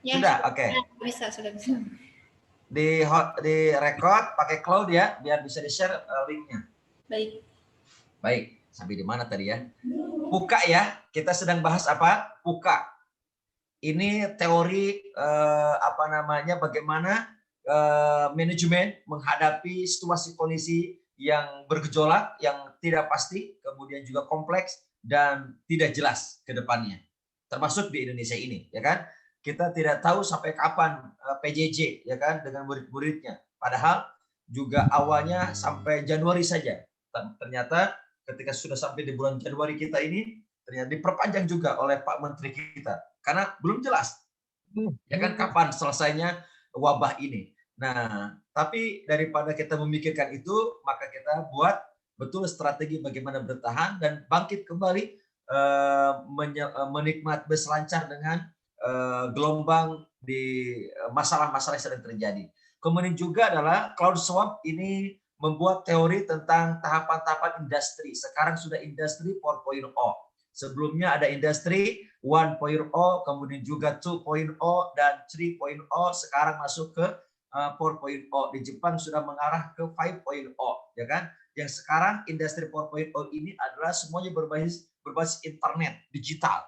Ya, Sudah, oke. ya, bisa, sudah bisa. Di record pakai cloud ya, biar bisa di-share linknya. Baik. Baik, sampai di mana tadi ya? Puka ya, kita sedang bahas apa? Puka. Ini teori bagaimana manajemen menghadapi situasi kondisi yang bergejolak, yang tidak pasti, kemudian juga kompleks dan tidak jelas ke depannya. Termasuk di Indonesia ini, ya kan? Kita tidak tahu sampai kapan PJJ, ya kan, dengan murid-muridnya. Padahal juga awalnya sampai Januari saja. Ternyata ketika sudah sampai di bulan Januari kita ini, ternyata diperpanjang juga oleh Pak Menteri kita. Karena belum jelas, ya kan, kapan selesainya wabah ini. Nah, tapi daripada kita memikirkan itu, maka kita buat betul strategi bagaimana bertahan dan bangkit kembali, berselancar dengan gelombang di masalah-masalah yang sedang terjadi. Kemudian juga adalah Klaus Schwab ini membuat teori tentang tahapan-tahapan industri. Sekarang sudah industri 4.0. Sebelumnya ada industri 1.0, kemudian juga 2.0 dan 3.0, sekarang masuk ke 4.0. Di Jepang sudah mengarah ke 5.0, ya kan? Yang sekarang industri 4.0 ini adalah semuanya berbasis internet, digital,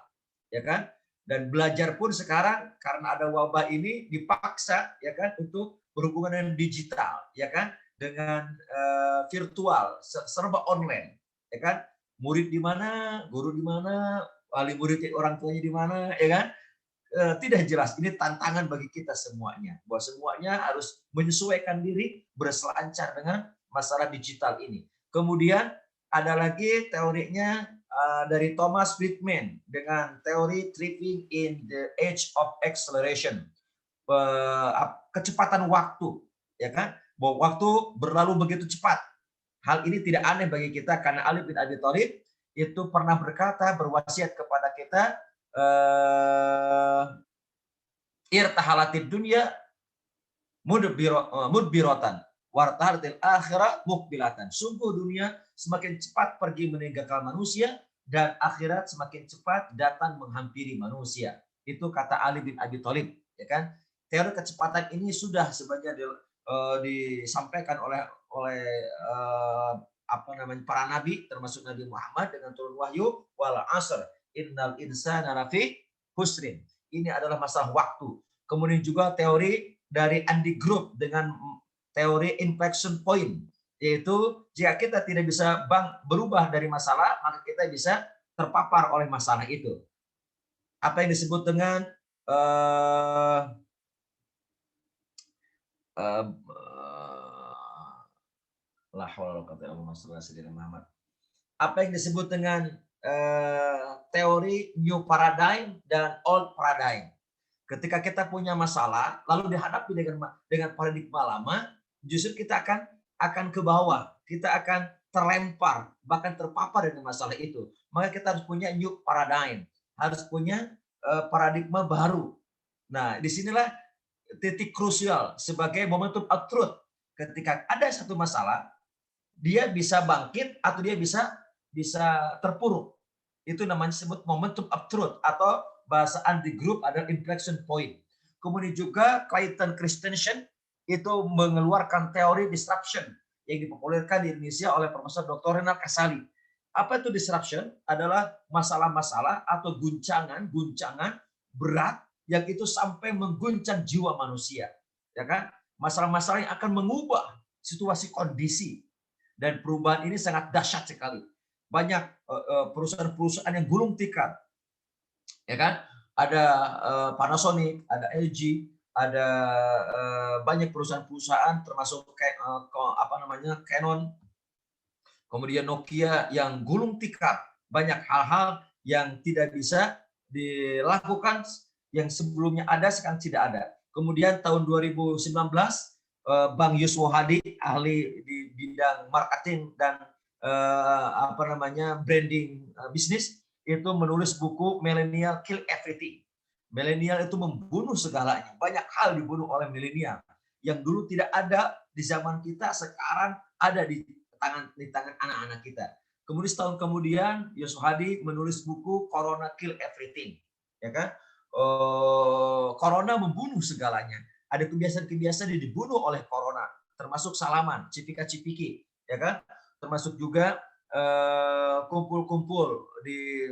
ya kan? Dan belajar pun sekarang karena ada wabah ini dipaksa, ya kan, untuk berhubungan dengan digital, ya kan? Dengan virtual, serba online, ya kan? Murid di mana, guru di mana, wali murid orang tuanya di mana, ya kan? Tidak jelas. Ini tantangan bagi kita semuanya, bahwa semuanya harus menyesuaikan diri berselancar dengan masalah digital ini. Kemudian ada lagi teorinya dari Thomas Friedman dengan teori Thriving in the Age of Acceleration, kecepatan waktu, ya kan? Bahwa waktu berlalu begitu cepat. Hal ini tidak aneh bagi kita karena Ali bin Abi Thalib itu pernah berkata, berwasiat kepada kita, irtahalatid dunya mudbiratan wartahalatil akhirah mukbilatan. Sungguh dunia semakin cepat pergi meninggalkan manusia dan akhirat semakin cepat datang menghampiri manusia. Itu kata Ali bin Abi Thalib, ya kan? Teori kecepatan ini sudah sebagian disampaikan oleh para nabi, termasuk Nabi Muhammad dengan turun wahyu, wal asr innal insana lafi husrin. Ini adalah masalah waktu. Kemudian juga teori dari Andy Grove dengan teori inflection point, yaitu jika kita tidak bisa berubah dari masalah, maka kita bisa terpapar oleh masalah itu. Apa yang disebut dengan apa yang disebut dengan teori new paradigm dan old paradigm. Ketika kita punya masalah, lalu dihadapi dengan paradigma lama, justru kita akan ke bawah, kita akan terlempar, bahkan terpapar dengan masalah itu. Maka kita harus punya new paradigm, harus punya paradigma baru. Nah, disinilah titik krusial sebagai momentum of truth. Ketika ada satu masalah, dia bisa bangkit atau dia bisa terpuruk. Itu namanya disebut momentum of truth, atau bahasa Andy Grove adalah inflection point. Kemudian juga Clayton Christensen itu mengeluarkan teori disruption yang dipopulerkan di Indonesia oleh Profesor Dr. Renal Kasali. Apa itu disruption? Adalah masalah-masalah atau guncangan berat yang itu sampai mengguncang jiwa manusia, ya kan? Masalah-masalah yang akan mengubah situasi kondisi, dan perubahan ini sangat dahsyat sekali. Banyak perusahaan-perusahaan yang gulung tikar, ya kan? Ada Panasonic, ada LG, ada banyak perusahaan-perusahaan termasuk Canon, kemudian Nokia yang gulung tikar banyak hal-hal yang tidak bisa dilakukan yang sebelumnya ada sekarang tidak ada. Kemudian tahun 2019 Bang Yuswo Hadi, ahli di bidang marketing dan branding bisnis, itu menulis buku Millennial Kill Everything. Milenial itu membunuh segalanya. Banyak hal dibunuh oleh milenial yang dulu tidak ada di zaman kita, sekarang ada di tangan anak-anak kita. Kemudian setahun kemudian Yuswo Hadi menulis buku Corona Kill Everything, ya kan? corona membunuh segalanya. Ada kebiasaan-kebiasaan yang dibunuh oleh corona, termasuk salaman, cipika-cipiki, ya kan? Termasuk juga kumpul-kumpul di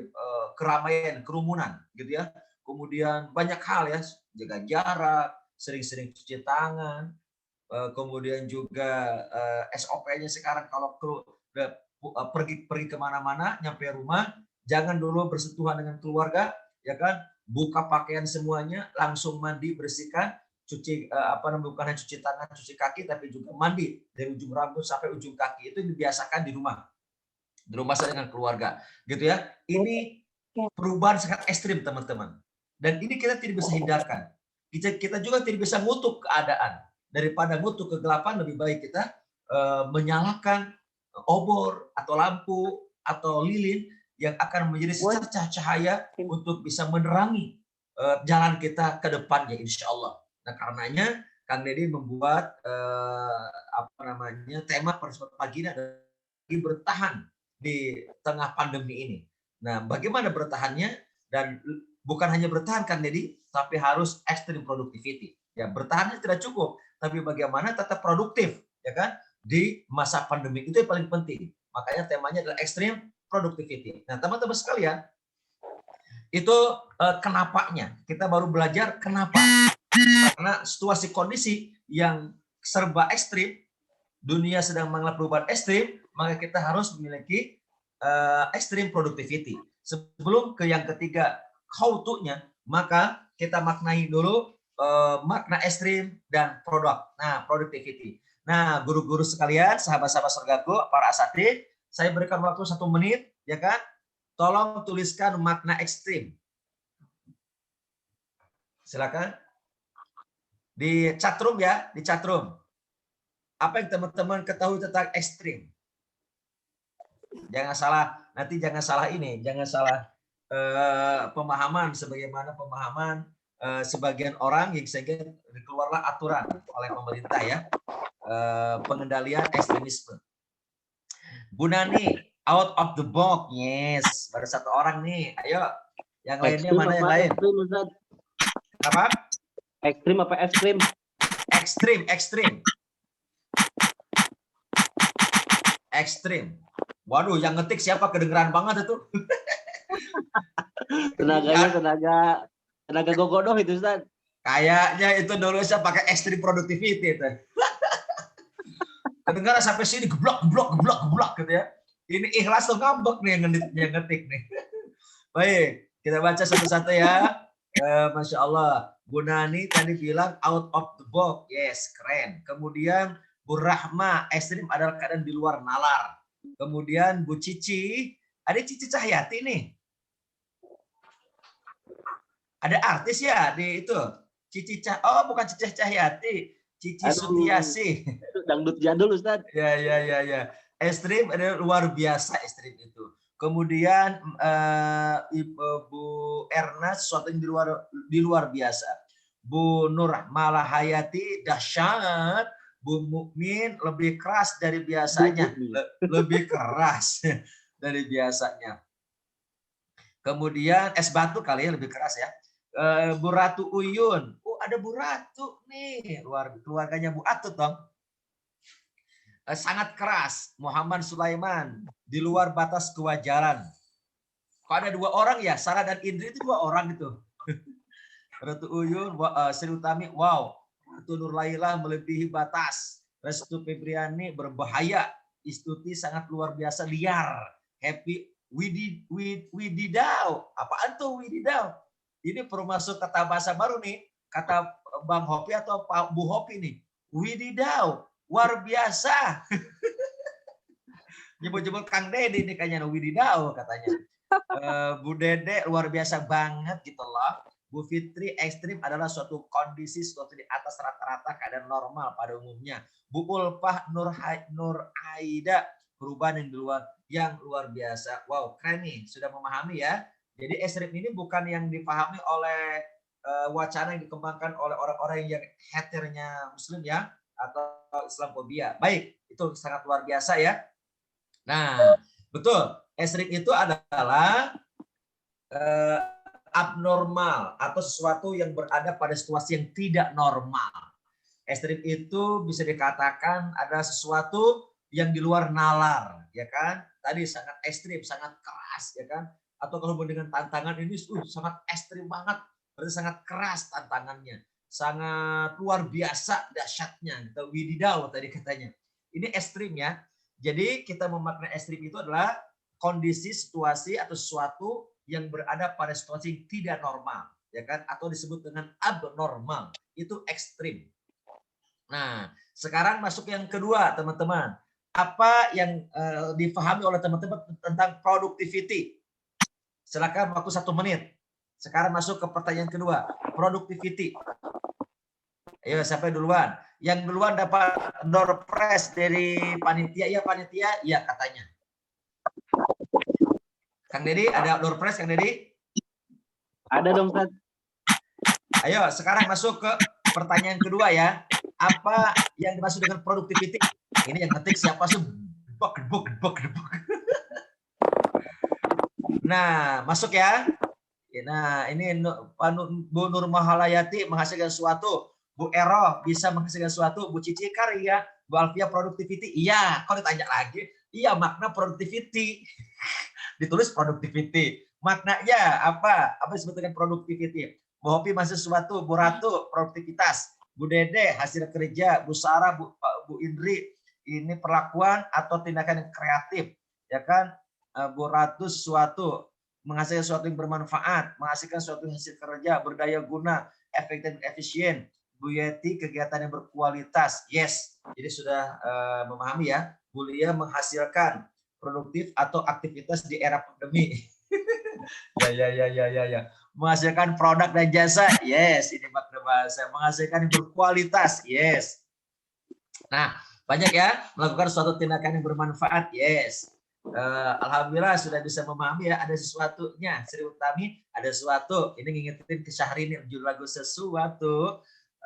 keramaian, kerumunan, gitu ya. Kemudian banyak hal ya, jaga jarak, sering-sering cuci tangan, kemudian juga SOP-nya sekarang kalau pergi kemana-mana, nyampe rumah, jangan dulu bersentuhan dengan keluarga, ya kan? Buka pakaian semuanya, langsung mandi, bersihkan, cuci bukan hanya cuci tangan, cuci kaki, tapi juga mandi dari ujung rambut sampai ujung kaki. Itu dibiasakan di rumah saya dengan keluarga, gitu ya. Ini perubahan sangat ekstrim, teman-teman. Dan ini kita tidak bisa hindarkan. Kita juga tidak bisa ngutuk keadaan. Daripada ngutuk kegelapan, lebih baik kita menyalakan obor atau lampu atau lilin yang akan menjadi secercah cahaya untuk bisa menerangi jalan kita ke depannya, insya Allah. Nah, karenanya Kang Deddy membuat tema pagi ini adalah bertahan di tengah pandemi ini. Nah, bagaimana bertahannya? Dan bukan hanya bertahan Kang Deddy, tapi harus extreme productivity. Ya, bertahannya tidak cukup, tapi bagaimana tetap produktif, ya kan? Di masa pandemi itu yang paling penting. Makanya temanya adalah extreme productivity. Nah, teman-teman sekalian, itu kenapanya. Kita baru belajar kenapa. Karena situasi kondisi yang serba ekstrim, dunia sedang mengalami perubahan ekstrim, maka kita harus memiliki extreme productivity. Sebelum ke yang ketiga, how to-nya, maka kita maknai dulu makna ekstrim dan produk. Nah, productivity. Nah, guru-guru sekalian, sahabat-sahabat surgaku, para asatidz, saya berikan waktu 1 menit, ya kan? Tolong tuliskan makna ekstrim. Silakan. Di chatroom ya, di chatroom. Apa yang teman-teman ketahui tentang ekstrim? Jangan salah, nanti jangan salah ini, jangan salah pemahaman sebagaimana pemahaman sebagian orang yang sehingga keluarlah aturan oleh pemerintah ya, pengendalian ekstremisme. Bu Nani, out of the box, yes, baru 1 orang nih, ayo, yang lainnya mana yang lain? Apa? Ekstrim apa ekstrim? Ekstrim, ekstrim. Ekstrim. Waduh, yang ngetik siapa? Kedengeran banget itu. Tenaganya tenaga gogodoh itu, Ustaz. Kayaknya itu dulu saya pakai extreme productivity itu. Kedengaran sampai sini geblok gitu ya. Ini ikhlas tuh ngambek nih yang ngetik nih. Baik, kita baca satu-satu ya. Masya Allah. Bu Nani tadi bilang out of the box. Yes, keren. Kemudian Bu Rahma, ekstrim adalah keadaan di luar nalar. Kemudian Bu Cici, ada Cici Cahyati nih. Ada artis ya di itu. Oh, bukan Cici Cahyati, Cici Sutiasi. Dangdut jadul, Ustaz. Ya. Ekstrim adalah luar biasa, ekstrim itu. Kemudian Bu Erna sesuatu yang di luar biasa. Bu Nur Malahayati dahsyat. Bu Mukmin lebih keras dari biasanya. Lebih keras dari biasanya. Kemudian es batu kali ya lebih keras ya. Bu Ratu Uyun. Oh, ada Bu Ratu nih. Keluarganya Bu Atut dong. Sangat keras. Muhammad Sulaiman. Di luar batas kewajaran. Kok ada 2 orang ya? Sarah dan Indri itu 2 orang itu. Ratu Uyun, Sri Utami, wow. Ratu Nurlailah melebihi batas. Restu Febriani berbahaya. Istuti sangat luar biasa liar. Happy Wididau. Apaan tuh Wididau? Ini perlu masuk kata bahasa baru nih. Kata Bang Hopi atau Pak Bu Hopi nih. Wididau. Luar biasa. Nyebut-nyebut Kang Deddy nih kayaknya Wididau katanya. Bu Dede luar biasa banget gitu loh. Bu Fitri, ekstrim adalah suatu kondisi suatu di atas rata-rata keadaan normal pada umumnya. Bu Ulfah Nur Aida, perubahan yang luar biasa. Wow, keren nih, sudah memahami ya. Jadi ekstrim ini bukan yang dipahami oleh wacana yang dikembangkan oleh orang-orang yang haternya Muslim ya, atau Islamofobia. Baik, itu sangat luar biasa ya. Nah, betul. Ekstrim itu adalah abnormal atau sesuatu yang berada pada situasi yang tidak normal. Ekstrim itu bisa dikatakan ada sesuatu yang di luar nalar, ya kan? Tadi sangat ekstrim, sangat keras, ya kan? Atau kalau dengan tantangan ini sangat ekstrim banget, berarti sangat keras tantangannya, sangat luar biasa dahsyatnya, atau wididau tadi katanya. Ini ekstrim ya. Jadi kita memaknai ekstrim itu adalah kondisi, situasi atau sesuatu yang berada pada situasi yang tidak normal, ya kan? Atau disebut dengan abnormal. Itu ekstrim. Nah, sekarang masuk yang kedua, teman-teman. Apa yang difahami oleh teman-teman tentang productivity? Silakan waktu 1 menit. Sekarang masuk ke pertanyaan kedua, productivity. Ayo, siapa duluan? Yang duluan dapat door prize dari panitia, ya panitia, ya katanya. Kang Dedi, ada door prize Kang Dedi? Ada dong, Ustaz. Ayo, sekarang masuk ke pertanyaan kedua ya. Apa yang dimaksud dengan productivity? Ini yang ngetik siapa sih? Gebuk. Nah, masuk ya. Nah, ini Bu Nur Mahalayati menghasilkan sesuatu. Bu Ero bisa menghasilkan sesuatu. Bu Cici karya. Bu Alfia productivity. Iya, kok ditanya lagi? Iya, makna productivity. Ditulis productivity. Maknanya apa? Apa disebut dengan productivity? Bu Hopi masih sesuatu. Bu Ratu produktivitas. Bu Dede hasil kerja. Bu Sarah, Bu Indri ini perlakuan atau tindakan yang kreatif, ya kan? Bu Ratu sesuatu menghasilkan sesuatu yang bermanfaat, menghasilkan sesuatu yang hasil kerja, berdaya guna, efektif, efisien. Bu Yeti kegiatan yang berkualitas. Yes, jadi sudah memahami ya. Bu Lia menghasilkan produktif atau aktivitas di era pandemi. Ya. Menghasilkan produk dan jasa. Yes, ini makna bahasa. Menghasilkan yang berkualitas. Yes. Nah, banyak ya melakukan suatu tindakan yang bermanfaat. Yes. Alhamdulillah sudah bisa memahami ya, ada sesuatunya. Sri Utami ada sesuatu. Ini ngingetin ke Syahrini judul lagu sesuatu.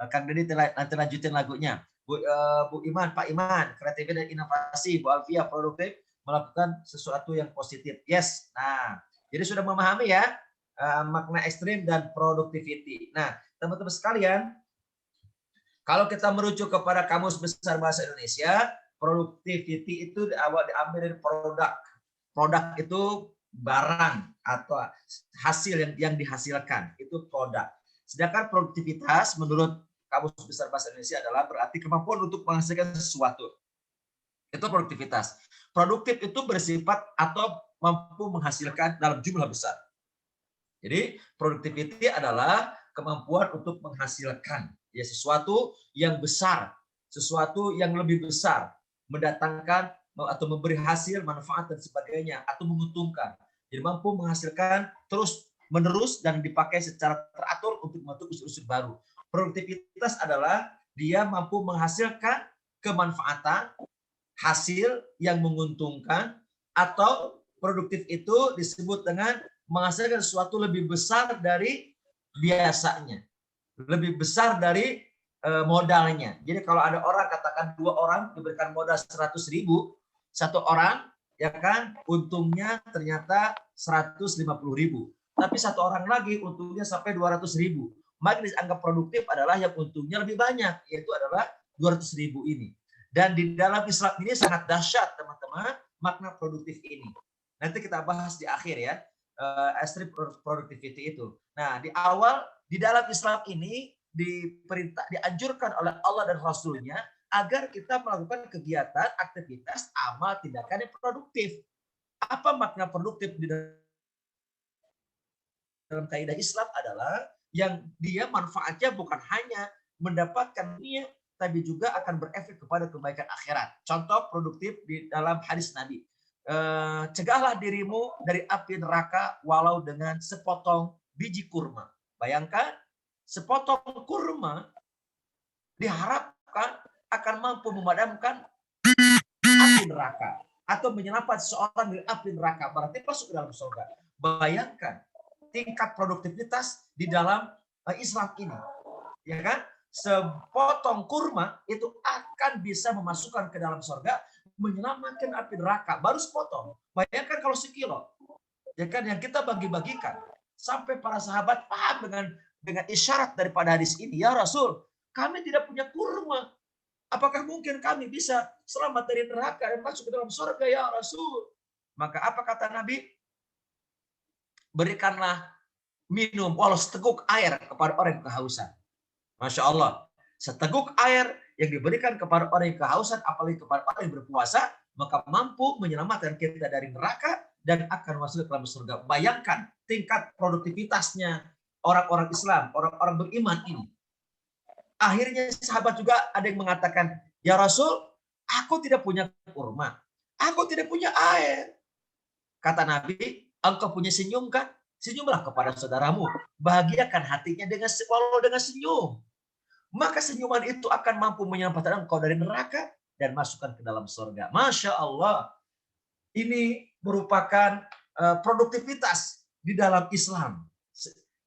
Kang Dedi nanti lanjutin lagunya. Bu Iman, Pak Iman, kreativitas dan inovasi. Bu Alfia produktif melakukan sesuatu yang positif. Yes. Nah, jadi sudah memahami ya makna ekstrim dan productivity. Nah, teman-teman sekalian, kalau kita merujuk kepada Kamus Besar Bahasa Indonesia, productivity itu diambil dari produk. Produk itu barang atau hasil yang dihasilkan, itu produk. Sedangkan produktivitas menurut Kamus Besar Bahasa Indonesia adalah berarti kemampuan untuk menghasilkan sesuatu. Itu produktivitas. Produktif itu bersifat atau mampu menghasilkan dalam jumlah besar. Jadi productivity adalah kemampuan untuk menghasilkan ya sesuatu yang besar, sesuatu yang lebih besar, mendatangkan atau memberi hasil, manfaat dan sebagainya atau menguntungkan. Jadi mampu menghasilkan terus menerus dan dipakai secara teratur untuk membentuk unsur-unsur baru. Produktivitas adalah dia mampu menghasilkan kemanfaatan, hasil yang menguntungkan, atau produktif itu disebut dengan menghasilkan sesuatu lebih besar dari biasanya, lebih besar dari modalnya. Jadi kalau ada orang, katakan 2 orang diberikan modal 100.000, 1 orang ya kan untungnya ternyata 150.000, tapi 1 orang lagi untungnya sampai 200.000. Maka dianggap produktif adalah yang untungnya lebih banyak, yaitu adalah 200.000 ini. Dan di dalam Islam ini sangat dahsyat teman-teman makna produktif ini. Nanti kita bahas di akhir ya. Ekstrim productivity itu. Nah, di awal di dalam Islam ini dianjurkan oleh Allah dan Rasulnya agar kita melakukan kegiatan, aktivitas, amal, tindakan yang produktif. Apa makna produktif di dalam kaidah Islam adalah yang dia manfaatnya bukan hanya mendapatkan dunia, tapi juga akan berefek kepada kebaikan akhirat. Contoh produktif di dalam hadis Nabi. Cegahlah dirimu dari api neraka walau dengan sepotong biji kurma. Bayangkan, sepotong kurma diharapkan akan mampu memadamkan api neraka atau menyelamatkan seseorang dari api neraka, berarti masuk ke dalam surga. Bayangkan tingkat produktivitas di dalam Islam ini, ya kan? Sepotong kurma itu akan bisa memasukkan ke dalam surga, menyelamatkan api neraka, baru sepotong. Bayangkan kalau sekilo, ya kan, yang kita bagi-bagikan Sampai para sahabat paham dengan isyarat daripada hadis ini. Ya Rasul, kami tidak punya kurma. Apakah mungkin kami bisa selamat dari neraka dan masuk ke dalam surga ya Rasul? Maka apa kata Nabi? Berikanlah minum walau seteguk air kepada orang yang kehausan. Masya Allah. Seteguk air yang diberikan kepada orang yang kehausan, apalagi kepada orang yang berpuasa, maka mampu menyelamatkan kita dari neraka dan akan masuk ke dalam surga. Bayangkan tingkat produktivitasnya orang-orang Islam, orang-orang beriman ini. Akhirnya sahabat juga ada yang mengatakan, ya Rasul, aku tidak punya kurma, aku tidak punya air. Kata Nabi, engkau punya senyum kan? Senyumlah kepada saudaramu, bahagiakan hatinya dengan walau dengan senyum. Maka senyuman itu akan mampu menyelamatkan engkau dari neraka dan masukkan ke dalam surga. Masya Allah, ini merupakan produktivitas di dalam Islam.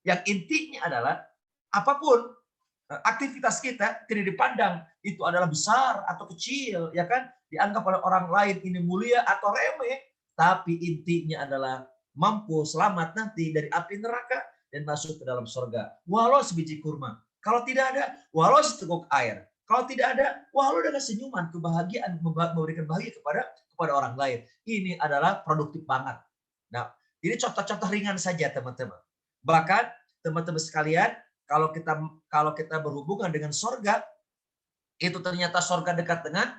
Yang intinya adalah apapun aktivitas kita tidak dipandang itu adalah besar atau kecil, ya kan? Dianggap oleh orang lain ini mulia atau remeh, tapi intinya adalah mampu selamat nanti dari api neraka dan masuk ke dalam surga. Walau sebiji kurma, kalau tidak ada, walau seteguk air, kalau tidak ada, walau dengan senyuman, kebahagiaan memberikan bahagia kepada orang lain. Ini adalah produktif banget. Nah, ini contoh-contoh ringan saja teman-teman. Bahkan teman-teman sekalian, kalau kita berhubungan dengan sorga, itu ternyata sorga dekat dengan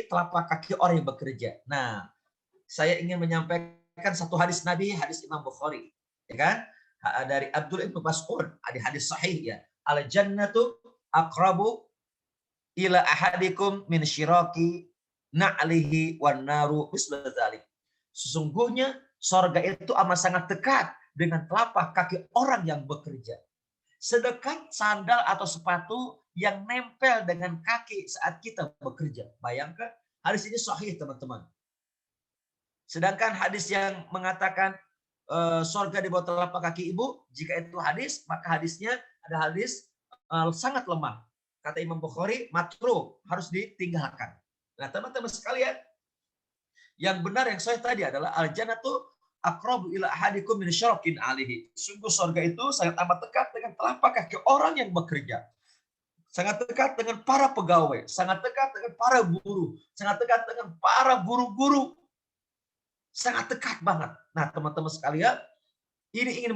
telapak kaki orang yang bekerja. Nah, saya ingin menyampaikan satu hadis Nabi, hadis Imam Bukhari, ya kan? Dari Abdul Ibn Mas'ud, ada hadis sahih ya. Al jannatu aqrabu ila ahadikum min syiraki na'lihi wan naru misla dzalik. Sesungguhnya sorga itu amat sangat dekat dengan telapak kaki orang yang bekerja. Sedekat sandal atau sepatu yang nempel dengan kaki saat kita bekerja. Bayangkan, hadis ini sahih teman-teman. Sedangkan hadis yang mengatakan sorga di bawah telapak kaki ibu, jika itu hadis, maka hadisnya ada hadis sangat lemah. Kata Imam Bukhari, matruh, harus ditinggalkan. Nah teman-teman sekalian, yang benar yang saya tadi adalah al-jannatu aqrabu ila ahadikum min syarakin alihi. Sungguh surga itu sangat amat dekat dengan telapak kaki orang yang bekerja. Sangat dekat dengan para pegawai, sangat dekat dengan para buruh, sangat dekat dengan para guru-guru. Sangat dekat banget. Nah, teman-teman sekalian, ini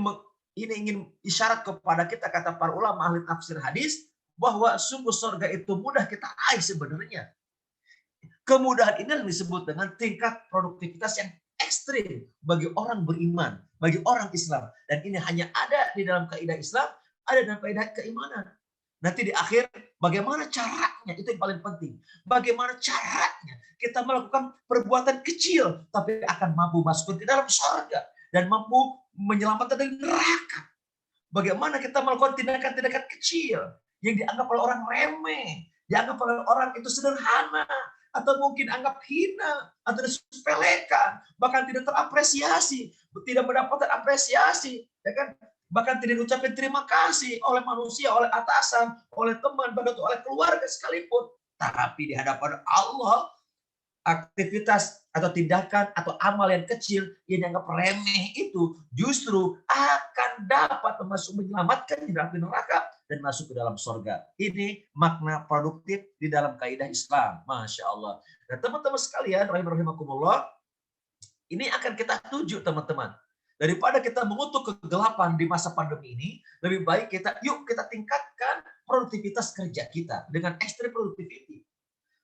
ingin isyarat kepada kita, kata para ulama ahli tafsir hadis, bahwa sungguh surga itu mudah kita raih sebenarnya. Kemudahan ini yang disebut dengan tingkat produktivitas yang ekstrim bagi orang beriman, bagi orang Islam. Dan ini hanya ada di dalam kaidah Islam, ada dalam kaidah keimanan. Nanti di akhir, bagaimana caranya, itu yang paling penting. Bagaimana caranya kita melakukan perbuatan kecil, tapi akan mampu masuk ke dalam surga. Dan mampu menyelamatkan dari neraka. Bagaimana kita melakukan tindakan-tindakan kecil, yang dianggap oleh orang remeh, dianggap oleh orang itu sederhana, atau mungkin anggap hina, atau disepelekan, bahkan tidak terapresiasi, tidak mendapatkan apresiasi, ya kan? Bahkan tidak diucapkan terima kasih oleh manusia, oleh atasan, oleh teman, bahkan oleh keluarga sekalipun. Tapi di hadapan Allah, aktivitas atau tindakan atau amal yang kecil yang dianggap remeh itu justru akan dapat menyelamatkan dari neraka dan masuk ke dalam surga. Ini makna produktif di dalam kaidah Islam. Masya Allah. Nah teman-teman sekalian, rahimakumullah, ini akan kita tuju teman-teman. Daripada kita mengutuk kegelapan di masa pandemi ini, lebih baik kita tingkatkan produktivitas kerja kita dengan extreme productivity.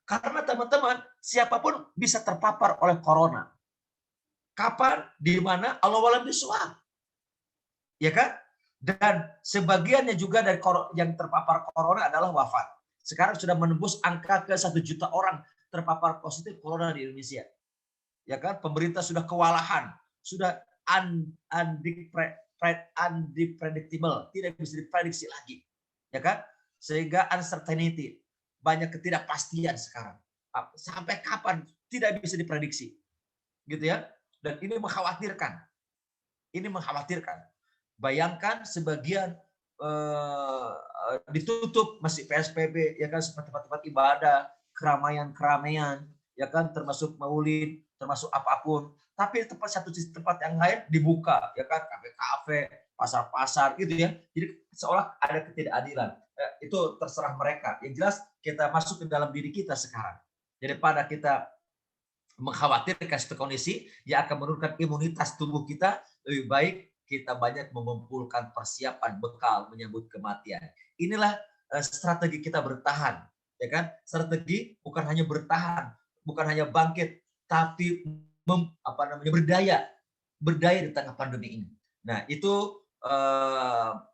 Karena teman-teman, siapapun bisa terpapar oleh corona. Kapan, di mana, Allah walam bishawab. Ya kan? Dan sebagiannya juga dari yang terpapar corona adalah wafat. Sekarang sudah menembus angka ke 1 juta orang terpapar positif corona di Indonesia. Ya kan? Pemerintah sudah kewalahan, sudah unpredictable, tidak bisa diprediksi lagi. Ya kan? Sehingga uncertainty, banyak ketidakpastian sekarang. Sampai kapan tidak bisa diprediksi. Gitu ya. Dan ini mengkhawatirkan. Bayangkan sebagian ditutup masih PSBB, ya kan, seperti tempat-tempat ibadah, keramaian, ya kan, termasuk maulid, termasuk apapun. Tapi tempat yang lain dibuka, ya kan, kafe-kafe, pasar-pasar gitu ya. Jadi seolah ada ketidakadilan. Itu terserah mereka. Yang jelas kita masuk ke dalam diri kita sekarang. Daripada kita mengkhawatirkan satu kondisi yang akan menurunkan imunitas tubuh kita, lebih baik kita banyak mengumpulkan persiapan bekal menyambut kematian. Inilah strategi kita bertahan, ya kan? Strategi bukan hanya bertahan, bukan hanya bangkit, tapi berdaya di tengah pandemi ini. Nah, itu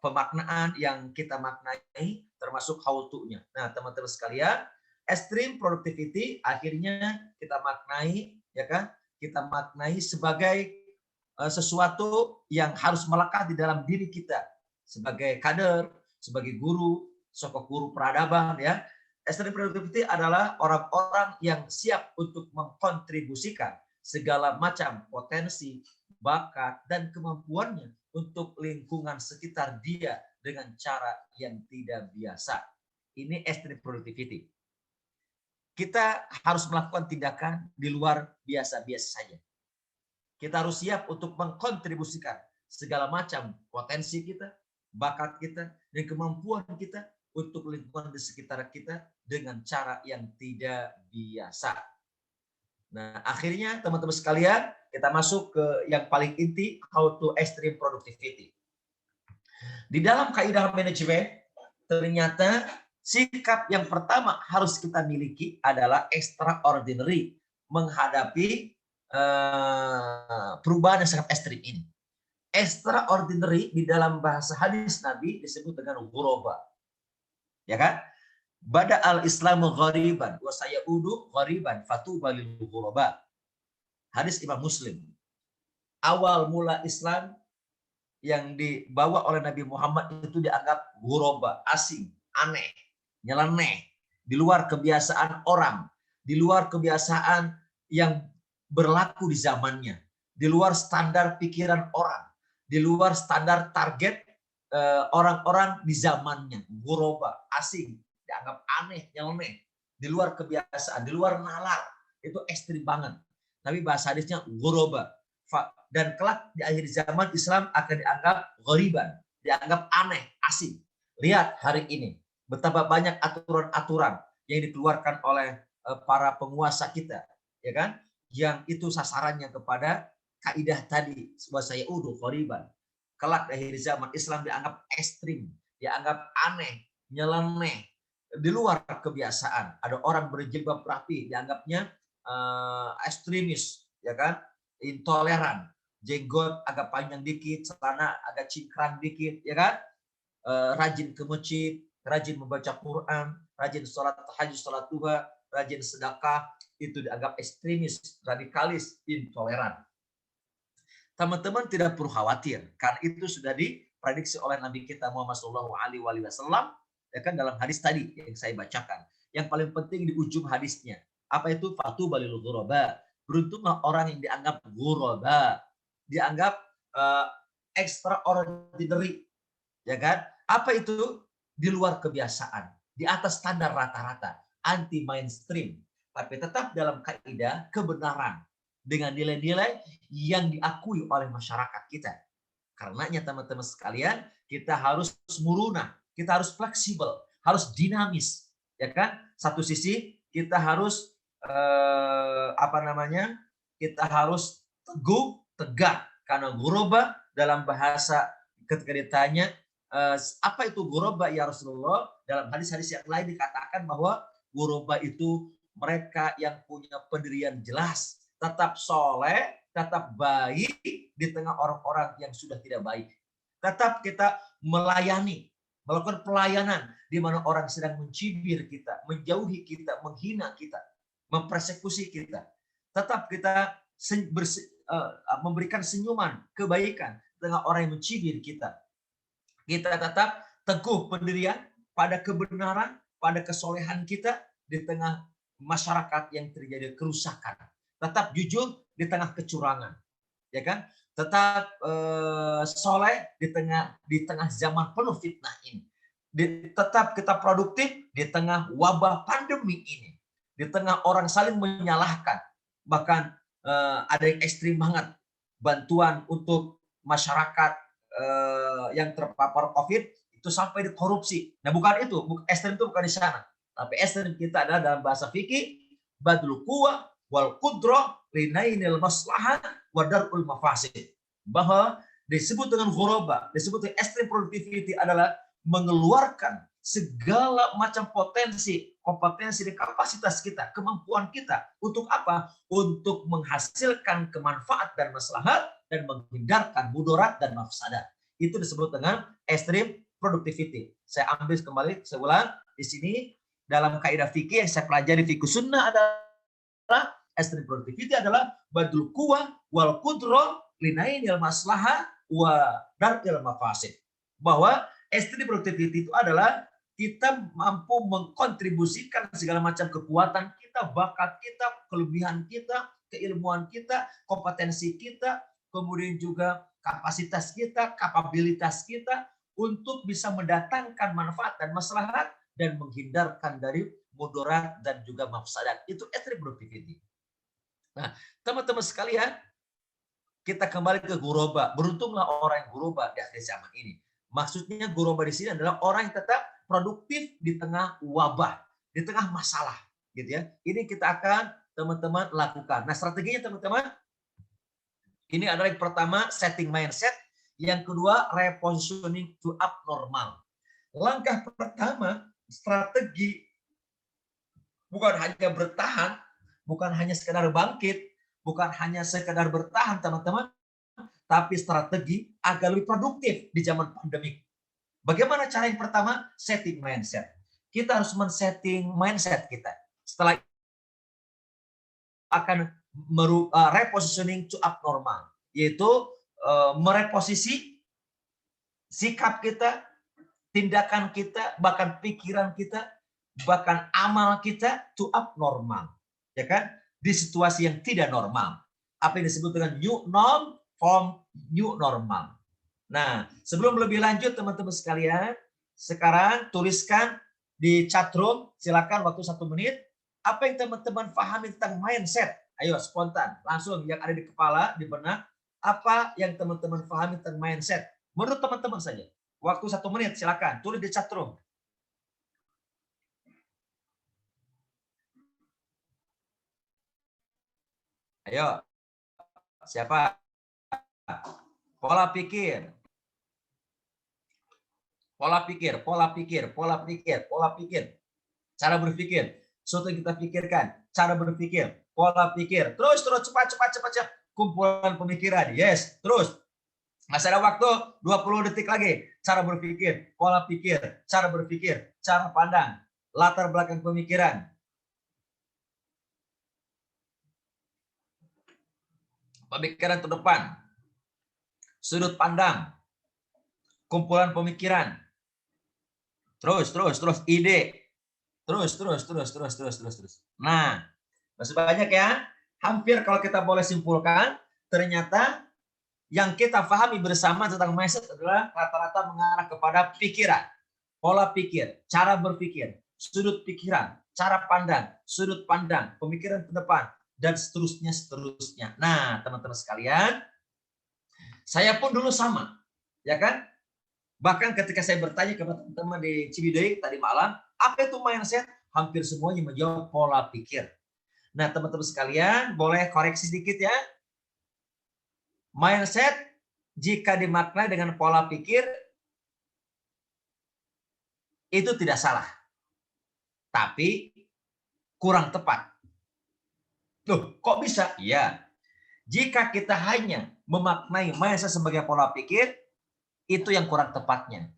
pemaknaan yang kita maknai termasuk how to-nya. Nah, teman-teman sekalian, extreme productivity akhirnya kita maknai, ya kan? Kita maknai sebagai sesuatu yang harus melekat di dalam diri kita sebagai kader, sebagai guru, sosok guru peradaban, ya. Extreme productivity adalah orang-orang yang siap untuk mengkontribusikan segala macam potensi, bakat, dan kemampuannya untuk lingkungan sekitar dia dengan cara yang tidak biasa. Ini extreme productivity. Kita harus melakukan tindakan di luar biasa-biasa saja. Kita harus siap untuk mengkontribusikan segala macam potensi kita, bakat kita, dan kemampuan kita untuk lingkungan di sekitar kita dengan cara yang tidak biasa. Nah, akhirnya teman-teman sekalian, kita masuk ke yang paling inti, how to extreme productivity. Di dalam kaidah manajemen, ternyata sikap yang pertama harus kita miliki adalah extraordinary menghadapi perubahan yang sangat ekstrim ini. Extraordinary di dalam bahasa hadis Nabi disebut dengan ghuraba. Ya kan? Bada al-Islamu ghariban wa sayaudu ghariban fatuba lil ghuraba. Hadis Imam Muslim. Awal mula Islam yang dibawa oleh Nabi Muhammad itu dianggap ghuraba, asing, aneh, nyeleneh, di luar kebiasaan orang, di luar kebiasaan yang berlaku di zamannya, di luar standar pikiran orang, di luar standar target orang-orang di zamannya. Ghuraba, asing, dianggap aneh, nyeleneh, di luar kebiasaan, di luar nalar. Itu ekstrim banget. Tapi bahasa hadisnya ghuraba. Dan kelak di akhir zaman Islam akan dianggap ghariban, dianggap aneh, asing. Lihat hari ini betapa banyak aturan-aturan yang dikeluarkan oleh para penguasa kita, ya kan? Yang itu sasarannya kepada kaidah tadi, sebuah sayaudu ghariban. Kelak di akhir zaman Islam dianggap ekstrim, dianggap aneh, nyeleneh, di luar kebiasaan. Ada orang berjilbab rapi dianggapnya ekstremis, ya kan? Intoleran, jenggot agak panjang dikit, celana agak cingkrang dikit, ya kan? Rajin ke masjid, rajin membaca Quran, rajin sholat tahajud, sholat duha, rajin sedekah, itu dianggap ekstremis, radikalis, intoleran. Teman-teman tidak perlu khawatir, karena itu sudah diprediksi oleh Nabi kita Muhammad SAW, ya kan, dalam hadis tadi yang saya bacakan. Yang paling penting di ujung hadisnya, apa itu? Fatuba lil ghuraba. Beruntunglah orang yang dianggap ghuraba, dianggap extraordinary, ya kan? Apa itu? Di luar kebiasaan, di atas standar rata-rata, anti mainstream, tapi tetap dalam kaidah kebenaran dengan nilai-nilai yang diakui oleh masyarakat kita. Karenanya teman-teman sekalian, kita harus muruna, kita harus fleksibel, harus dinamis, ya kan? Satu sisi kita harus kita harus teguh, tegak, karena ghuraba dalam bahasa ketika ditanya apa itu ghuraba ya Rasulullah, dalam hadis-hadis yang lain dikatakan bahwa ghuraba itu mereka yang punya pendirian jelas, tetap soleh, tetap baik di tengah orang-orang yang sudah tidak baik. Tetap kita melayani, melakukan pelayanan di mana orang sedang mencibir kita, menjauhi kita, menghina kita, mempersekusi kita. Tetap kita memberikan senyuman, kebaikan di tengah orang yang mencibir kita. Kita tetap teguh pendirian pada kebenaran, pada kesolehan kita di tengah masyarakat yang terjadi kerusakan. Tetap jujur di tengah kecurangan, ya kan? Tetap soleh di tengah zaman penuh fitnah ini. Tetap kita produktif di tengah wabah pandemi ini, di tengah orang saling menyalahkan, bahkan ada yang ekstrim banget, bantuan untuk masyarakat yang terpapar COVID itu sampai dikorupsi. Nah, bukan itu, ekstrim itu bukan di sana. Tapi ekstrim kita adalah dalam bahasa fikih badlul quwwah wal qudrah linainil maslahah wa darul mafasid. Bahwa disebut dengan ghuraba, disebut dengan extreme productivity adalah mengeluarkan segala macam potensi, kompetensi dan kapasitas kita, kemampuan kita. Untuk apa? Untuk menghasilkan kemanfaat dan maslahat dan menghindarkan mudarat dan mafsadat. Itu disebut dengan extreme productivity. Saya ambil kembali, saya ulang di sini dalam kaidah fikih yang saya pelajari fikih sunnah adalah extreme productivity adalah badul quwwah wal qudrah linainil maslahah wa daril mafasid. Bahwa extreme productivity itu adalah kita mampu mengkontribusikan segala macam kekuatan kita, bakat kita, kelebihan kita, keilmuan kita, kompetensi kita, kemudian juga kapasitas kita, kapabilitas kita untuk bisa mendatangkan manfaat dan maslahat dan menghindarkan dari mudarat dan juga mafsadat. Itu extreme productivity. Nah, teman-teman sekalian, kita kembali ke ghuraba. Beruntunglah orang yang ghuraba di akhir zaman ini. Maksudnya ghuraba di sini adalah orang yang tetap produktif di tengah wabah, di tengah masalah, gitu ya. Ini kita akan teman-teman lakukan. Nah, strateginya teman-teman, ini adalah yang pertama setting mindset, yang kedua repositioning to abnormal. Langkah pertama strategi bukan hanya bertahan, bukan hanya sekedar bangkit, bukan hanya sekedar bertahan teman-teman, tapi strategi agar lebih produktif di zaman pandemi. Bagaimana cara yang pertama? Setting mindset. Kita harus men-setting mindset kita. Setelah akan repositioning to abnormal, yaitu mereposisi sikap kita, tindakan kita, bahkan pikiran kita, bahkan amal kita to abnormal, ya kan? Di situasi yang tidak normal. Apa yang disebut dengan new norm from new normal. Nah, sebelum lebih lanjut teman-teman sekalian, sekarang tuliskan di chatroom, silakan waktu 1 menit, apa yang teman-teman pahami tentang mindset. Ayo spontan, langsung yang ada di kepala, di benak, apa yang teman-teman pahami tentang mindset. Menurut teman-teman saja. Waktu 1 menit, silakan tulis di chatroom. Ayo, siapa? Pola pikir. Pola pikir, pola pikir, pola pikir, pola pikir. Cara berpikir. Sesuatu yang kita pikirkan. Cara berpikir. Pola pikir. Terus, cepat. Kumpulan pemikiran. Yes, terus. Masih ada waktu 20 detik lagi. Cara berpikir, pola pikir, cara berpikir, cara pandang, latar belakang pemikiran. Pemikiran ke depan. Sudut pandang. Kumpulan pemikiran. Terus, ide. Terus. Nah, masih banyak ya. Hampir kalau kita boleh simpulkan, ternyata yang kita pahami bersama tentang mindset adalah rata-rata mengarah kepada pikiran, pola pikir, cara berpikir, sudut pikiran, cara pandang, sudut pandang, pemikiran ke depan, dan seterusnya. Nah, teman-teman sekalian, saya pun dulu sama, ya kan? Bahkan ketika saya bertanya kepada teman-teman di Ciwidey tadi malam, apa itu mindset? Hampir semuanya menjawab pola pikir. Nah, teman-teman sekalian, boleh koreksi sedikit ya. Mindset jika dimaknai dengan pola pikir itu tidak salah. Tapi kurang tepat. Loh, kok bisa? Iya. Jika kita hanya memaknai mindset sebagai pola pikir, itu yang kurang tepatnya.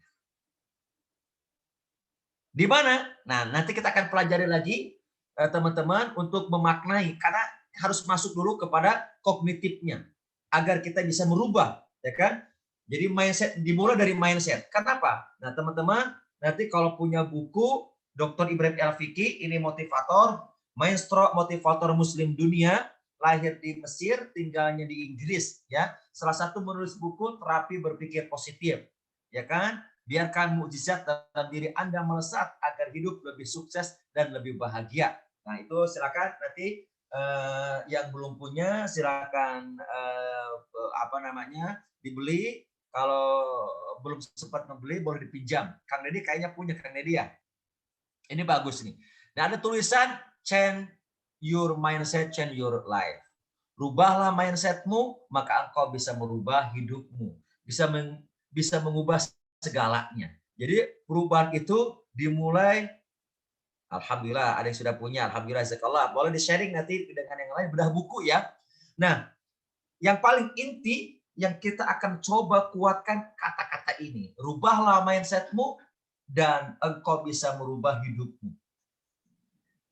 Di mana? Nah, nanti kita akan pelajari lagi teman-teman untuk memaknai, karena harus masuk dulu kepada kognitifnya agar kita bisa merubah, ya kan? Jadi mindset dimulai dari mindset. Kenapa? Nah, teman-teman, nanti kalau punya buku Dr. Ibrahim El-Fiqih, ini motivator, maestro motivator muslim dunia, lahir di Mesir, tinggalnya di Inggris, ya. Salah satu menulis buku terapi berpikir positif, ya kan? Biarkan mukjizat dalam diri Anda melesat agar hidup lebih sukses dan lebih bahagia. Nah, itu silakan nanti yang belum punya silakan dibeli. Kalau belum sempat membeli boleh dipinjam. Kang Deddy kayaknya punya, Kang Deddy ya. Ini bagus nih. Nah, ada tulisan change your mindset, change your life. Rubahlah mindsetmu, maka engkau bisa merubah hidupmu. Bisa mengubah segalanya. Jadi perubahan itu dimulai, alhamdulillah ada yang sudah punya, alhamdulillah zakallah. Boleh di-sharing nanti dengan yang lain, bedah buku ya. Nah, yang paling inti yang kita akan coba kuatkan kata-kata ini. Rubahlah mindsetmu dan engkau bisa merubah hidupmu.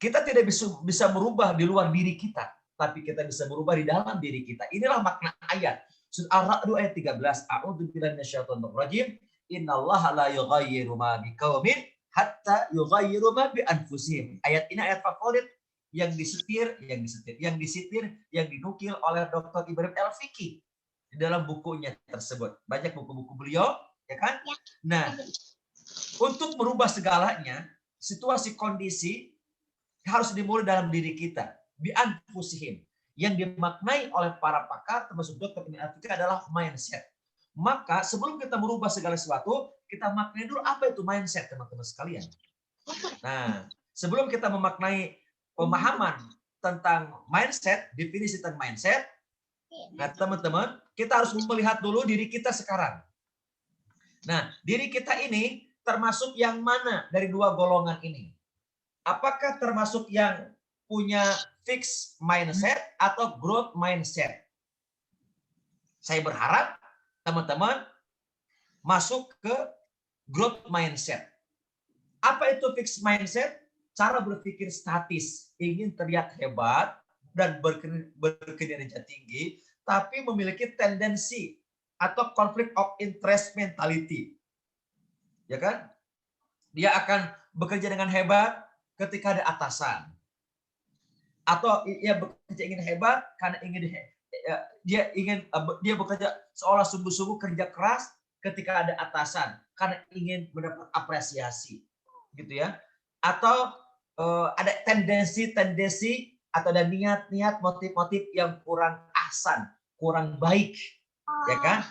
Kita tidak bisa merubah di luar diri kita, tapi kita bisa berubah di dalam diri kita. Inilah makna ayat. Surah Ar-Ra'd ayat 13. A'udzubillahi minasyaitonir rajim. Innallaha la yughayyiru ma biqaumin hatta yughayyiru ma bi anfusihim. Ayat ini ayat favorit yang disitir, yang dinukil oleh Dr. Ibrahim El-Fiqi di dalam bukunya tersebut. Banyak buku-buku beliau, ya kan? Nah, untuk merubah segalanya, situasi kondisi harus dimulai dalam diri kita. Bi anfusihim. Yang dimaknai oleh para pakar, termasuk Dr. Ibrahim El-Fiqi adalah mindset. Maka sebelum kita merubah segala sesuatu, kita maknai dulu apa itu mindset, teman-teman sekalian. Nah, sebelum kita memaknai pemahaman tentang mindset, definisi tentang mindset, nah teman-teman, kita harus melihat dulu diri kita sekarang. Nah, diri kita ini termasuk yang mana dari dua golongan ini? Apakah termasuk yang punya fixed mindset atau growth mindset? Saya berharap teman-teman masuk ke growth mindset. Apa itu fixed mindset? Cara berpikir statis, ingin terlihat hebat dan berkinerja tinggi, tapi memiliki tendensi atau conflict of interest mentality. Ya kan? Dia akan bekerja dengan hebat ketika ada atasan. Atau ia bekerja ingin hebat karena dia bekerja seolah sungguh-sungguh kerja keras ketika ada atasan karena ingin mendapat apresiasi. Gitu ya. Atau ada tendensi atau ada niat-niat, motif-motif yang kurang ahsan, kurang baik, ya kan?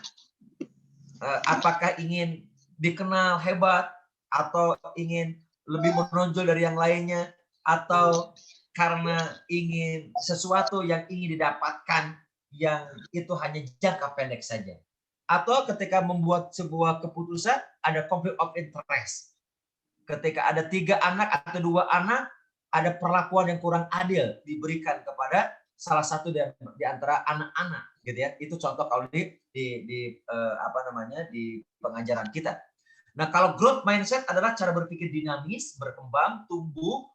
Apakah ingin dikenal hebat atau ingin lebih menonjol dari yang lainnya, atau karena ingin sesuatu yang ingin didapatkan yang itu hanya jangka pendek saja, atau ketika membuat sebuah keputusan ada conflict of interest. Ketika ada 3 anak atau 2 anak, ada perlakuan yang kurang adil diberikan kepada salah satu di antara anak-anak, gitu ya. Itu contoh kalau di pengajaran kita. Nah, kalau growth mindset adalah cara berpikir dinamis, berkembang,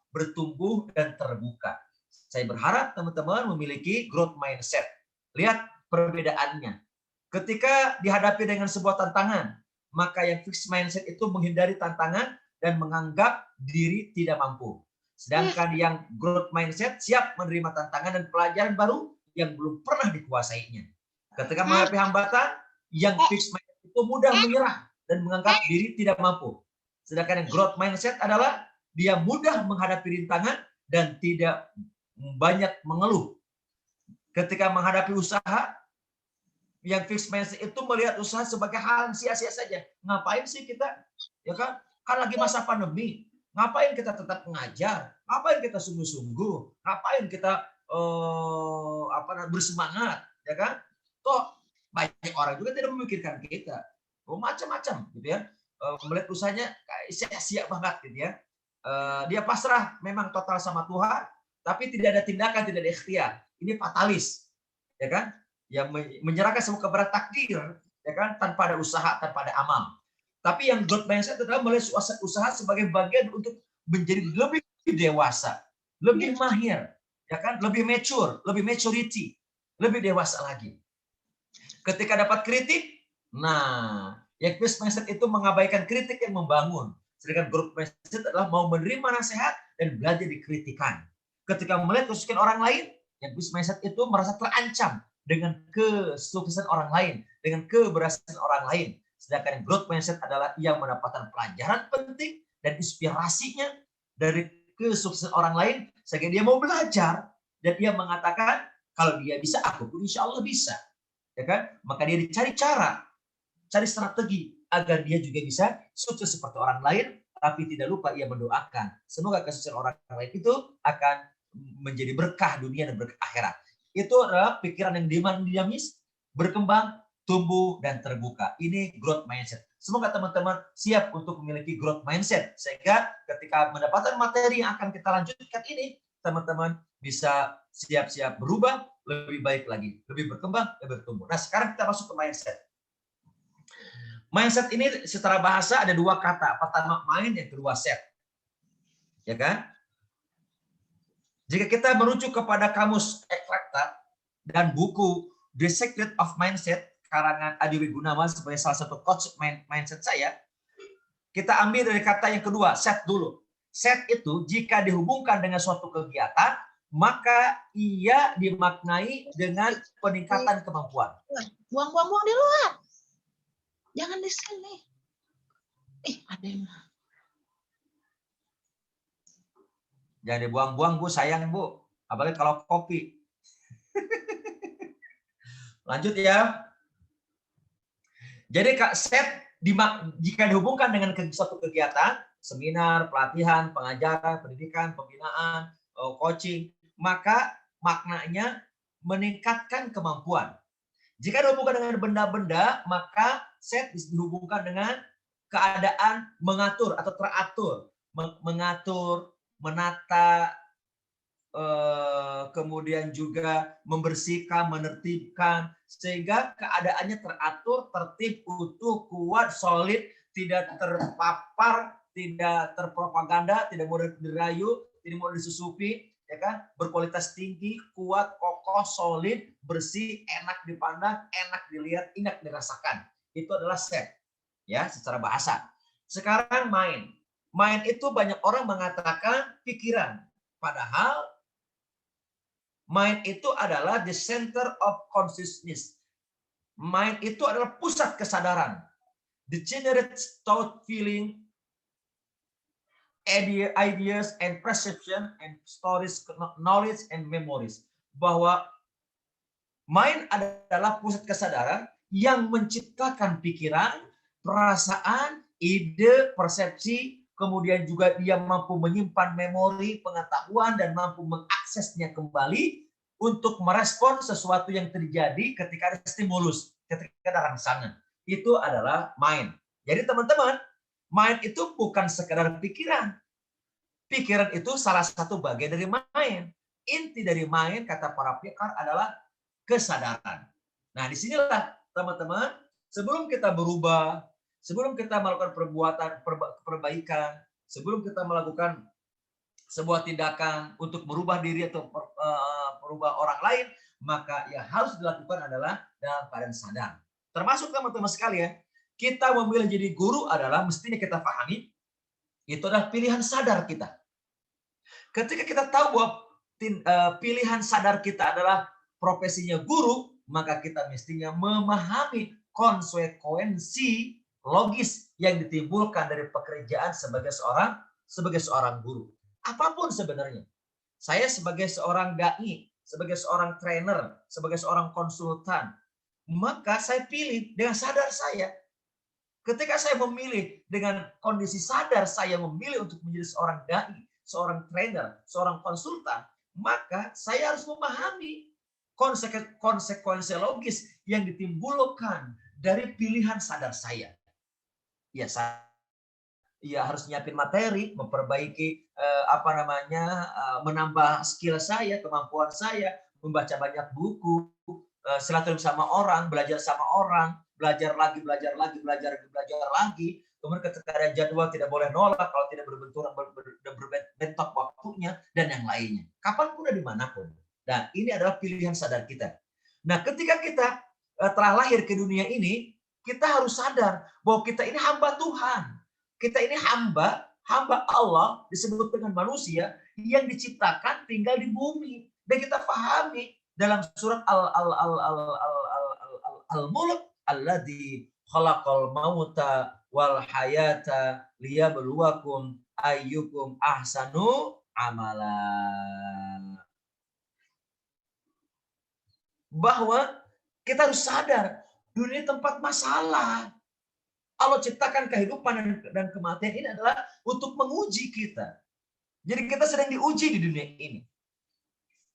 bertumbuh dan terbuka. Saya berharap teman-teman memiliki growth mindset. Lihat perbedaannya. Ketika dihadapi dengan sebuah tantangan, maka yang fixed mindset itu menghindari tantangan dan menganggap diri tidak mampu. Sedangkan yang growth mindset siap menerima tantangan dan pelajaran baru yang belum pernah dikuasainya. Ketika menghadapi hambatan, yang fixed mindset itu mudah menyerah dan menganggap diri tidak mampu. Sedangkan yang growth mindset adalah dia mudah menghadapi rintangan dan tidak banyak mengeluh. Ketika menghadapi usaha, yang fixed mindset itu melihat usaha sebagai hal yang sia-sia saja. Ngapain sih kita? Ya kan? Kan lagi masa pandemi, ngapain kita tetap mengajar? Ngapain kita sungguh-sungguh? Ngapain kita bersemangat? Ya kan? Toh banyak orang juga tidak memikirkan kita. Macam-macam, gitu ya. Melihat usahanya sia-sia banget, gitu ya. Dia pasrah memang total sama Tuhan, tapi tidak ada tindakan, tidak ada ikhtiar. Ini fatalis, ya kan? Yang menyerahkan semua kepada takdir, ya kan? Tanpa ada usaha, tanpa ada amal. Tapi yang growth mindset adalah melihat usaha sebagai bagian untuk menjadi lebih dewasa, lebih mahir, ya kan? Lebih mature, lebih maturity, lebih dewasa lagi. Ketika dapat kritik, nah, yang fixed mindset itu mengabaikan kritik yang membangun. Sedangkan growth mindset adalah mau menerima nasihat dan belajar dikritikan. Ketika melihat kesuksesan orang lain, yang fixed mindset itu merasa terancam dengan kesuksesan orang lain, dengan keberhasilan orang lain. Sedangkan growth mindset adalah ia mendapatkan pelajaran penting dan inspirasinya dari kesuksesan orang lain, sehingga dia mau belajar dan dia mengatakan kalau dia bisa, aku pun insya Allah bisa, ya kan? Maka dia dicari cara cari strategi agar dia juga bisa sukses seperti orang lain, tapi tidak lupa ia mendoakan. Semoga kesuksesan orang lain itu akan menjadi berkah dunia dan berkah akhirat. Itu adalah pikiran yang dinamis, berkembang, tumbuh, dan terbuka. Ini growth mindset. Semoga teman-teman siap untuk memiliki growth mindset. Sehingga ketika mendapatkan materi yang akan kita lanjutkan ini, teman-teman bisa siap-siap berubah, lebih baik lagi, lebih berkembang, lebih bertumbuh. Nah, sekarang kita masuk ke mindset. Mindset ini secara bahasa ada dua kata. Pertama mind, yang kedua set. Ya kan? Jika kita merujuk kepada kamus Ekrakta dan buku The Secret of Mindset karangan Adi Wigunawan sebagai salah satu coach mindset saya, kita ambil dari kata yang kedua, set dulu. Set itu jika dihubungkan dengan suatu kegiatan, maka ia dimaknai dengan peningkatan kemampuan. Buang-buang di luar. Jangan di sini. Ada yang... Jangan dibuang-buang, Bu. Sayang, Bu. Apalagi kalau kopi. Lanjut ya. Jadi set jika dihubungkan dengan suatu kegiatan, seminar, pelatihan, pengajaran, pendidikan, pembinaan, coaching, maka maknanya meningkatkan kemampuan. Jika dihubungkan dengan benda-benda, maka set dihubungkan dengan keadaan mengatur atau teratur, mengatur, menata, kemudian juga membersihkan, menertibkan, sehingga keadaannya teratur, tertib, utuh, kuat, solid, tidak terpapar, tidak terpropaganda, tidak mudah dirayu, tidak mudah disusupi, ya kan? Berkualitas tinggi, kuat, kokoh, solid, bersih, enak dipandang, enak dilihat, enak dirasakan. Itu adalah set, ya, secara bahasa. Sekarang mind. Mind itu banyak orang mengatakan pikiran, padahal mind itu adalah the center of consciousness. Mind itu adalah pusat kesadaran. The generates thought, feeling, ideas, and perception, and stories, knowledge, and memories. Bahwa mind adalah pusat kesadaran yang menciptakan pikiran, perasaan, ide, persepsi, kemudian juga dia mampu menyimpan memori, pengetahuan, dan mampu mengaksesnya kembali untuk merespon sesuatu yang terjadi ketika ada stimulus, ketika ada rangsangan. Itu adalah mind. Jadi teman-teman, mind itu bukan sekedar pikiran. Pikiran itu salah satu bagian dari mind. Inti dari mind, kata para pakar, adalah kesadaran. Nah, disinilah teman-teman, sebelum kita berubah, sebelum kita melakukan perbuatan perbaikan, sebelum kita melakukan sebuah tindakan untuk merubah diri atau merubah orang lain, maka yang harus dilakukan adalah dalam keadaan sadar. Termasuk teman-teman sekalian, kita memilih jadi guru adalah mestinya kita pahami, itu adalah pilihan sadar kita. Ketika kita tahu bahwa pilihan sadar kita adalah profesinya guru, maka kita mestinya memahami konsekuensi logis yang ditimbulkan dari pekerjaan sebagai seorang guru. Apapun sebenarnya. Saya sebagai seorang dai, sebagai seorang trainer, sebagai seorang konsultan, maka saya pilih dengan sadar saya. Ketika saya memilih dengan kondisi sadar saya memilih untuk menjadi seorang dai, seorang trainer, seorang konsultan, maka saya harus memahami konsekuensi logis yang ditimbulkan dari pilihan sadar saya. Ya, saya harus nyiapin materi, memperbaiki menambah skill saya, kemampuan saya, membaca banyak buku, silaturahmi sama orang, belajar sama orang, belajar lagi. Kemudian ketika ada jadwal tidak boleh nolak kalau tidak berbenturan, berbentok waktunya, dan yang lainnya. Kapanpun dan dimanapun. Dan ini adalah pilihan sadar kita. Nah, ketika kita telah lahir ke dunia ini, kita harus sadar bahwa kita ini hamba Tuhan. Kita ini hamba Allah disebut dengan manusia yang diciptakan tinggal di bumi. Dan kita pahami dalam surat Al-Mulk, alladzi khalaqal mauta wal hayata liyabluwakum ayyukum ahsanu amala. Bahwa kita harus sadar dunia tempat masalah. Allah ciptakan kehidupan dan kematian ini adalah untuk menguji kita. Jadi kita sedang diuji di dunia ini.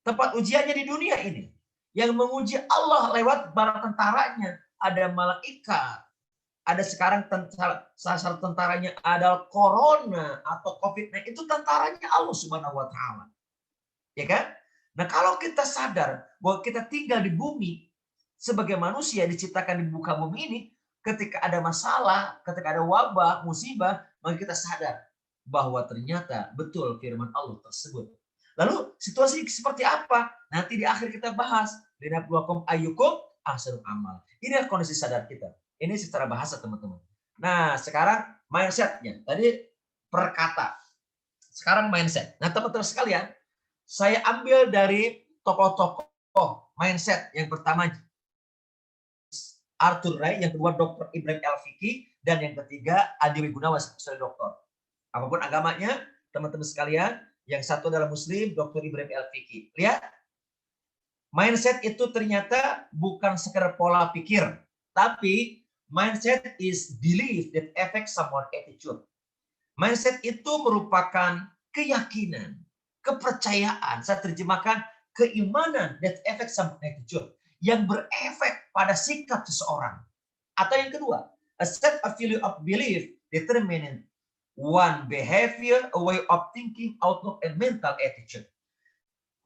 Tempat ujiannya di dunia ini. Yang menguji Allah lewat bala tentaranya. Ada malaikat. Ada sekarang salah tentaranya ada corona atau COVID-19. Itu tentaranya Allah Subhanahu wa Ta'ala. Ya kan? Nah, kalau kita sadar bahwa kita tinggal di bumi sebagai manusia diciptakan di muka bumi ini, ketika ada masalah, ketika ada wabah, musibah, maka kita sadar bahwa ternyata betul firman Allah tersebut. Lalu situasi seperti apa? Nanti di akhir kita bahas. Linabluwakum ayyukum ahsanu amal. Ini kondisi sadar kita. Ini secara bahasa teman-teman. Nah, sekarang mindsetnya. Tadi perkata. Sekarang mindset. Nah, teman-teman sekalian, saya ambil dari tokoh-tokoh mindset. Yang pertama Arthur Ray, yang kedua Dr. Ibrahim El-Fiqi, dan yang ketiga Adi Gunawan sebagai dokter. Apapun agamanya, teman-teman sekalian, yang satu adalah Muslim, Dr. Ibrahim El-Fiqi. Lihat, mindset itu ternyata bukan sekedar pola pikir, tapi mindset is belief that affects someone's attitude. Mindset itu merupakan keyakinan, kepercayaan, saya terjemahkan keimanan that affects someone's attitude, yang berefek pada sikap seseorang. Atau yang kedua, a set of value of belief determining one behavior, a way of thinking, outlook, and mental attitude.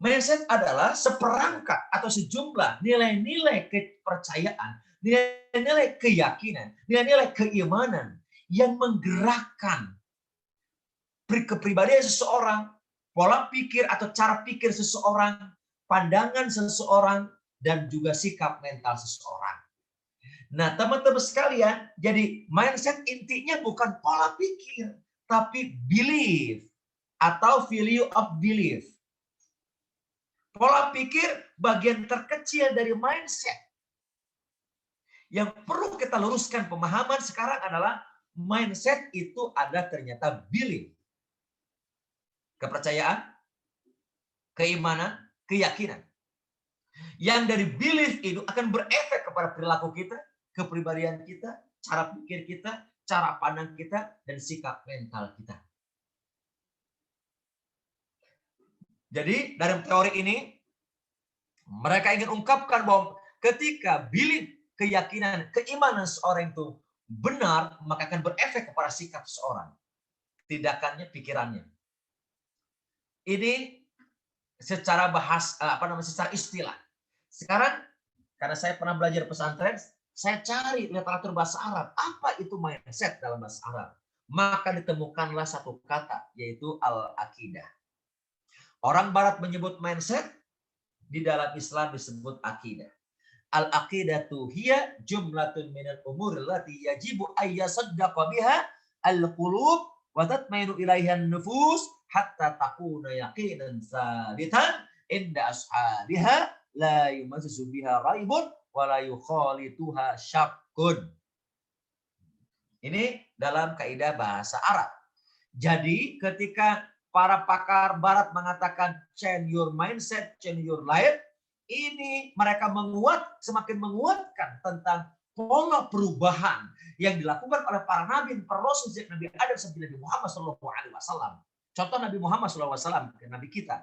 Mindset adalah seperangkat atau sejumlah nilai-nilai kepercayaan, nilai-nilai keyakinan, nilai-nilai keimanan yang menggerakkan kepribadian seseorang, pola pikir atau cara pikir seseorang, pandangan seseorang, dan juga sikap mental seseorang. Nah, teman-teman sekalian, jadi mindset intinya bukan pola pikir, tapi belief atau value of belief. Pola pikir bagian terkecil dari mindset. Yang perlu kita luruskan pemahaman sekarang adalah mindset itu ada ternyata belief. Kepercayaan, keimanan, keyakinan. Yang dari belief itu akan berefek kepada perilaku kita, kepribadian kita, cara pikir kita, cara pandang kita, dan sikap mental kita. Jadi dalam teori ini, mereka ingin ungkapkan bahwa ketika belief, keyakinan, keimanan seorang itu benar, maka akan berefek kepada sikap seseorang. Tindakannya, pikirannya. Ini secara secara istilah. Sekarang, karena saya pernah belajar pesantren, saya cari literatur bahasa Arab. Apa itu mindset dalam bahasa Arab? Maka ditemukanlah satu kata, yaitu al-aqidah. Orang Barat menyebut mindset, di dalam Islam disebut akidah. Al-aqidatu hiya jumlatun minal umur allati yajibu ayyasaddaqa biha al-qulub wa tatmainu ilaiha an-nufus hatta takuna yaqinan sabitan inda ashabiha la yumassu biha raibun wa la yukhalituha syakkun. Ini dalam kaidah bahasa Arab. Jadi ketika para pakar Barat mengatakan change your mindset, change your life, ini mereka semakin menguatkan tentang pola perubahan yang dilakukan oleh para nabi, para rasul sejak Nabi Adam sampai Nabi Muhammad SAW. Contoh Nabi Muhammad SAW, Nabi kita,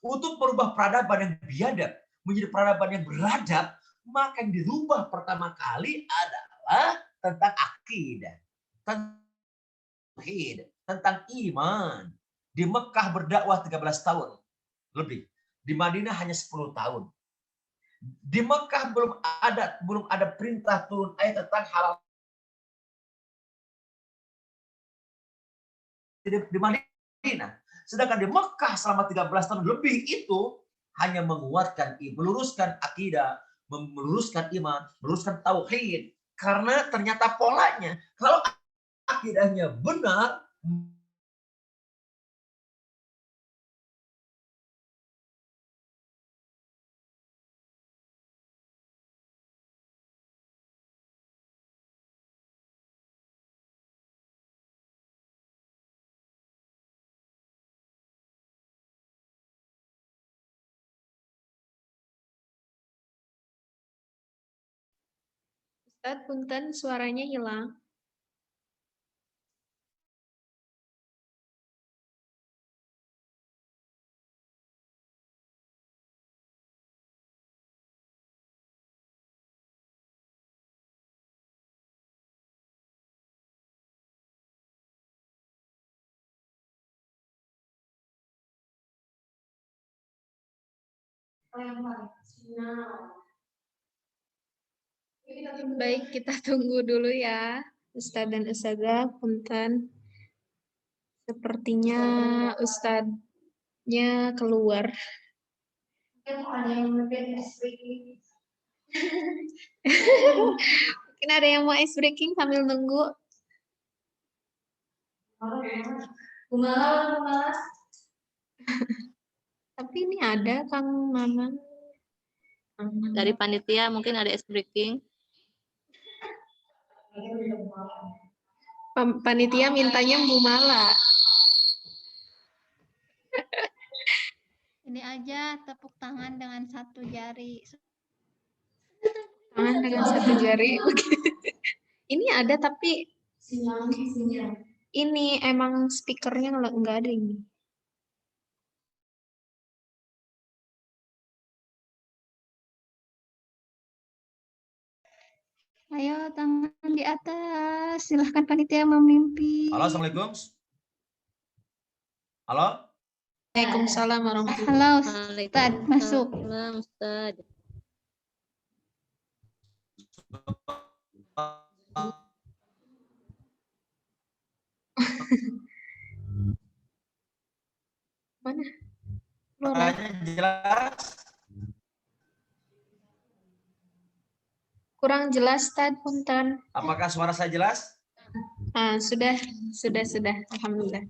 untuk merubah peradaban yang biadab menjadi peradaban yang beradab, maka yang dirubah pertama kali adalah tentang akidah, tentang iman. Di Mekah berdakwah 13 tahun lebih. Di Madinah hanya 10 tahun. Di Mekah belum ada perintah turun ayat tentang halal. Di Madinah. Sedangkan di Mekah selama 13 tahun lebih itu hanya menguatkan, meluruskan akidah, meluruskan iman, meluruskan tauhid. Karena ternyata polanya, kalau akidahnya benar, Ustadz, punten suaranya hilang. Baik, kita tunggu dulu ya, Ustadz dan Ustazah. Punten. Sepertinya Ustadznya keluar. Mungkin ada yang mau ice breaking sambil nunggu. Tapi ini ada Kang Maman. Dari panitia mungkin ada ice breaking. Panitia mintanya Bu Mala. Ini aja tepuk tangan dengan satu jari. Tangan dengan satu jari. Ini ada tapi ini emang speakernya nggak ada ini. Ayo tangan di atas. Silahkan panitia memimpin. Halo, Assalamualaikum. Halo? Waalaikumsalam warahmatullahi Halo, Ustadz, masuk. Waalaikumsalam, Ustadz. Mana? Suaranya jelas? Kurang jelas, Tad, punten. Apakah suara saya jelas? Ah, sudah. Alhamdulillah.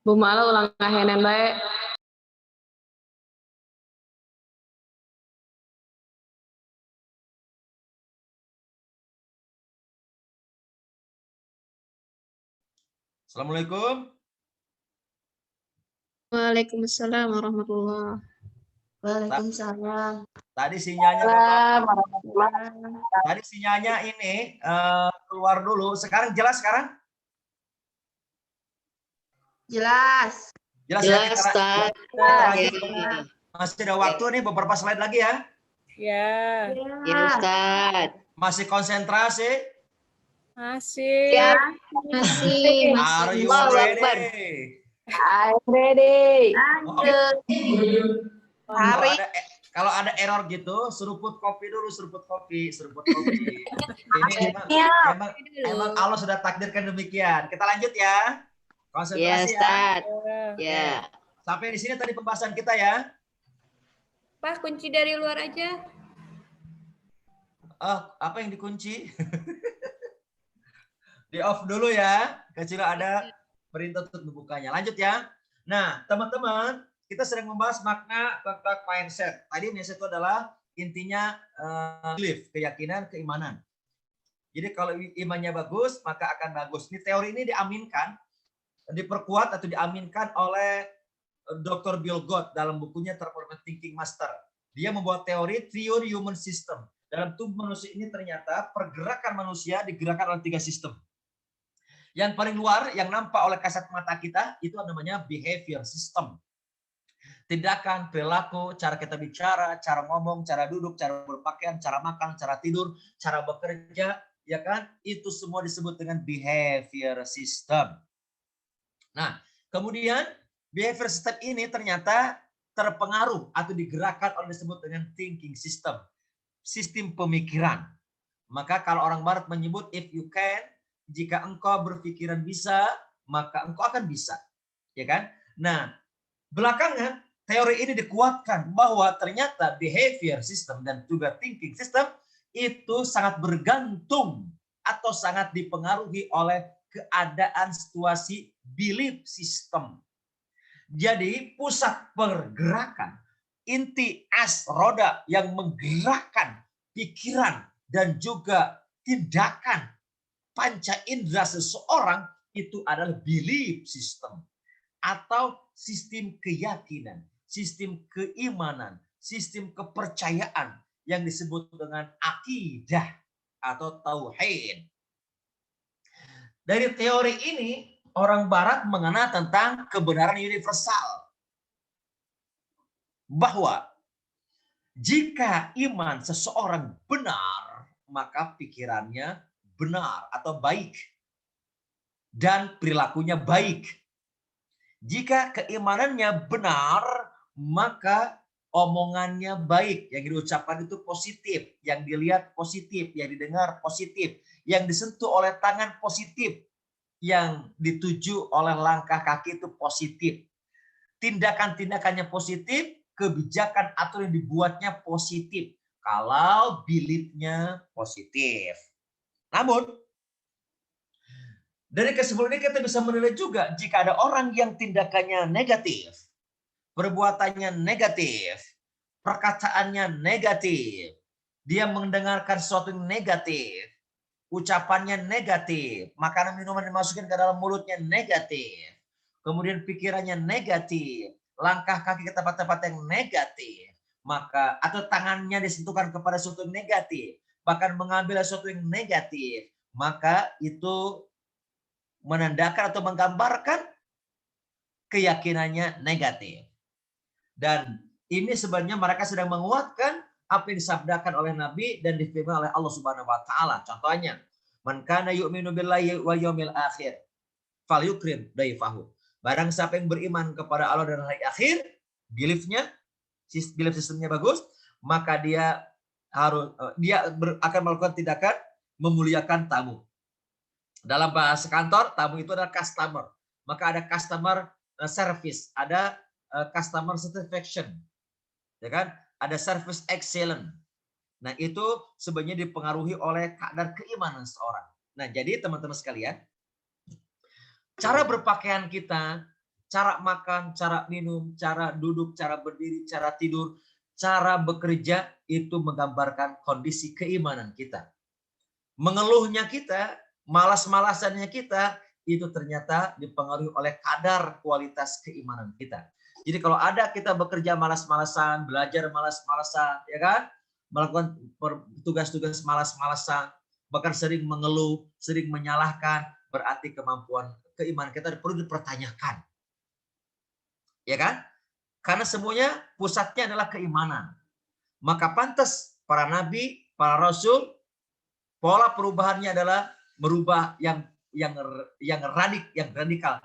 Bu Mala ulang ngahenen bae. Assalamualaikum. Waalaikumsalam warahmatullahi. Waalaikumsalam. Tadi sinyalnya ini keluar dulu. Sekarang jelas sekarang? Jelas. Jelas ya, Jelas, Ustadz. kita lanjut. Masih ada waktu nih beberapa slide lagi ya. Ya, Ya, Ustadz. Masih konsentrasi? masih. Ya, masih. Are you Allahu Akbar. ready? I'm ready. Kalau ada error gitu, seruput kopi dulu, seruput kopi. Ini emang Allah sudah takdirkan demikian. Kita lanjut ya. Ya, Konsentrasi ya. Ustadz. Ya. Ya. Sampai di sini tadi pembahasan kita ya. Pak, kunci dari luar aja. Apa yang dikunci? Di off dulu ya. Kecil ada perintah untuk membukanya. Lanjut ya. Nah, teman-teman, kita sedang membahas makna tentang mindset. Tadi mindset itu adalah intinya belief, keyakinan, keimanan. Jadi kalau imannya bagus, maka akan bagus. Ini teori ini diaminkan, diperkuat atau diaminkan oleh Dr. Bill Gates dalam bukunya Transformative Thinking Master. Dia membuat teori True Human System. Dalam tubuh manusia ini ternyata pergerakan manusia digerakkan oleh 3 sistem. Yang paling luar yang nampak oleh kasat mata kita itu namanya behavior system. Tindakan, perilaku, cara kita bicara, cara ngomong, cara duduk, cara berpakaian, cara makan, cara tidur, cara bekerja, ya kan? Itu semua disebut dengan behavior system. Nah, kemudian behavior system ini ternyata terpengaruh atau digerakkan oleh disebut dengan thinking system. Sistem pemikiran. Maka kalau orang barat menyebut if you can, jika engkau berpikiran bisa, maka engkau akan bisa. Ya kan? Nah, belakangan teori ini dikuatkan bahwa ternyata behavior system dan juga thinking system itu sangat bergantung atau sangat dipengaruhi oleh keadaan situasi belief system. Jadi pusat pergerakan, inti as roda yang menggerakkan pikiran dan juga tindakan panca indera seseorang itu adalah belief system atau sistem keyakinan, sistem keimanan, sistem kepercayaan yang disebut dengan akidah atau tauhid. Dari teori ini, orang Barat mengenal tentang kebenaran universal. Bahwa jika iman seseorang benar, maka pikirannya benar atau baik. Dan perilakunya baik. Jika keimanannya benar, maka omongannya baik. Yang diucapkan itu positif. Yang dilihat positif. Yang didengar positif. Yang disentuh oleh tangan positif. Yang dituju oleh langkah kaki itu positif. Tindakan-tindakannya positif. Kebijakan atau yang dibuatnya positif. Kalau beliefnya positif. Namun, dari kesimpulan ini kita bisa menilai juga jika ada orang yang tindakannya negatif, perbuatannya negatif, perkataannya negatif, dia mendengarkan sesuatu yang negatif, ucapannya negatif, makanan minuman dimasukin ke dalam mulutnya negatif, kemudian pikirannya negatif, langkah kaki ke tempat-tempat yang negatif, maka atau tangannya disentuhkan kepada sesuatu yang negatif, bahkan mengambil sesuatu yang negatif, maka itu menandakan atau menggambarkan keyakinannya negatif. Dan ini sebenarnya mereka sedang menguatkan apa yang disabdakan oleh Nabi dan difirman oleh Allah Subhanahu wa taala. Contohnya, man kana yu'minu billahi wal yaumil akhir falyukrim daifahu. Barang siapa yang beriman kepada Allah dan hari akhir, belief sistemnya bagus, maka dia akan melakukan tindakan memuliakan tamu. Dalam bahasa kantor, tamu itu adalah customer. Maka ada customer service, ada customer satisfaction, ya kan? Ada service excellent. Nah, itu sebenarnya dipengaruhi oleh kadar keimanan seorang. Nah, jadi teman-teman sekalian, cara berpakaian kita, cara makan, cara minum, cara duduk, cara berdiri, cara tidur, cara bekerja itu menggambarkan kondisi keimanan kita. Mengeluhnya kita, malas-malasannya kita itu ternyata dipengaruhi oleh kadar kualitas keimanan kita. Jadi kalau ada kita bekerja malas-malasan, belajar malas-malasan, ya kan? Melakukan tugas-tugas malas-malasan, bahkan sering mengeluh, sering menyalahkan, berarti kemampuan keimanan kita perlu dipertanyakan. Ya kan? Karena semuanya pusatnya adalah keimanan. Maka pantas para nabi, para rasul, pola perubahannya adalah merubah yang radikal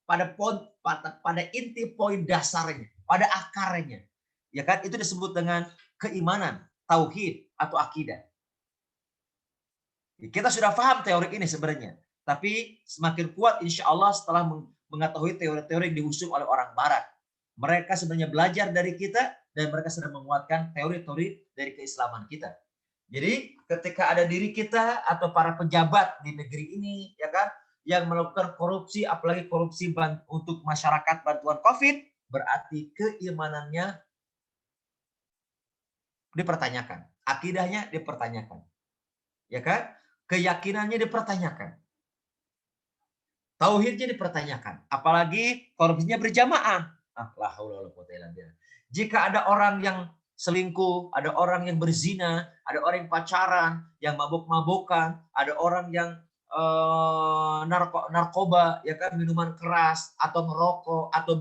pada inti poin dasarnya, pada akarnya. Ya kan? Itu disebut dengan keimanan, tauhid atau akidah. Kita sudah paham teori ini sebenarnya, tapi semakin kuat insya Allah setelah mengetahui teori-teori yang diusung oleh orang Barat. Mereka sebenarnya belajar dari kita dan mereka sedang menguatkan teori-teori dari keislaman kita. Jadi ketika ada diri kita atau para pejabat di negeri ini, ya kan, yang melakukan korupsi, apalagi korupsi untuk masyarakat bantuan COVID, berarti keimanannya dipertanyakan, akidahnya dipertanyakan, ya kan, keyakinannya dipertanyakan, tauhidnya dipertanyakan, apalagi korupsinya berjamaah. Jika ada orang yang selingkuh, ada orang yang berzina, ada orang yang pacaran, yang mabuk-mabukan, ada orang yang narkoba, ya kan, minuman keras atau merokok atau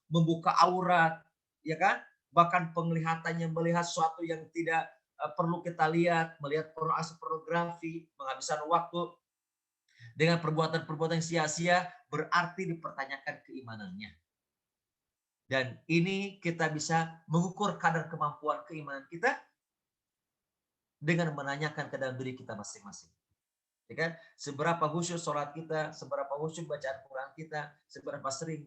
membuka aurat, ya kan, bahkan penglihatannya melihat sesuatu yang tidak perlu kita lihat, melihat pornografi, menghabiskan waktu dengan perbuatan-perbuatan sia-sia, berarti dipertanyakan keimanannya. Dan ini kita bisa mengukur kadar kemampuan keimanan kita dengan menanyakan ke dalam diri kita masing-masing. Ya kan? Seberapa khusyuk sholat kita, seberapa khusyuk bacaan Quran kita, seberapa sering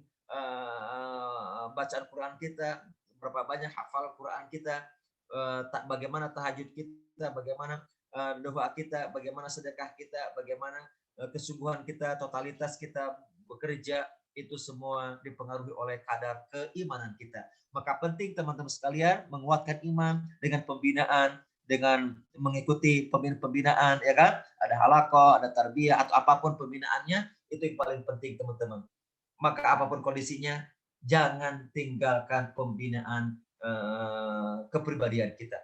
bacaan Quran kita, berapa banyak hafal Quran kita, bagaimana tahajud kita, bagaimana doa kita, bagaimana sedekah kita, bagaimana kesungguhan kita, totalitas kita bekerja, itu semua dipengaruhi oleh kadar keimanan kita. Maka penting teman-teman sekalian menguatkan iman dengan pembinaan, dengan mengikuti pembinaan, ya kan? Ada halaqah, ada tarbiyah, atau apapun pembinaannya, itu yang paling penting teman-teman. Maka apapun kondisinya, jangan tinggalkan pembinaan kepribadian kita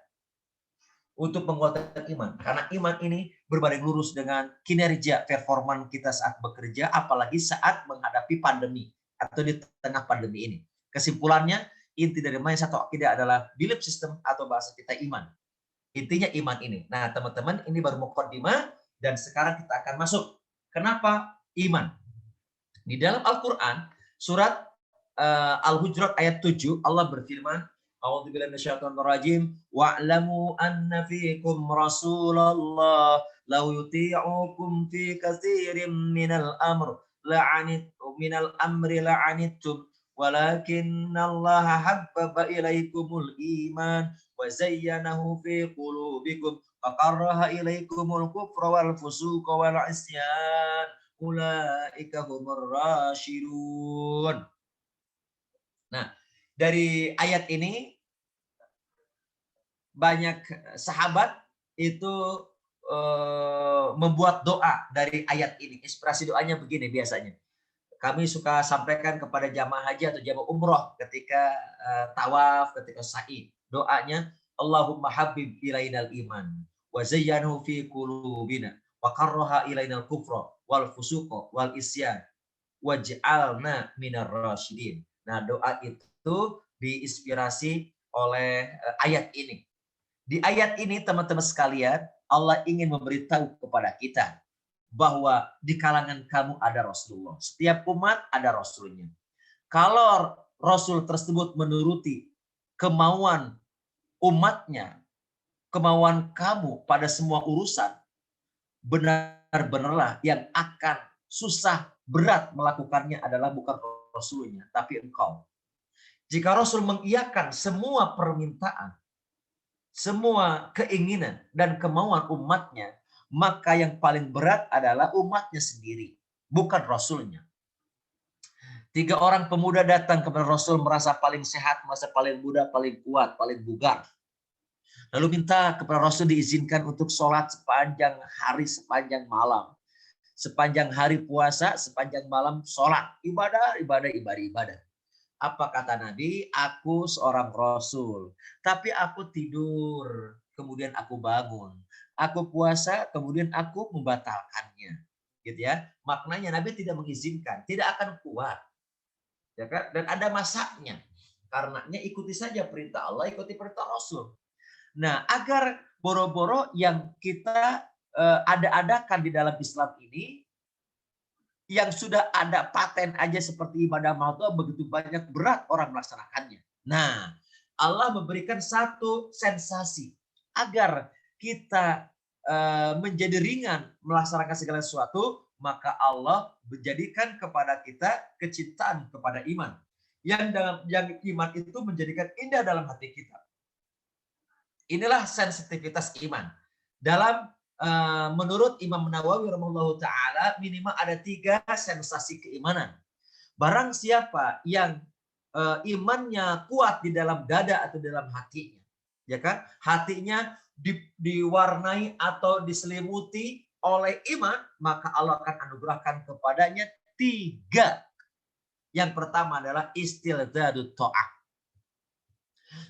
untuk menguatkan iman. Karena iman ini berbanding lurus dengan kinerja performan kita saat bekerja, apalagi saat menghadapi pandemi atau di tengah pandemi ini. Kesimpulannya, inti dari mindset atau akidah adalah belief system atau bahasa kita iman. Intinya iman ini. Nah, teman-teman, ini baru muqaddimah dan sekarang kita akan masuk. Kenapa iman? Di dalam Al-Qur'an surat Al-Hujurat ayat 7 Allah berfirman, A'udzubillahi minasyaitonir rajim, wa'lamu anna fiikum Rasulullah law yuti'ukum fi katsirin minal amri la'anittum walakinnallaha habbaba ilaikumul iman wa zayyanahu fi qulubikum wa karaha ilaikumul kufra wal fusuqa wal isyan ulaika humur rasyidun. Nah, dari ayat ini banyak sahabat itu membuat doa dari ayat ini. Inspirasi doanya begini biasanya. Kami suka sampaikan kepada jamaah haji atau jamaah umroh ketika tawaf, ketika sa'i. Doanya, Allahumma habib ilainal iman wa zayyanahu fi qulubina wa karraha ilainal kufra wal fusuqa wal isyan waj'alna minar rasyidin. Nah, doa itu diinspirasi oleh ayat ini. Di ayat ini teman-teman sekalian, Allah ingin memberitahu kepada kita bahwa di kalangan kamu ada Rasulullah. Setiap umat ada Rasulnya. Kalau Rasul tersebut menuruti kemauan umatnya, kemauan kamu pada semua urusan, benar-benarlah yang akan susah, berat melakukannya adalah bukan Rasulnya, tapi engkau. Jika Rasul mengiyakan semua permintaan, semua keinginan dan kemauan umatnya, maka yang paling berat adalah umatnya sendiri, bukan Rasulnya. 3 orang pemuda datang kepada Rasul merasa paling sehat, merasa paling muda, paling kuat, paling bugar. Lalu minta kepada Rasul diizinkan untuk sholat sepanjang hari, sepanjang malam. Sepanjang hari puasa, sepanjang malam sholat. Ibadah. Apa kata Nabi? Aku seorang Rasul. Tapi aku tidur, kemudian aku bangun. Aku puasa, kemudian aku membatalkannya. Gitu ya. Maknanya Nabi tidak mengizinkan, tidak akan kuat. Ya kan? Dan ada masanya. Karenanya ikuti saja perintah Allah, ikuti perintah Rasul. Nah, agar boro-boro yang kita ada-adakan di dalam Islam ini, yang sudah ada paten aja seperti ibadah mahdoh, begitu banyak berat orang melaksanakannya. Nah, Allah memberikan satu sensasi agar kita menjadi ringan melaksanakan segala sesuatu, maka Allah menjadikan kepada kita kecintaan kepada iman. Yang iman itu menjadikan indah dalam hati kita. Inilah sensitivitas iman. Dalam menurut Imam Nawawi rahimahullahu taala minimal ada 3 sensasi keimanan. Barang siapa yang imannya kuat di dalam dada atau dalam hatinya, ya kan? Hatinya diwarnai atau diselimuti oleh iman, maka Allah akan anugerahkan kepadanya 3. Yang pertama adalah istilzadut ta'ah.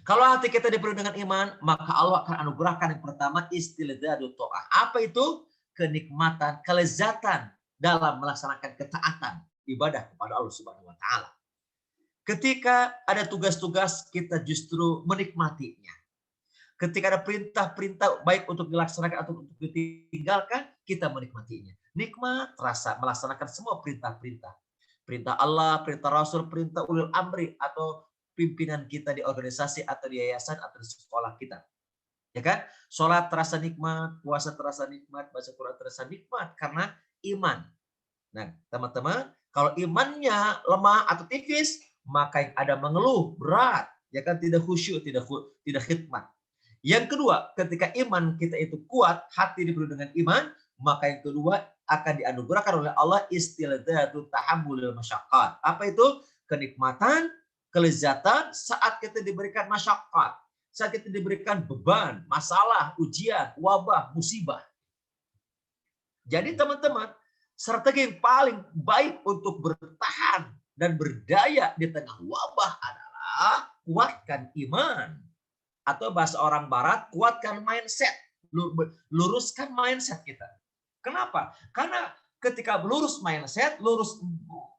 Kalau hati kita dipenuhi dengan iman, maka Allah akan anugerahkan yang pertama istilzadut ta'ah. Apa itu? Kenikmatan, kelezatan dalam melaksanakan ketaatan ibadah kepada Allah Subhanahu wa taala. Ketika ada tugas-tugas, kita justru menikmatinya. Ketika ada perintah-perintah baik untuk dilaksanakan atau untuk ditinggalkan, kita menikmatinya. Nikmat rasa melaksanakan semua perintah-perintah. Perintah Allah, perintah Rasul, perintah ulil amri atau pimpinan kita di organisasi atau di yayasan atau di sekolah kita. Ya kan? Sholat terasa nikmat, puasa terasa nikmat, baca Quran terasa nikmat karena iman. Nah, teman-teman, kalau imannya lemah atau tipis, maka yang ada mengeluh, berat, ya kan, tidak khusyuk, tidak khidmat. Yang kedua, ketika iman kita itu kuat, hati dipenuhi dengan iman, maka yang kedua akan dianugerahkan oleh Allah istilzadut tahammulil masyaqqat. Apa itu? Kenikmatan, kelezatan saat kita diberikan masyaqqat. saat kita diberikan beban, masalah, ujian, wabah, musibah. Jadi teman-teman, strategi yang paling baik untuk bertahan dan berdaya di tengah wabah adalah kuatkan iman. Atau bahasa orang barat, kuatkan mindset. Luruskan mindset kita. Kenapa? Karena ketika lurus mindset, lurus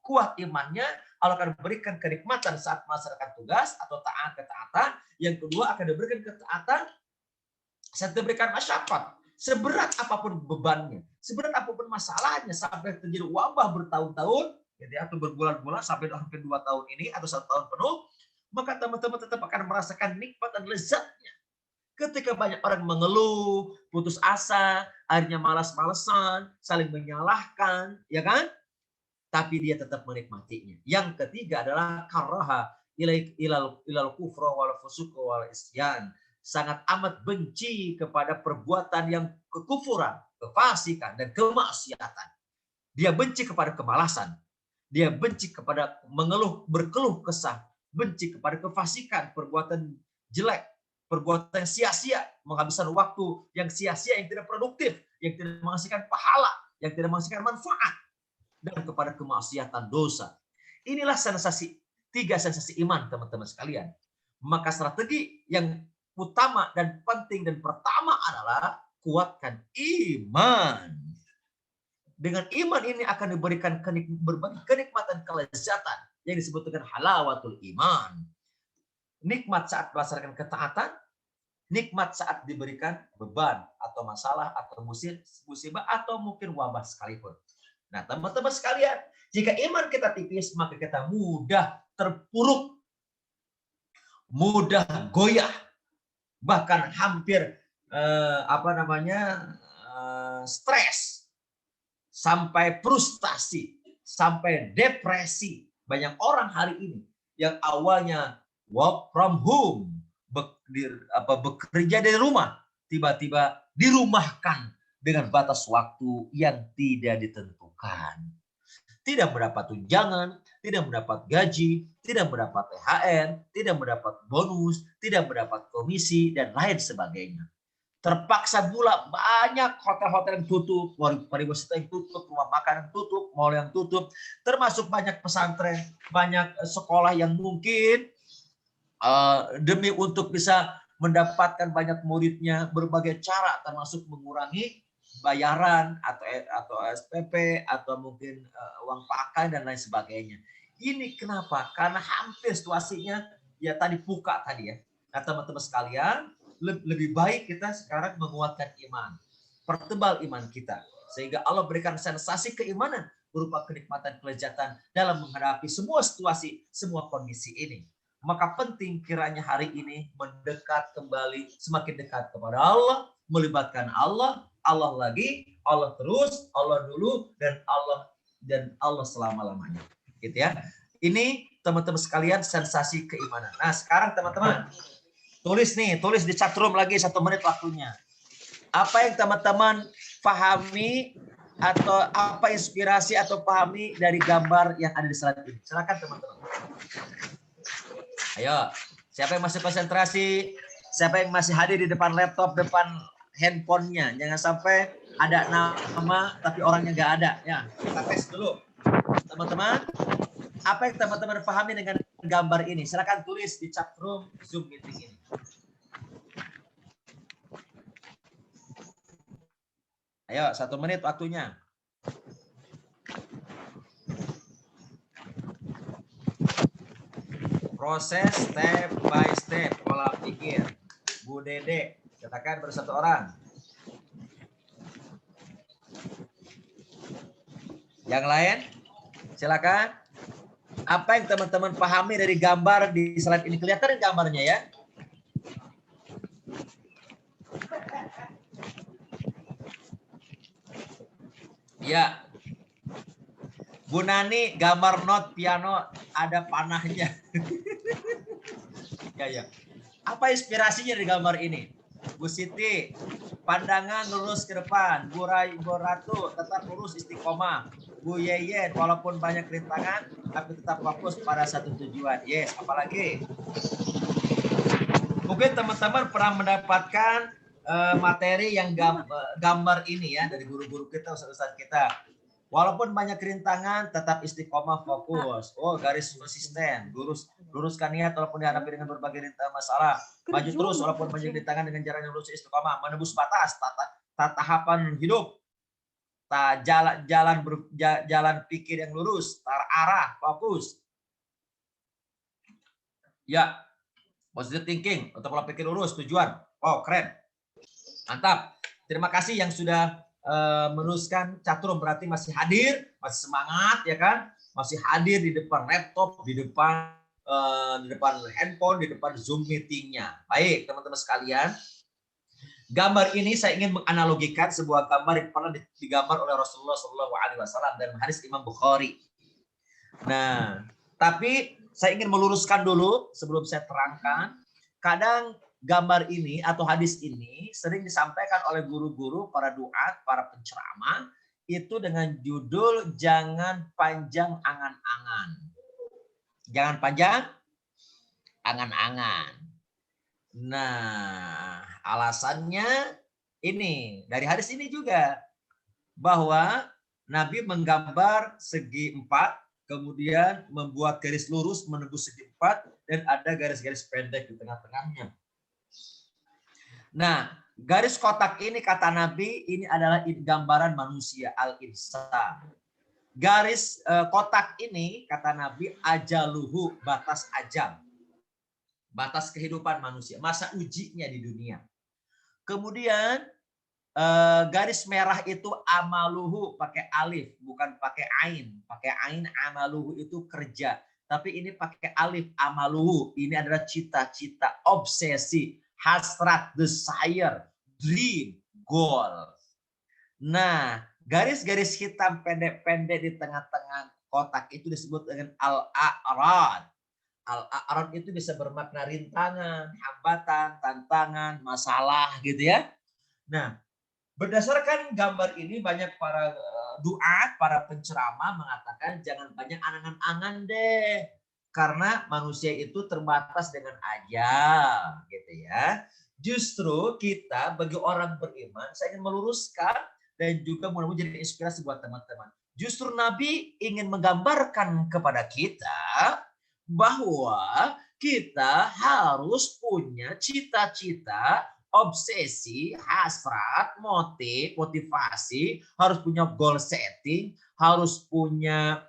kuat imannya, Allah akan berikan kenikmatan saat melaksanakan tugas atau ketaatan. Yang kedua akan diberikan ketaatan saat diberikan masyarakat. Seberat apapun bebannya, seberat apapun masalahnya, sampai terjadi wabah bertahun-tahun, atau berbulan-bulan sampai hampir 2 tahun ini atau 1 tahun penuh, maka teman-teman tetap akan merasakan nikmat dan lezatnya. Ketika banyak orang mengeluh, putus asa, akhirnya malas-malesan, saling menyalahkan, ya kan? Tapi dia tetap menikmatinya. Yang ketiga adalah karaha ilal kufra wal fusuq wal isyan. Sangat amat benci kepada perbuatan yang kekufuran, kefasikan, dan kemaksiatan. Dia benci kepada kemalasan. Dia benci kepada berkeluh kesah. Benci kepada kefasikan, perbuatan jelek, perbuatan sia-sia, menghabiskan waktu yang sia-sia, yang tidak produktif, yang tidak menghasilkan pahala, yang tidak menghasilkan manfaat, dan kepada kemaksiatan dosa. Inilah 3 sensasi iman, teman-teman sekalian. Maka strategi yang utama dan penting dan pertama adalah kuatkan iman. Dengan iman ini akan diberikan berbagai kenikmatan, kelezatan yang disebut dengan halawatul iman. Nikmat saat melaksanakan ketaatan, nikmat saat diberikan beban atau masalah atau musibah atau mungkin wabah sekalipun. Nah, teman-teman sekalian, jika iman kita tipis, maka kita mudah terpuruk, mudah goyah, bahkan hampir stres, sampai frustasi, sampai depresi. Banyak orang hari ini yang awalnya work from home, bekerja dari rumah, tiba-tiba dirumahkan dengan batas waktu yang tidak ditentukan. Tidak mendapat tunjangan, tidak mendapat gaji, tidak mendapat THR, tidak mendapat bonus, tidak mendapat komisi, dan lain sebagainya. Terpaksa pula banyak hotel-hotel yang tutup, pariwisata yang tutup, rumah makan yang tutup, mal yang tutup, termasuk banyak pesantren, banyak sekolah yang mungkin demi untuk bisa mendapatkan banyak muridnya, berbagai cara termasuk mengurangi bayaran atau SPP atau mungkin uang pakai dan lain sebagainya. Ini kenapa? Karena hampir situasinya ya tadi buka tadi ya. Nah, teman-teman sekalian, lebih baik kita sekarang menguatkan iman, pertebal iman kita, sehingga Allah berikan sensasi keimanan berupa kenikmatan, kelezatan dalam menghadapi semua situasi, semua kondisi ini. Maka penting kiranya hari ini mendekat kembali, semakin dekat kepada Allah, melibatkan Allah, Allah lagi, Allah terus, Allah dulu, dan Allah selama-lamanya. Gitu ya. Ini teman-teman sekalian sensasi keimanan. Nah, sekarang teman-teman tulis di chat room lagi 1 menit waktunya. Apa yang teman-teman pahami atau apa inspirasi atau pahami dari gambar yang ada di slide ini? Silakan teman-teman. Ayo, siapa yang masih konsentrasi? Siapa yang masih hadir di depan laptop, depan handphonenya? Jangan sampai ada nama tapi orangnya nggak ada. Ya, kita tes dulu. Teman-teman, apa yang teman-teman pahami dengan gambar ini? Silakan tulis di chat room Zoom meeting ini. Ayo, 1 menit waktunya. Proses step by step, pola pikir. Bu Dede, katakan bersatu orang. Yang lain, silakan. Apa yang teman-teman pahami dari gambar di slide ini? Kelihatan gambarnya ya? Ya. Bu Nani, gambar not piano ada panahnya. Ya. Apa inspirasinya di gambar ini? Bu Siti, pandangan lurus ke depan. Bu Ratu, tetap lurus istiqomah. Bu Yeyen, walaupun banyak rintangan, tapi tetap fokus pada satu tujuan. Yes, apalagi? Mungkin teman-teman pernah mendapatkan materi yang gambar ini ya dari guru-guru kita, ustaz-ustaz kita. Walaupun banyak rintangan, tetap istiqomah fokus. Oh, garis konsisten, luruskan niat walaupun dihadapi dengan berbagai rintangan masalah. Maju terus walaupun banyak rintangan dengan jalan yang lurus istiqomah, menembus batas, tahapan hidup, jalan pikir yang lurus, terarah, fokus. Ya, positive thinking untuk pola pikir lurus, tujuan. Wow, keren. Mantap. Terima kasih yang sudah meneruskan chatroom, berarti masih hadir, masih semangat ya kan? Masih hadir di depan laptop, di depan handphone, di depan Zoom meetingnya. Baik, teman-teman sekalian. Gambar ini saya ingin menganalogikan sebuah gambar yang pernah digambar oleh Rasulullah SAW dan hadis Imam Bukhari. Nah, tapi saya ingin meluruskan dulu sebelum saya terangkan. Kadang gambar ini atau hadis ini sering disampaikan oleh guru-guru, para duat, para penceramah itu dengan judul jangan panjang angan-angan. Jangan panjang angan-angan. Nah, alasannya ini dari hadis ini juga bahwa Nabi menggambar segi 4, kemudian membuat garis lurus menembus segi 4 dan ada garis-garis pendek di tengah-tengahnya. Nah, garis kotak ini kata Nabi ini adalah gambaran manusia, al-insan. Garis kotak ini kata Nabi ajaluhu, batas ajal. Batas kehidupan manusia, masa ujinya di dunia. Kemudian garis merah itu amaluhu, pakai alif, bukan pakai ain. Pakai ain amaluhu itu kerja. Tapi ini pakai alif amaluhu. Ini adalah cita-cita, obsesi, hasrat, desire, dream, goal. Nah, garis-garis hitam pendek-pendek di tengah-tengah kotak itu disebut dengan al-a'rad. Al-a'rad itu bisa bermakna rintangan, hambatan, tantangan, masalah gitu ya. Nah, berdasarkan gambar ini banyak para duat, para penceramah mengatakan jangan banyak angan-angan deh. Karena manusia itu terbatas dengan ajal gitu ya. Justru kita bagi orang beriman, saya ingin meluruskan dan juga mudah-mudahan jadi inspirasi buat teman-teman. Justru Nabi ingin menggambarkan kepada kita bahwa kita harus punya cita-cita, obsesi, hasrat, motivasi, harus punya goal setting, harus punya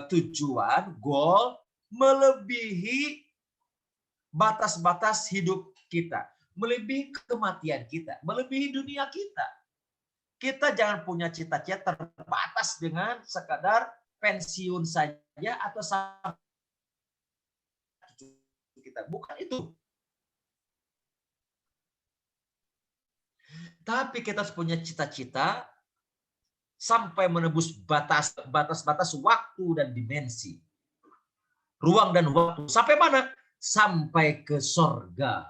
tujuan, goal, melebihi batas-batas hidup kita, melebihi kematian kita, melebihi dunia kita. Kita jangan punya cita-cita terbatas dengan sekadar pensiun saja atau kita, bukan itu. Tapi kita harus punya cita-cita sampai menembus batas-batas waktu dan dimensi. Ruang dan waktu. Sampai mana? Sampai ke sorga.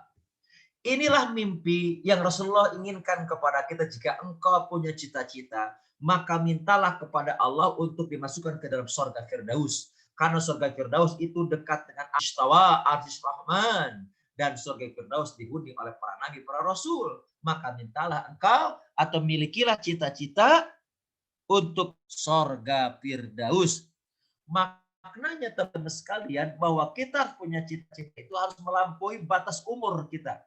Inilah mimpi yang Rasulullah inginkan kepada kita. Jika engkau punya cita-cita, maka mintalah kepada Allah untuk dimasukkan ke dalam sorga Firdaus. Karena sorga Firdaus itu dekat dengan Ashtawa, Arsyis Rahman. Dan sorga Firdaus dihuni oleh para nabi, para rasul. Maka mintalah engkau atau milikilah cita-cita untuk sorga Firdaus. Maknanya teman-teman sekalian bahwa kita punya cita-cita itu harus melampaui batas umur kita.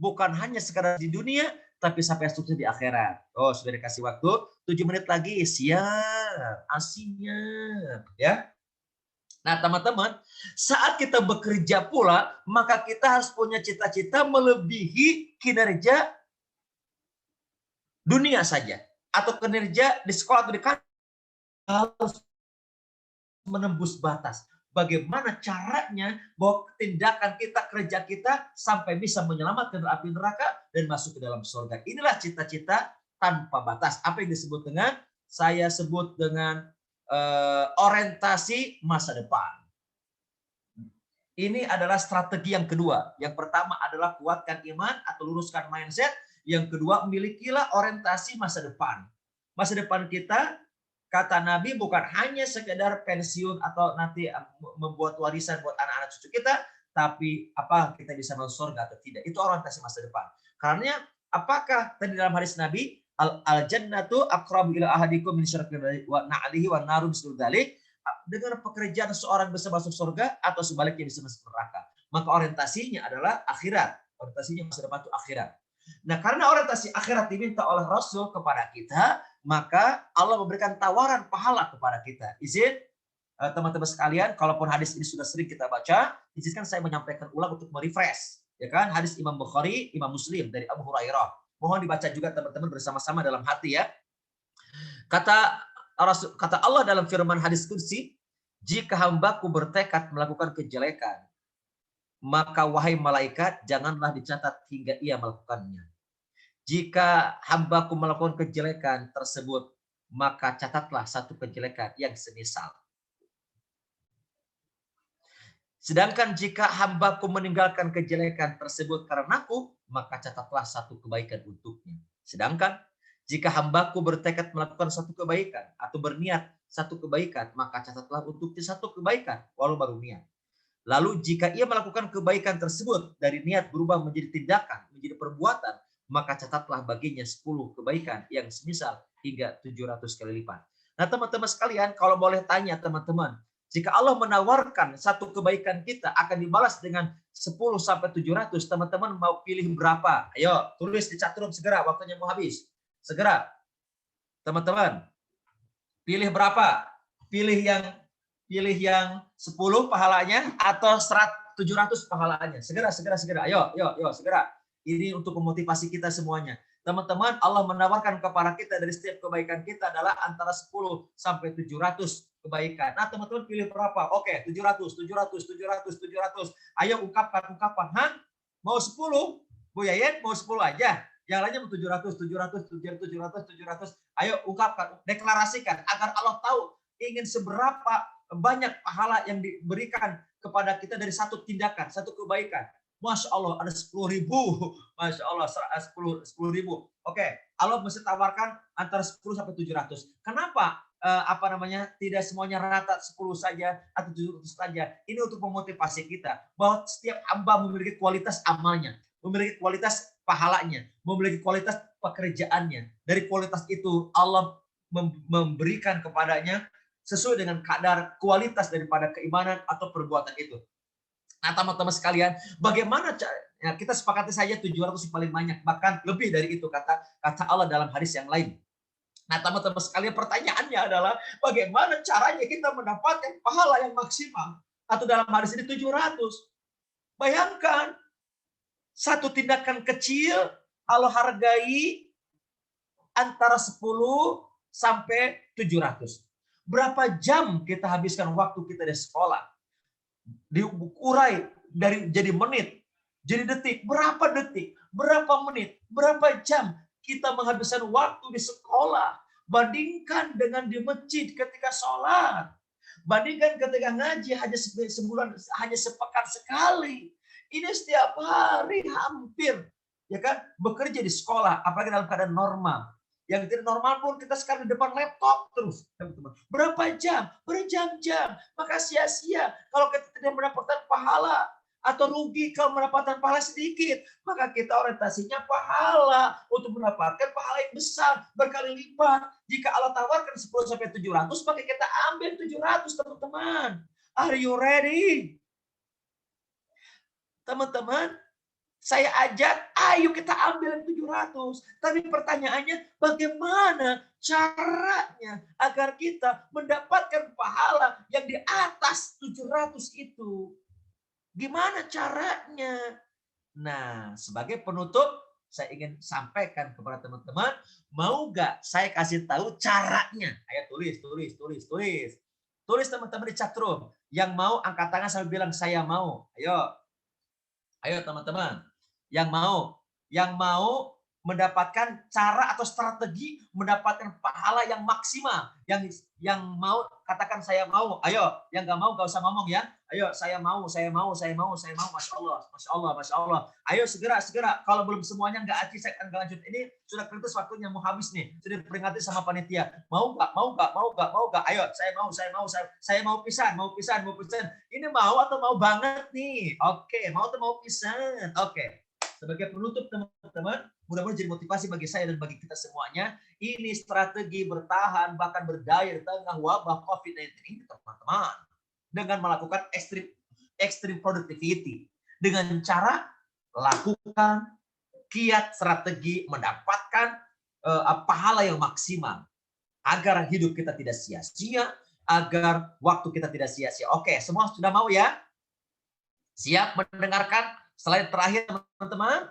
Bukan hanya sekadar di dunia, tapi sampai sukses di akhirat. Oh, sudah dikasih waktu 7 menit lagi. Siap, siap. Ya. Nah, teman-teman, saat kita bekerja pula, maka kita harus punya cita-cita melebihi kinerja dunia saja. Atau kinerja di sekolah atau di kantor. Harus menembus batas. Bagaimana caranya bahwa tindakan kita, kerja kita sampai bisa menyelamatkan api neraka dan masuk ke dalam surga. Inilah cita-cita tanpa batas. Apa yang disebut dengan, saya sebut dengan orientasi masa depan. Ini adalah strategi yang kedua. Yang pertama adalah kuatkan iman atau luruskan mindset. Yang kedua, milikilah orientasi masa depan. Masa depan kita, kata Nabi, bukan hanya sekedar pensiun atau nanti membuat warisan buat anak-anak cucu kita, tapi apa kita bisa masuk surga atau tidak. Itu orientasi masa depan. Karena apakah tadi dalam hadis Nabi al-jannatu aqrabu ila ahadikum min syarqi wa na'alihi wa naru bisul dzalik, dengan pekerjaan seorang bisa masuk surga atau sebaliknya bisa masuk neraka. Maka orientasinya adalah akhirat. Orientasinya masa depan itu akhirat. Nah, karena orientasi akhirat diminta oleh Rasul kepada kita, maka Allah memberikan tawaran pahala kepada kita. Izin teman-teman sekalian, kalaupun hadis ini sudah sering kita baca, izinkan saya menyampaikan ulang untuk merefresh. Ya kan, hadis Imam Bukhari, Imam Muslim dari Abu Hurairah. Mohon dibaca juga teman-teman bersama-sama dalam hati ya. Kata Allah dalam firman hadis kursi, jika hambaku bertekad melakukan kejelekan, maka wahai malaikat, janganlah dicatat hingga ia melakukannya. Jika hambaku melakukan kejelekan tersebut, maka catatlah satu kejelekan yang semisal. Sedangkan jika hambaku meninggalkan kejelekan tersebut karenaku, maka catatlah satu kebaikan untuknya. Sedangkan jika hambaku bertekad melakukan satu kebaikan atau berniat satu kebaikan, maka catatlah untuknya satu kebaikan, walau baru niat. Lalu jika ia melakukan kebaikan tersebut dari niat berubah menjadi tindakan, menjadi perbuatan, maka catatlah baginya 10 kebaikan yang semisal hingga 700 kali lipat. Nah teman-teman sekalian, kalau boleh tanya teman-teman, jika Allah menawarkan satu kebaikan kita akan dibalas dengan 10 sampai 700, teman-teman mau pilih berapa? Ayo, tulis di chat room segera, waktunya mau habis. Segera. Teman-teman, pilih berapa? Pilih yang 10 pahalanya atau 700 pahalanya. Segera. Ayo, segera. Ini untuk memotivasi kita semuanya. Teman-teman, Allah menawarkan kepada kita dari setiap kebaikan kita adalah antara 10 sampai 700 kebaikan. Nah, teman-teman pilih berapa? Oke, 700. Ayo ungkapkan. Hah? Mau 10? Bu Yayen mau 10 aja. Yang lainnya mau 700. Ayo ungkapkan, deklarasikan agar Allah tahu ingin seberapa banyak pahala yang diberikan kepada kita dari satu tindakan, satu kebaikan. Masya Allah, ada 10.000. Masya Allah, 10.000. Oke, Allah mesti tawarkan antara 10 sampai 700. Kenapa? Tidak semuanya rata 10 saja atau 700 saja. Ini untuk memotivasi kita bahwa setiap hamba memiliki kualitas amalnya, memiliki kualitas pahalanya, memiliki kualitas pekerjaannya. Dari kualitas itu Allah memberikan kepadanya sesuai dengan kadar kualitas daripada keimanan atau perbuatan itu. Nah teman-teman sekalian, bagaimana ya, kita sepakati saja 700 paling banyak, bahkan lebih dari itu kata Allah dalam hadis yang lain. Nah teman-teman sekalian, pertanyaannya adalah bagaimana caranya kita mendapatkan pahala yang maksimal? Atau dalam hadis ini 700. Bayangkan, satu tindakan kecil Allah hargai antara 10 sampai 700. Berapa jam kita habiskan waktu kita di sekolah? Diurai dari jadi menit, jadi detik, berapa menit, berapa jam kita menghabiskan waktu di sekolah. Bandingkan dengan di masjid ketika sholat, bandingkan ketika ngaji hanya sebulan, hanya sepekan sekali. Ini setiap hari hampir, ya kan, bekerja di sekolah, apalagi dalam keadaan normal. Yang tidak normal pun kita sekarang di depan laptop terus, teman-teman. Berapa jam? Berjam-jam. Maka sia-sia kalau kita tidak mendapatkan pahala. Atau rugi kalau mendapatkan pahala sedikit. Maka kita orientasinya pahala. Untuk mendapatkan pahala yang besar. Berkali lipat. Jika Allah tawarkan 10-700, maka kita ambil 700, teman-teman. Are you ready? Teman-teman, saya ajak, ayo kita ambil 700. Tapi pertanyaannya, bagaimana caranya agar kita mendapatkan pahala yang di atas 700 itu? Gimana caranya? Nah, sebagai penutup, saya ingin sampaikan kepada teman-teman, mau gak saya kasih tahu caranya? Ayo tulis. Tulis teman-teman di chat room. Yang mau angkat tangan sambil bilang saya mau. Ayo teman-teman. Yang mau mendapatkan cara atau strategi mendapatkan pahala yang maksimal. Yang mau katakan saya mau, ayo. Yang nggak mau nggak usah ngomong ya. Ayo saya mau. Masya Allah, masya Allah, masya Allah. Ayo segera. Kalau belum semuanya nggak aci, saya akan lanjut. Ini sudah kritis waktunya mau habis nih. Sudah diperingati sama panitia. Mau nggak? Ayo saya mau pisan. Ini mau atau mau banget nih? Oke, mau atau mau pisan? Oke. Sebagai penutup teman-teman, mudah-mudahan jadi motivasi bagi saya dan bagi kita semuanya. Ini strategi bertahan bahkan berdaya di tengah wabah COVID-19 ini teman-teman. Dengan melakukan extreme productivity. Dengan cara lakukan kiat strategi mendapatkan pahala yang maksimal. Agar hidup kita tidak sia-sia, agar waktu kita tidak sia-sia. Oke, semua sudah mau ya? Siap mendengarkan slide terakhir teman-teman?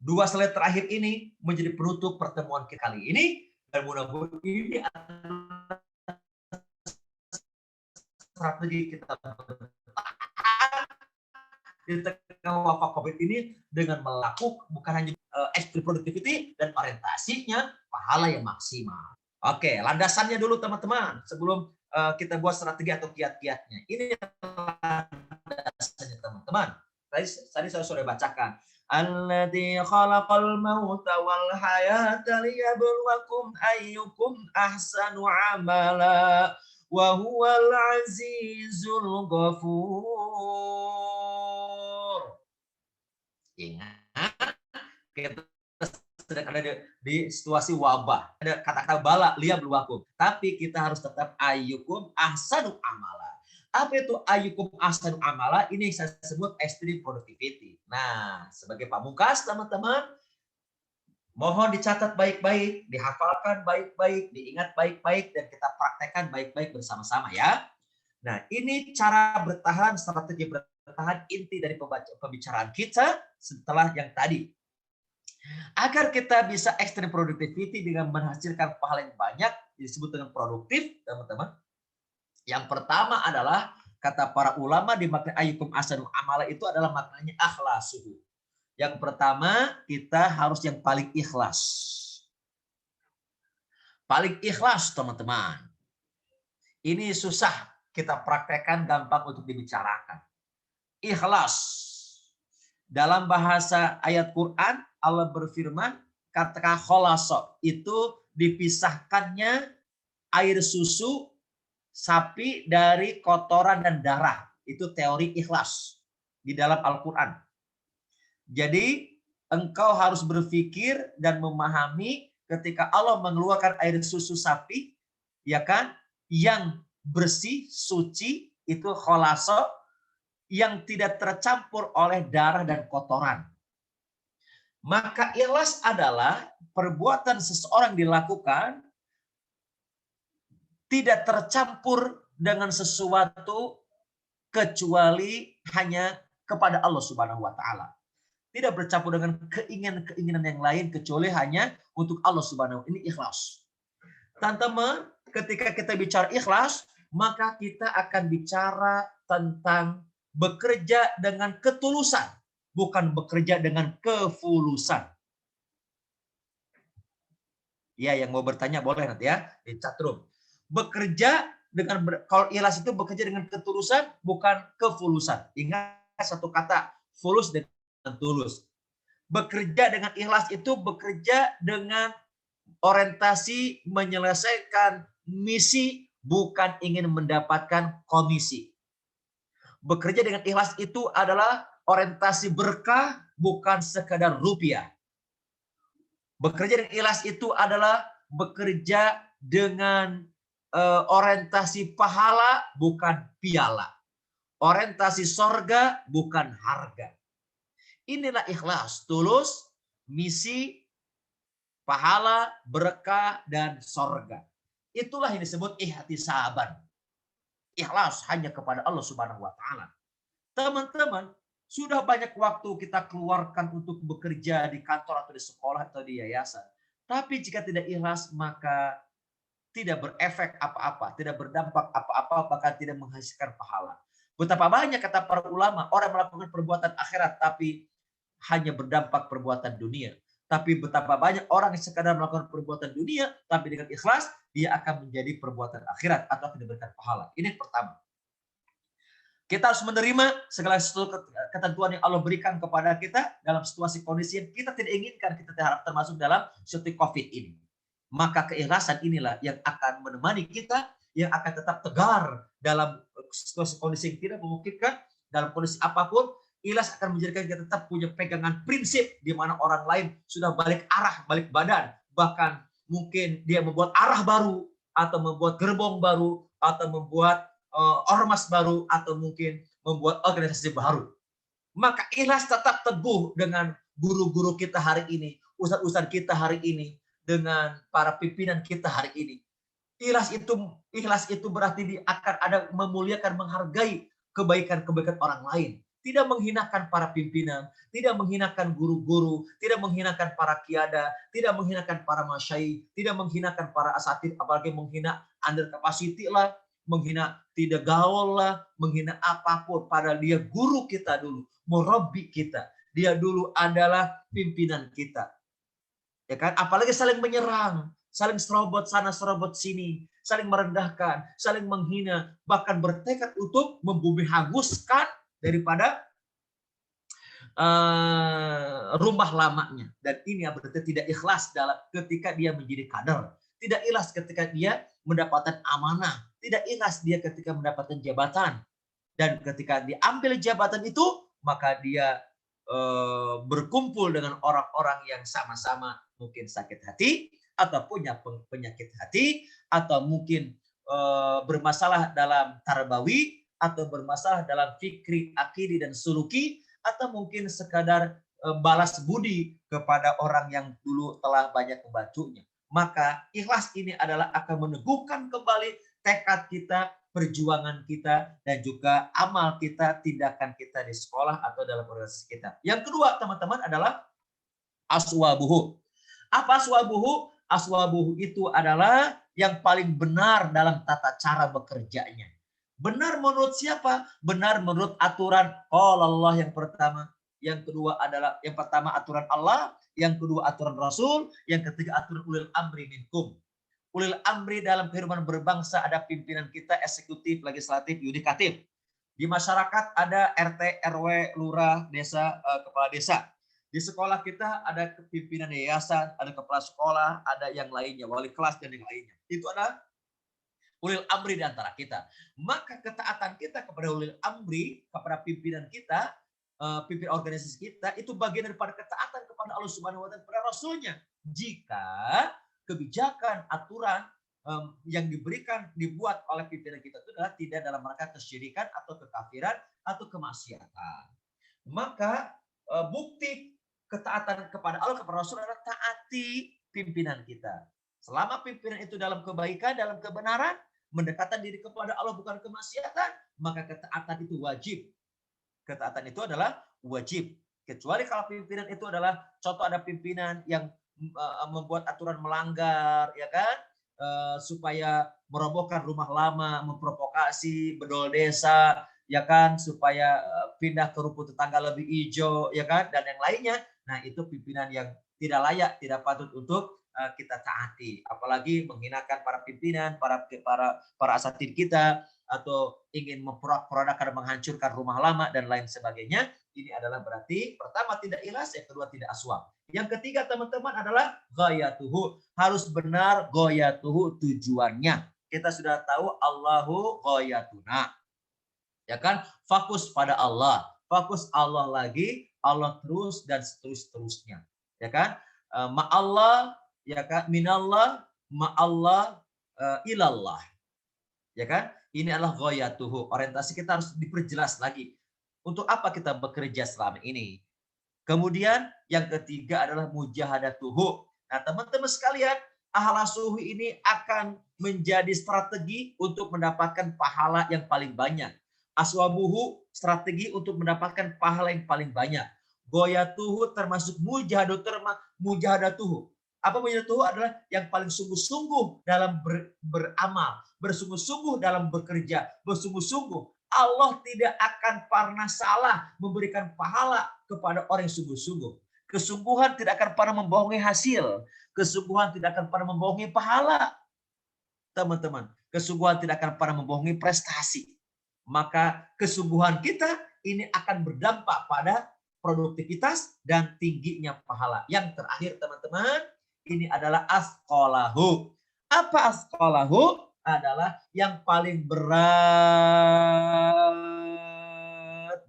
2 slide terakhir ini menjadi penutup pertemuan kita kali ini. Dan mudah-mudahan ini adalah strategi kita bertahan di tengah wabah COVID ini dengan melakukan bukan hanya extreme productivity dan orientasinya pahala yang maksimal. Oke, landasannya dulu teman-teman sebelum kita buat strategi atau kiat-kiatnya. Ini landasannya teman-teman. Tadi saya sudah bacakan. Alladzi khalaqal mauta wal hayata liyabluwakum ayyukum ahsanu amala wa huwal azizul ghafur. Ingat, kita sedang ada di situasi wabah. Ada kata-kata bala liyabluwakum. Tapi kita harus tetap ayyukum ahsanu amala. Apa itu ayyukum ahsanu amala? Ini saya sebut extreme productivity. Nah, sebagai pamungkas teman-teman, mohon dicatat baik-baik, dihafalkan baik-baik, diingat baik-baik, dan kita praktekkan baik-baik bersama-sama ya. Nah, ini cara bertahan, strategi bertahan inti dari pembicaraan kita setelah yang tadi. Agar kita bisa extreme productivity dengan menghasilkan pahala yang banyak, disebut dengan produktif, teman-teman. Yang pertama adalah kata para ulama di makna ayyukum ahsanu amala itu adalah maknanya akhlasuhu. Yang pertama kita harus yang paling ikhlas. Paling ikhlas teman-teman. Ini susah kita praktekkan, gampang untuk dibicarakan. Ikhlas. Dalam bahasa ayat Quran Allah berfirman kata kholasa itu dipisahkannya air susu sapi dari kotoran dan darah. Itu teori ikhlas di dalam Al-Quran. Jadi engkau harus berpikir dan memahami ketika Allah mengeluarkan air susu sapi, ya kan, yang bersih, suci, itu kholasa, yang tidak tercampur oleh darah dan kotoran. Maka ikhlas adalah perbuatan seseorang dilakukan tidak tercampur dengan sesuatu kecuali hanya kepada Allah Subhanahu wa taala. Tidak bercampur dengan keinginan-keinginan yang lain kecuali hanya untuk Allah Subhanahu. Ini ikhlas. Teman-teman, ketika kita bicara ikhlas, maka kita akan bicara tentang bekerja dengan ketulusan, bukan bekerja dengan kefulusan. Ya, yang mau bertanya boleh nanti ya di chatroom. Bekerja dengan kalau ikhlas itu bekerja dengan ketulusan bukan kefulusan. Ingat satu kata, fulus dengan tulus. Bekerja dengan ikhlas itu bekerja dengan orientasi menyelesaikan misi bukan ingin mendapatkan komisi. Bekerja dengan ikhlas itu adalah orientasi berkah bukan sekadar rupiah. Bekerja dengan ikhlas itu adalah bekerja dengan orientasi pahala bukan piala. Orientasi sorga bukan harga. Inilah ikhlas, tulus, misi, pahala, berkah, dan sorga. Itulah yang disebut ihtisaban. Ikhlas hanya kepada Allah Subhanahu wa taala. Teman-teman, sudah banyak waktu kita keluarkan untuk bekerja di kantor atau di sekolah atau di yayasan. Tapi jika tidak ikhlas maka tidak berefek apa-apa, tidak berdampak apa-apa, bahkan tidak menghasilkan pahala. Betapa banyak kata para ulama, orang melakukan perbuatan akhirat tapi hanya berdampak perbuatan dunia. Tapi betapa banyak orang yang sekadar melakukan perbuatan dunia, tapi dengan ikhlas, dia akan menjadi perbuatan akhirat atau akan diberikan pahala. Ini yang pertama. Kita harus menerima segala sesuatu ketentuan yang Allah berikan kepada kita dalam situasi kondisi yang kita tidak inginkan, kita tidak termasuk dalam situasi COVID ini. Maka keikhlasan inilah yang akan menemani kita, yang akan tetap tegar dalam situasi kondisi yang tidak memungkinkan, dalam kondisi apapun. Ikhlas akan menjadikan kita tetap punya pegangan prinsip di mana orang lain sudah balik arah, balik badan. Bahkan mungkin dia membuat arah baru, atau membuat gerbong baru, atau membuat ormas baru, atau mungkin membuat organisasi baru. Maka ikhlas tetap teguh dengan guru-guru kita hari ini, ustadz-ustadz kita hari ini, dengan para pimpinan kita hari ini. Ikhlas itu berarti akan ada memuliakan, menghargai kebaikan-kebaikan orang lain. Tidak menghinakan para pimpinan, tidak menghinakan guru-guru, tidak menghinakan para kiada, tidak menghinakan para masyayikh, tidak menghinakan para asatid, apalagi menghina under capacity lah, menghina tidak gaul lah, menghina apapun. Padahal dia guru kita dulu, murabbi kita. Dia dulu adalah pimpinan kita. Ya kan? Apalagi saling menyerang, saling serobot sana, serobot sini, saling merendahkan, saling menghina, bahkan bertekad untuk membumi hanguskan daripada rumah lamanya. Dan ini berarti tidak ikhlas dalam ketika dia menjadi kader, tidak ikhlas ketika dia mendapatkan amanah, tidak ikhlas dia ketika mendapatkan jabatan. Dan ketika diambil jabatan itu, maka dia berkumpul dengan orang-orang yang sama-sama mungkin sakit hati, atau punya penyakit hati, atau mungkin bermasalah dalam tarbawi, atau bermasalah dalam fikri, akidi, dan suluki, atau mungkin sekadar balas budi kepada orang yang dulu telah banyak membantunya. Maka ikhlas ini adalah akan meneguhkan kembali tekad kita, perjuangan kita, dan juga amal kita, tindakan kita di sekolah atau dalam organisasi kita. Yang kedua, teman-teman, adalah aswabuhu. Apa aswabuhu? Aswabuhu itu adalah yang paling benar dalam tata cara bekerjanya. Benar menurut siapa? Benar menurut aturan Allah yang pertama. Yang kedua adalah, yang pertama aturan Allah, yang kedua aturan Rasul, yang ketiga aturan ulil amri minkum. Ulil amri dalam kehidupan berbangsa ada pimpinan kita, eksekutif, legislatif, yudikatif. Di masyarakat ada RT, RW, lurah, desa, kepala desa. Di sekolah kita ada pimpinan yayasan, ada kepala sekolah, ada yang lainnya, wali kelas, dan yang lainnya. Itu adalah ulil amri di antara kita. Maka ketaatan kita kepada ulil amri, kepada pimpinan kita, pimpin organisasi kita, itu bagian daripada ketaatan kepada Allah Subhanahu wa Ta'ala, kepada Rasulnya. Jika kebijakan, aturan yang dibuat oleh pimpinan kita itu adalah tidak dalam rangka kesyirikan atau kekafiran atau kemaksiatan. Maka bukti ketaatan kepada Allah, kepada Rasul adalah taati pimpinan kita. Selama pimpinan itu dalam kebaikan, dalam kebenaran, mendekatkan diri kepada Allah bukan kemaksiatan, maka ketaatan itu wajib. Ketaatan itu adalah wajib. Kecuali kalau pimpinan itu adalah, contoh ada pimpinan yang membuat aturan melanggar, ya kan, supaya merobohkan rumah lama, memprovokasi bedol desa, ya kan, supaya pindah ke rumput tetangga lebih hijau, ya kan, dan yang lainnya. Nah, itu pimpinan yang tidak layak, tidak patut untuk kita taati. Apalagi menghinakan para pimpinan, para asatid kita, atau ingin memporak-porandakan, menghancurkan rumah lama dan lain sebagainya. Ini adalah berarti pertama tidak ikhlas, yang kedua tidak aswab. Yang ketiga, teman-teman, adalah ghayatuhu. Harus benar ghayatuhu, tujuannya. Kita sudah tahu Allahu ghayatuna. Ya kan? Fokus pada Allah. Fokus Allah lagi, Allah terus, dan seterusnya. Ya kan? Ma'allah, ya kan? Minallah, ma'allah, ilallah. Ya kan? Ini adalah ghayatuhu. Orientasi kita harus diperjelas lagi. Untuk apa kita bekerja selama ini? Kemudian yang ketiga adalah mujahadatuhu. Nah, teman-teman sekalian, ahlasuhu ini akan menjadi strategi untuk mendapatkan pahala yang paling banyak. Aswabuhu, strategi untuk mendapatkan pahala yang paling banyak. Ghayatuhu termasuk mujahadatuhu. Apa mujahadatuhu? Adalah yang paling sungguh-sungguh dalam beramal, bersungguh-sungguh dalam bekerja, bersungguh-sungguh. Allah tidak akan pernah salah memberikan pahala kepada orang yang sungguh-sungguh. Kesungguhan tidak akan pernah membohongi hasil. Kesungguhan tidak akan pernah membohongi pahala. Teman-teman, kesungguhan tidak akan pernah membohongi prestasi. Maka kesungguhan kita ini akan berdampak pada produktivitas dan tingginya pahala. Yang terakhir teman-teman, ini adalah asqalahu. Apa asqalahu? Adalah yang paling berat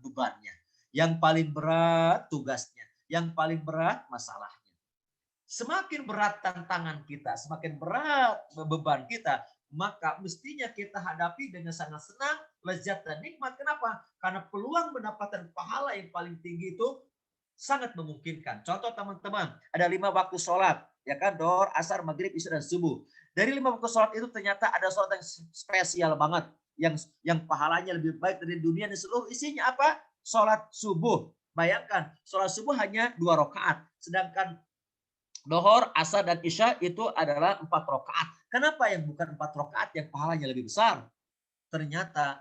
bebannya, yang paling berat tugasnya, yang paling berat masalahnya. Semakin berat tantangan kita, semakin berat beban kita, maka mestinya kita hadapi dengan sangat senang, lezat dan nikmat. Kenapa? Karena peluang mendapatkan pahala yang paling tinggi itu sangat memungkinkan. Contoh teman-teman, ada 5 waktu sholat, ya kan, Dohor, Asar, Maghrib, Isya dan Subuh. Dari 5 waktu sholat itu ternyata ada sholat yang spesial banget, yang pahalanya lebih baik dari dunia dan seluruh isinya apa? Sholat subuh. Bayangkan, sholat subuh hanya 2 rakaat, sedangkan Dohor, Asar, dan Isya itu adalah 4 rakaat. Kenapa yang bukan 4 rakaat yang pahalanya lebih besar? Ternyata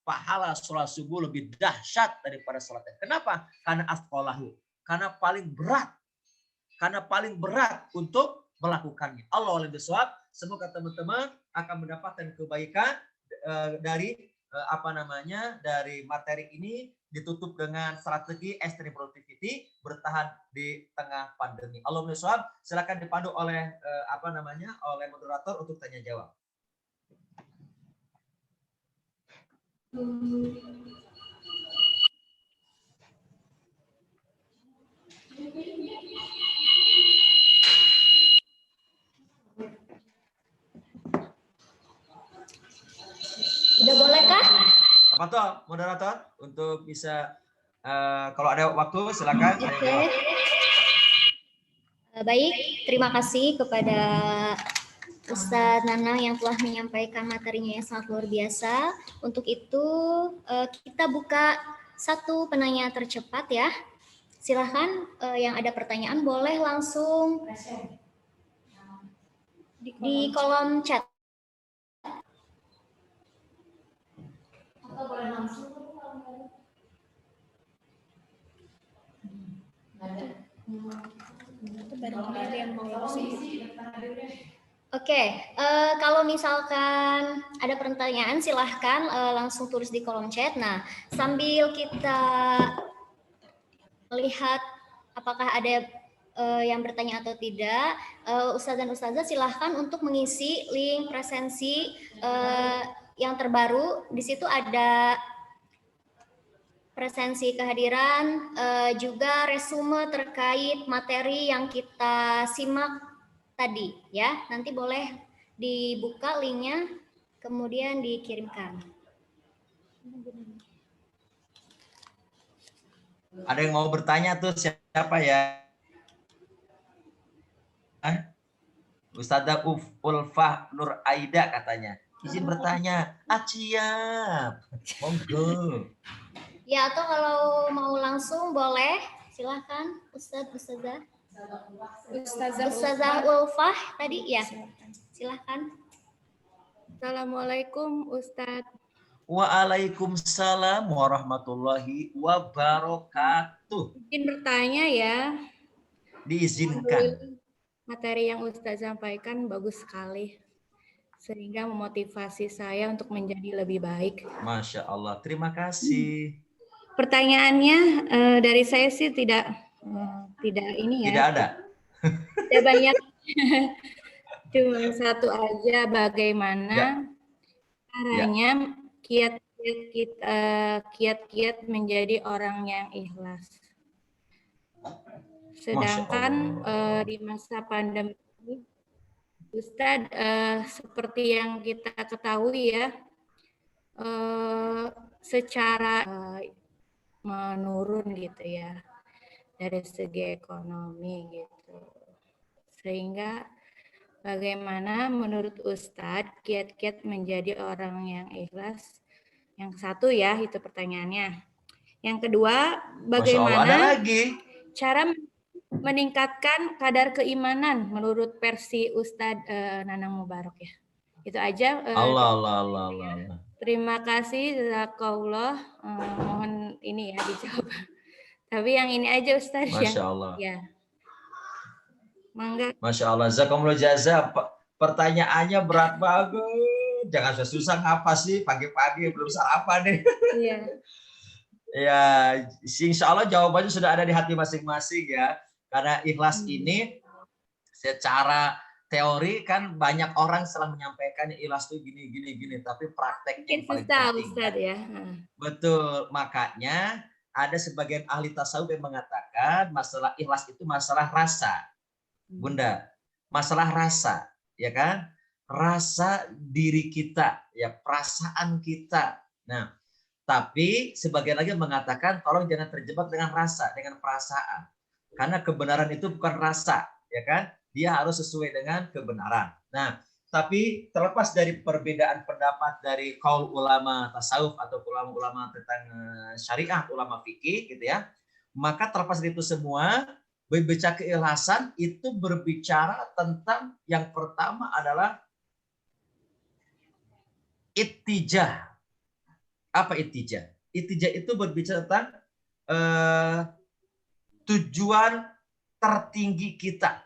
pahala sholat subuh lebih dahsyat daripada sholatnya. Kenapa? Karena asqalahu. Karena paling berat. Karena paling berat untuk melakukannya. Allah alim bisawab. Semoga teman-teman akan mendapatkan kebaikan dari dari materi ini, ditutup dengan strategi extreme productivity, bertahan di tengah pandemi. Allah alim bisawab. Silakan dipandu oleh oleh moderator untuk tanya jawab. Udah boleh kah? Apa tuh moderator untuk bisa kalau ada waktu silakan. Oke. Baik, terima kasih kepada Ustadz Nanang yang telah menyampaikan materinya yang sangat luar biasa. Untuk itu kita buka satu penanya tercepat ya. Silahkan yang ada pertanyaan boleh langsung di kolom chat. Atau boleh langsung. Oke, kalau misalkan ada pertanyaan silahkan langsung tulis di kolom chat. Nah, sambil kita melihat apakah ada yang bertanya atau tidak, Ustadz dan Ustazah silahkan untuk mengisi link presensi yang terbaru. Di situ ada presensi kehadiran, juga resume terkait materi yang kita simak tadi ya. Nanti boleh dibuka linknya, kemudian dikirimkan. Ada yang mau bertanya tuh siapa ya? Ustadzah Ulfah Nur Aida katanya. Izin bertanya. Siap. Monggo. Ya, atau kalau mau langsung boleh, silahkan Ustadz, Ustazah. Ustazah Ulfah tadi ya, silahkan. Assalamualaikum Ustadz. Waalaikumsalam warahmatullahi wabarakatuh. Izin bertanya ya. Diizinkan. Materi yang Ustadz sampaikan bagus sekali. Sehingga memotivasi saya untuk menjadi lebih baik. Masya Allah, terima kasih. Pertanyaannya dari saya sih tidak ini ya. Tidak ada. Tidak banyak. Cuma satu aja, bagaimana caranya kiat-kiat menjadi orang yang ikhlas. Sedangkan di masa pandemi ini, Ustadz, seperti yang kita ketahui ya, secara menurun gitu ya dari segi ekonomi gitu. Sehingga bagaimana menurut Ustadz kiat-kiat menjadi orang yang ikhlas? Yang satu ya, itu pertanyaannya. Yang kedua, bagaimana cara meningkatkan kadar keimanan menurut versi Ustadz Nanang Mubarak ya? Itu aja. Allah. Terima kasih, jazakallah. Mohon ini ya dijawab. Tapi yang ini aja Ustaz yang Masya Allah. ya. Mangga. Masya Allah. Jazakumullah jaza. Pertanyaannya berat banget. Jangan susah ngapa sih pagi-pagi belum sarapan nih. Iya. Ya, insya Allah jawabannya sudah ada di hati masing-masing ya. Karena ikhlas ini secara teori kan banyak orang setelah menyampaikan ikhlas itu gini, tapi prakteknya Mungkin yang paling susah penting. Ustaz ya. Betul, makanya ada sebagian ahli tasawuf yang mengatakan masalah ikhlas itu masalah rasa. Bunda, masalah rasa, ya kan? Rasa diri kita, ya perasaan kita. Nah, tapi sebagian lagi mengatakan tolong jangan terjebak dengan rasa, dengan perasaan. Karena kebenaran itu bukan rasa, ya kan? Dia harus sesuai dengan kebenaran. Nah, tapi terlepas dari perbedaan pendapat dari kaul ulama tasawuf atau ulama-ulama tentang syariah, ulama fikih gitu ya. Maka terlepas dari itu semua, berbicara keikhlasan itu berbicara tentang yang pertama adalah ittijah. Apa ittijah? Ittijah itu berbicara tentang tujuan tertinggi kita,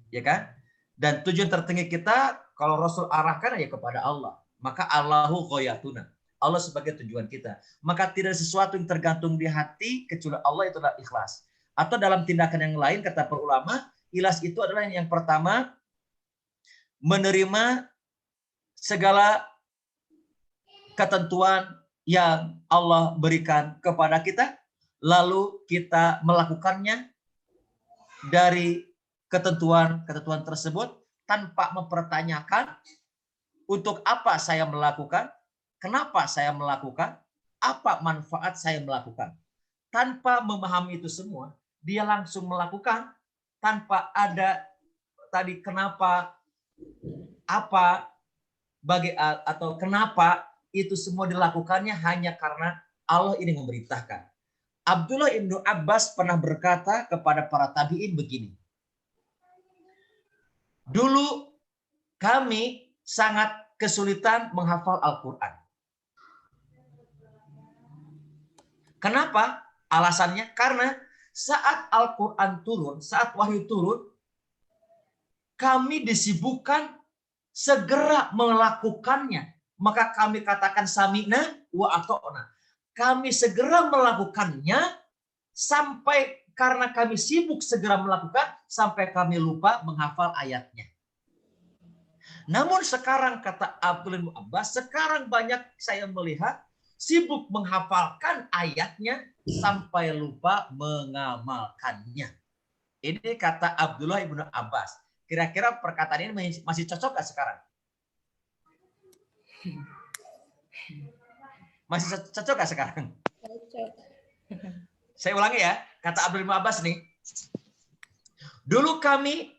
ya kan? Dan tujuan tertinggi kita kalau Rasul arahkan ya kepada Allah. Maka Allahu ghayatuna. Allah sebagai tujuan kita. Maka tidak sesuatu yang tergantung di hati kecuali Allah, itulah ikhlas. Atau dalam tindakan yang lain kata para ulama, ikhlas itu adalah yang pertama menerima segala ketentuan yang Allah berikan kepada kita, lalu kita melakukannya dari ketentuan tersebut tanpa mempertanyakan untuk apa saya melakukan, kenapa saya melakukan, apa manfaat saya melakukan. Tanpa memahami itu semua, dia langsung melakukan tanpa ada tadi kenapa, apa, atau kenapa itu semua dilakukannya hanya karena Allah ini memerintahkan. Abdullah ibnu Abbas pernah berkata kepada para tabi'in begini. Dulu kami sangat kesulitan menghafal Al-Quran. Kenapa? Alasannya karena saat Al-Quran turun, saat wahyu turun, kami disibukkan segera melakukannya. Maka kami katakan sami'na wa ata'na. Kami segera melakukannya sampai karena kami sibuk segera melakukan sampai kami lupa menghafal ayatnya. Namun sekarang kata Abdullah bin Abbas, sekarang banyak saya melihat sibuk menghafalkan ayatnya sampai lupa mengamalkannya. Ini kata Abdullah bin Abbas. Kira-kira perkataan ini masih cocok nggak sekarang? Masih cocok nggak sekarang? Cocok. Saya ulangi ya, kata Abdul bin Abbas nih. Dulu kami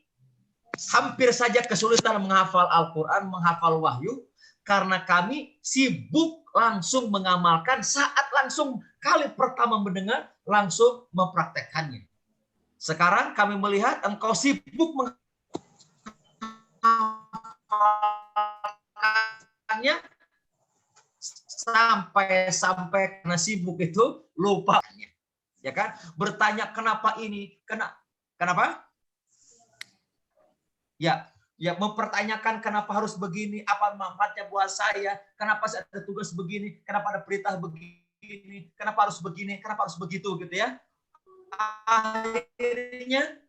hampir saja kesulitan menghafal Al-Quran, menghafal wahyu, karena kami sibuk langsung mengamalkan saat langsung kali pertama mendengar, langsung mempraktekkannya. Sekarang kami melihat engkau sibuk menghafalkannya, sampai karena sibuk itu lupa. Ya kan? Bertanya kenapa ini? Kenapa? Ya, mempertanyakan kenapa harus begini, apa manfaatnya buat saya, kenapa saya ada tugas begini, kenapa ada perintah begini, kenapa harus begini, kenapa harus begitu gitu ya. Akhirnya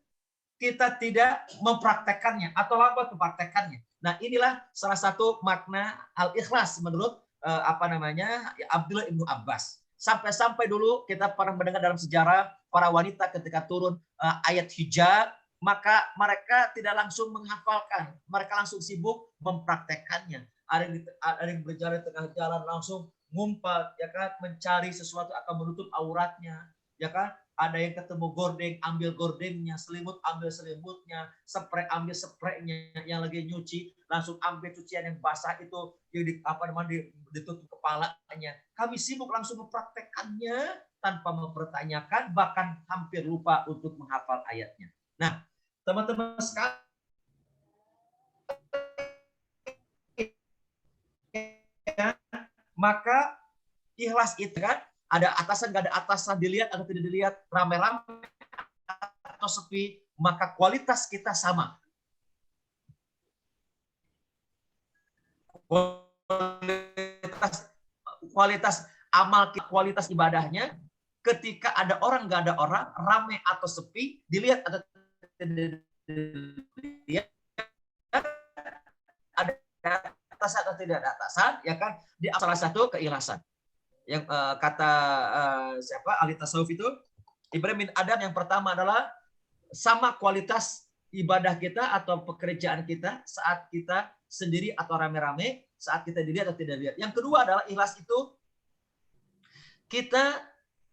kita tidak mempraktekannya atau lambat mempraktekannya. Nah, inilah salah satu makna al-ikhlas menurut Abdullah ibnu Abbas. Sampai-sampai dulu kita pernah mendengar dalam sejarah para wanita ketika turun ayat hijab, maka mereka tidak langsung menghafalkan, mereka langsung sibuk mempraktekannya. Ada yang berjalan di tengah jalan langsung ngumpat, ya kan, mencari sesuatu akan menutup auratnya, ya kan. Ada yang ketemu gordeng, ambil gordengnya, selimut, ambil selimutnya, spray, ambil spraynya, yang lagi nyuci, langsung ambil cucian yang basah itu, yang ditutup kepalanya. Kami sibuk langsung mempraktekannya tanpa mempertanyakan, bahkan hampir lupa untuk menghafal ayatnya. Nah, teman-teman sekalian, maka ikhlas itu kan ada atasan, nggak ada atasan, dilihat atau tidak dilihat, rame-rame atau sepi, maka kualitas kita sama. Kualitas amal, kualitas ibadahnya, ketika ada orang, nggak ada orang, rame atau sepi, dilihat atau tidak dilihat, ada atasan atau tidak ada atasan, ya kan? Di salah satu keikhlasan. Yang kata siapa ahli tasawuf itu, Ibrahim bin Adam, yang pertama adalah sama kualitas ibadah kita atau pekerjaan kita saat kita sendiri atau rame-rame, saat kita dilihat atau tidak dilihat. Yang kedua adalah ikhlas itu kita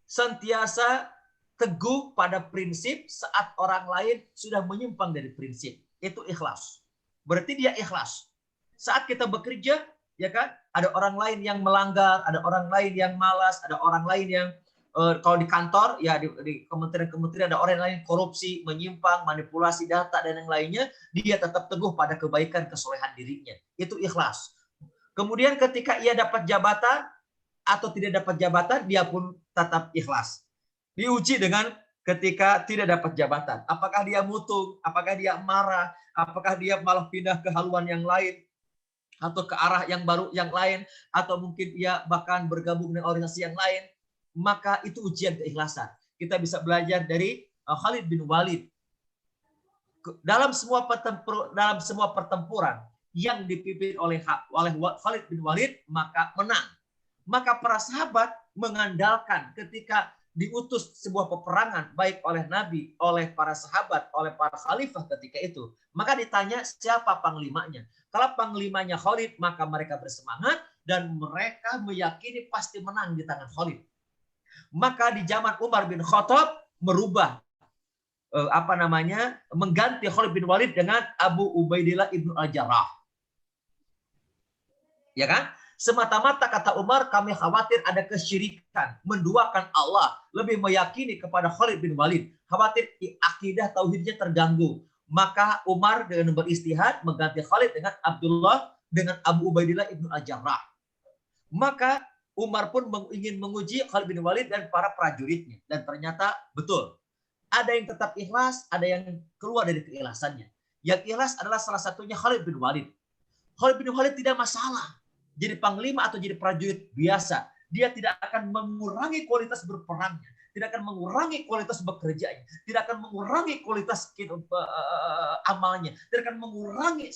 sentiasa teguh pada prinsip saat orang lain sudah menyimpang dari prinsip. Itu ikhlas. Berarti dia ikhlas. Saat kita bekerja, ya kan, ada orang lain yang melanggar, ada orang lain yang malas, ada orang lain yang kalau di kantor, ya di kementerian-kementerian ada orang lain korupsi, menyimpang, manipulasi data dan yang lainnya, dia tetap teguh pada kebaikan, kesolehan dirinya. Itu ikhlas. Kemudian ketika ia dapat jabatan atau tidak dapat jabatan, dia pun tetap ikhlas. Diuji dengan ketika tidak dapat jabatan. Apakah dia mutung, apakah dia marah, apakah dia malah pindah ke haluan yang lain, atau ke arah yang baru yang lain, atau mungkin ia bahkan bergabung dengan organisasi yang lain. Maka itu ujian keikhlasan. Kita bisa belajar dari Khalid bin Walid. Dalam semua pertempuran yang dipimpin oleh Khalid bin Walid, maka menang. Maka para sahabat mengandalkan ketika diutus sebuah peperangan, baik oleh Nabi, oleh para sahabat, oleh para khalifah ketika itu. Maka ditanya siapa panglimanya. Kalau panglimanya Khalid, maka mereka bersemangat dan mereka meyakini pasti menang di tangan Khalid. Maka di zaman Umar bin Khattab merubah mengganti Khalid bin Walid dengan Abu Ubaidillah ibnu Al-Jarrah. Ya kan? Semata-mata kata Umar, kami khawatir ada kesyirikan, menduakan Allah, lebih meyakini kepada Khalid bin Walid, khawatir akidah tauhidnya terganggu. Maka Umar dengan beristihad mengganti Khalid dengan Abu Ubaidillah ibnu Al-Jarrah. Maka Umar pun ingin menguji Khalid bin Walid dan para prajuritnya. Dan ternyata betul. Ada yang tetap ikhlas, ada yang keluar dari keikhlasannya. Yang ikhlas adalah salah satunya Khalid bin Walid. Khalid bin Walid tidak masalah. Jadi panglima atau jadi prajurit biasa. Dia tidak akan mengurangi kualitas berperangnya. Tidak akan mengurangi kualitas bekerjanya. Tidak akan mengurangi kualitas amalnya. Tidak akan mengurangi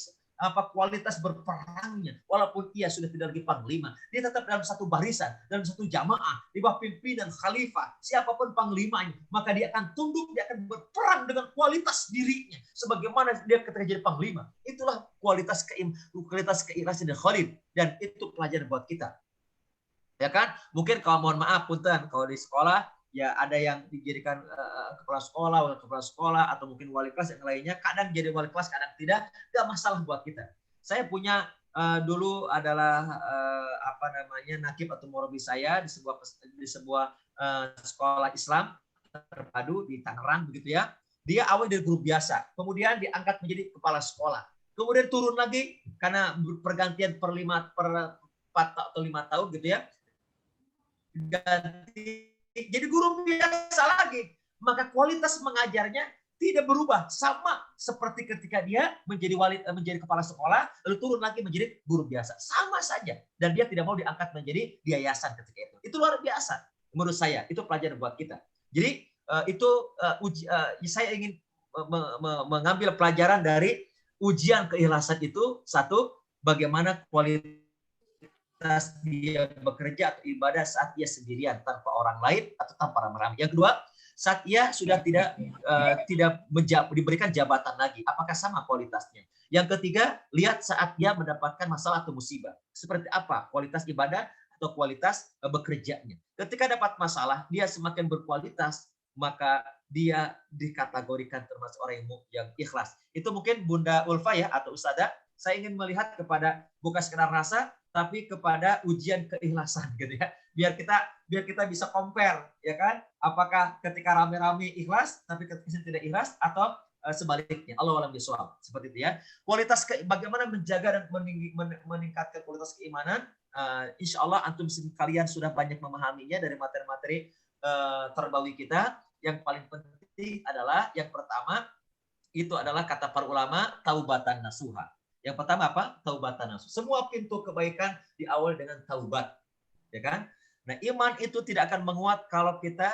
kualitas berperangnya, walaupun ia sudah tidak lagi panglima, dia tetap dalam satu barisan, dalam satu jamaah, di bawah pimpinan khalifah, siapapun panglimanya, maka dia akan tunduk, dia akan berperang dengan kualitas dirinya, sebagaimana dia ketika jadi panglima. Itulah kualitas keikhlasan dari Khalid, dan itu pelajaran buat kita. Ya kan? Mungkin kalau mohon maaf, punten, kalau di sekolah, ya ada yang dijadikan kepala sekolah, atau mungkin wali kelas yang lainnya. Kadang jadi wali kelas, kadang tidak. Gak masalah buat kita. Saya punya dulu adalah nakib atau murabi saya di sebuah sekolah Islam terpadu di Tangerang begitu ya. Dia awal dari guru biasa, kemudian diangkat menjadi kepala sekolah. Kemudian turun lagi karena pergantian per 4 atau 5 tahun gitu ya. Ganti jadi guru biasa lagi, maka kualitas mengajarnya tidak berubah, sama seperti ketika dia menjadi kepala sekolah lalu turun lagi menjadi guru biasa, sama saja, dan dia tidak mau diangkat menjadi di yayasan ketika itu. Itu luar biasa menurut saya, itu pelajaran buat kita. Jadi saya ingin mengambil pelajaran dari ujian keikhlasan itu. Satu, bagaimana kualitas dia bekerja atau ibadah saat ia sendirian tanpa orang lain atau tanpa ramai-ramai. Yang kedua, saat ia sudah tidak diberikan jabatan lagi, apakah sama kualitasnya? Yang ketiga, lihat saat ia mendapatkan masalah atau musibah, seperti apa kualitas ibadah atau kualitas bekerjanya. Ketika dapat masalah, dia semakin berkualitas, maka dia dikategorikan termasuk orang yang ikhlas. Itu mungkin Bunda Ulfa ya atau Ustazah, saya ingin melihat kepada bukan sekedar rasa, tapi kepada ujian keikhlasan gitu ya. Biar kita bisa compare ya kan, apakah ketika rame-rame ikhlas tapi ketika tidak ikhlas atau sebaliknya. Allahu a'lam bishawab. Seperti itu ya. Bagaimana menjaga dan meningkatkan kualitas keimanan insya Allah antum sekalian sudah banyak memahaminya dari materi-materi terbawi kita. Yang paling penting adalah yang pertama itu adalah kata para ulama taubatan nasuha. Yang pertama apa? Taubatan nasuha. Semua pintu kebaikan diawali dengan taubat, ya kan? Nah, iman itu tidak akan menguat kalau kita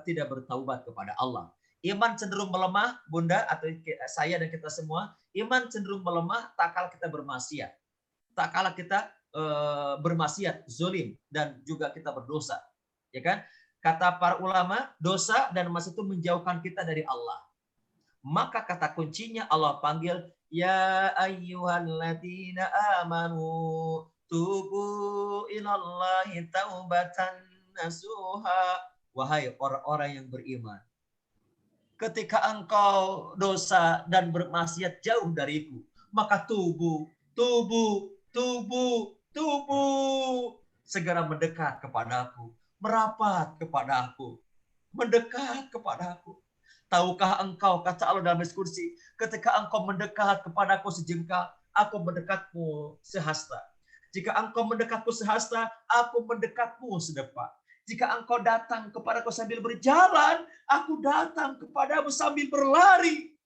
tidak bertaubat kepada Allah. Iman cenderung melemah, Bunda, atau saya dan kita semua, iman cenderung melemah tak kala kita bermaksiat. Tak kala kita bermaksiat, zolim, dan juga kita berdosa. Ya kan? Kata para ulama, dosa dan maksiat itu menjauhkan kita dari Allah. Maka kata kuncinya Allah panggil, ya ayyuhalladzina amanu tubu ilallahi taubatan nasuha. Wahai orang-orang yang beriman, ketika engkau dosa dan bermaksiat jauh dariku, maka tubu. Segera mendekat kepadaku, merapat kepadaku, mendekat kepadaku. Tahukah engkau, kata Allah dalam hadis kursi, ketika engkau mendekat kepadaku sejengkal, aku mendekatmu sehasta. Jika engkau mendekatku sehasta, aku mendekatmu sedepak. Jika engkau datang kepadaku sambil berjalan, aku datang kepadamu sambil berlari.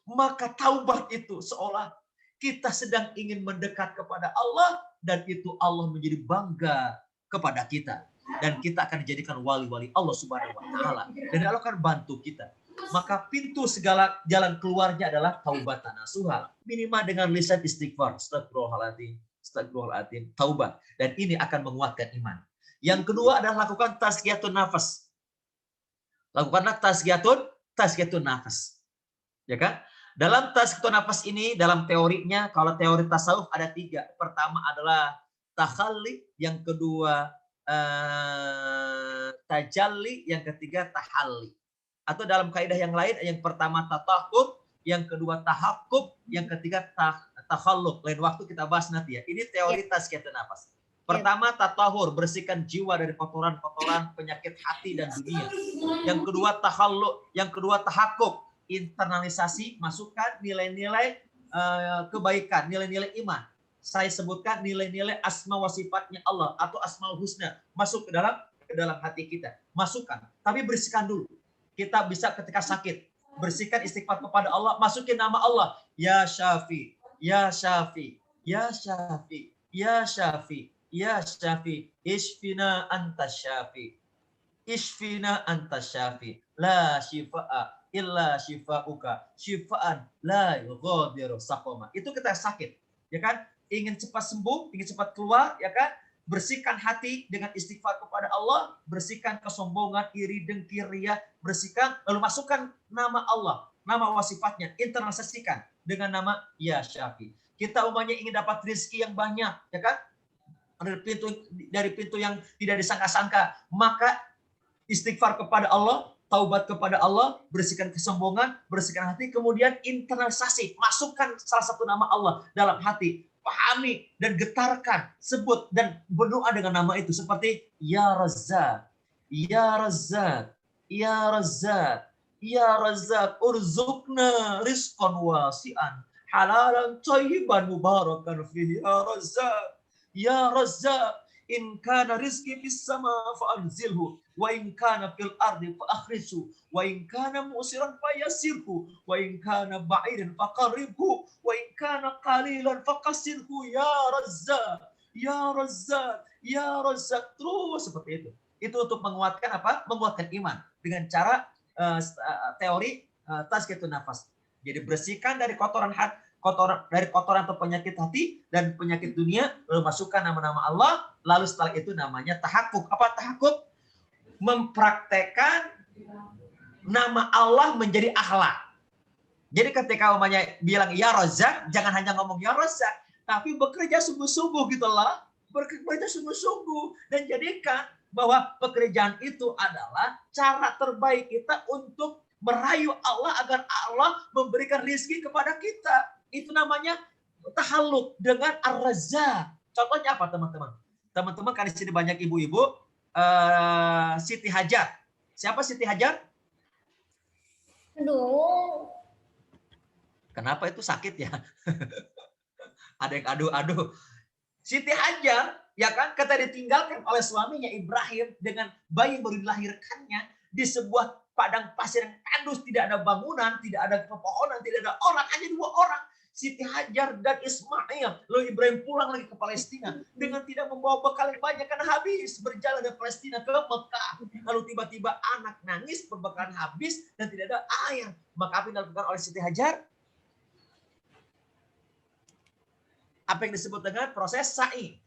Maka taubat itu seolah kita sedang ingin mendekat kepada Allah, dan itu Allah menjadi bangga kepada kita. Dan kita akan dijadikan wali-wali Allah Subhanahu wa Ta'ala. Dan Allah akan bantu kita. Maka pintu segala jalan keluarnya adalah taubatan nasuha. Minimal dengan lisan istighfar. Astagfirullahaladzim, astagfirullahaladzim, taubat. Dan ini akan menguatkan iman. Yang kedua adalah lakukan tazkiyatun nafas. Lakukanlah tazkiyatun nafas. Ya kan? Dalam tazkiyatun nafas ini, dalam teorinya, kalau teori tasawuf ada 3. Pertama adalah takhalli, yang kedua tajalli, yang ketiga tahalli. Atau dalam kaidah yang lain, yang pertama tatahub, yang kedua tahakkub, yang ketiga takhalluk. Lain waktu kita bahas nanti ya. Ini teori tazkiyatun nafas. Pertama, tatahur, bersihkan jiwa dari kotoran-kotoran penyakit hati dan dunia. Yang kedua, tahalluk. Yang kedua, tahakkuk, internalisasi, masukkan nilai-nilai kebaikan, nilai-nilai iman. Saya sebutkan nilai-nilai asma wa sifatnya Allah atau asmaul husna, masuk ke dalam hati kita. Masukkan, tapi bersihkan dulu. Kita bisa ketika sakit, bersihkan istighfar kepada Allah, masukin nama Allah. Ya Syafi, Ya Syafi, Ya Syafi, Ya Syafi. Ya Syafi, isfina anta syafi. Isfina anta syafi. La shifa'a illa shifa'uka. Shifa'an la yughadiru saqama. Itu kita sakit, ya kan? Ingin cepat sembuh, ingin cepat keluar, ya kan? Bersihkan hati dengan istighfar kepada Allah, bersihkan kesombongan, iri, dengki, riya, bersihkan, lalu masukkan nama Allah, nama wasifatnya, internalisasikan dengan nama Ya Syafi. Kita umumnya ingin dapat rezeki yang banyak, ya kan? Dari pintu yang tidak disangka-sangka, maka istighfar kepada Allah, taubat kepada Allah, bersihkan kesombongan, bersihkan hati, kemudian internalisasi, masukkan salah satu nama Allah dalam hati, pahami dan getarkan, sebut dan berdoa dengan nama itu seperti Ya Razzaq, Ya Razzaq, Ya Razzaq, Ya Razzaq, urzuqna rizqan wasi'an, halalan thayyiban mubarakan fihi, Ya Razzaq, Ya Razzaq, in kana rizqi fis sama fa'anzilhu, wa in kana fil ardi fa'akhrijhu, wa in kana musiran fayasirhu, wa in kana ba'idan faqarribhu, wa in kana qalilan faqasirhu, Ya Razzaq, Ya Razzaq, Ya Razzaq. Terus seperti itu. Itu untuk menguatkan apa? Menguatkan iman dengan cara teori tazkiyatun nafas. Jadi bersihkan dari kotoran hati, kotoran atau penyakit hati dan penyakit dunia, lalu masukkan nama-nama Allah, lalu setelah itu namanya tahakkuk. Apa tahakkuk? Mempraktekkan nama Allah menjadi akhlak. Jadi ketika umumnya bilang Ya Razzaq, jangan hanya ngomong Ya Razzaq, tapi bekerja sungguh-sungguh gitu lah. Bekerja sungguh-sungguh dan jadikan bahwa pekerjaan itu adalah cara terbaik kita untuk merayu Allah agar Allah memberikan rezeki kepada kita. Itu namanya tahalluk dengan Ar-Razzaq. Contohnya apa teman-teman? Teman-teman kan di sini banyak ibu-ibu. Siti Hajar. Siapa Siti Hajar? Aduh. Kenapa itu sakit ya? Ada yang aduh-aduh. Siti Hajar, ya kan, kata ditinggalkan oleh suaminya Ibrahim dengan bayi yang baru dilahirkannya di sebuah padang pasir yang tandus, tidak ada bangunan, tidak ada pepohonan, tidak ada orang, hanya 2 orang. Siti Hajar dan Ismail. Lalu Ibrahim pulang lagi ke Palestina dengan tidak membawa bekal yang banyak karena habis berjalan dari Palestina ke Mekah. Lalu tiba-tiba anak nangis, perbekalan habis dan tidak ada air. Maka apa yang dilakukan oleh Siti Hajar? Apa yang disebut dengan proses sa'i.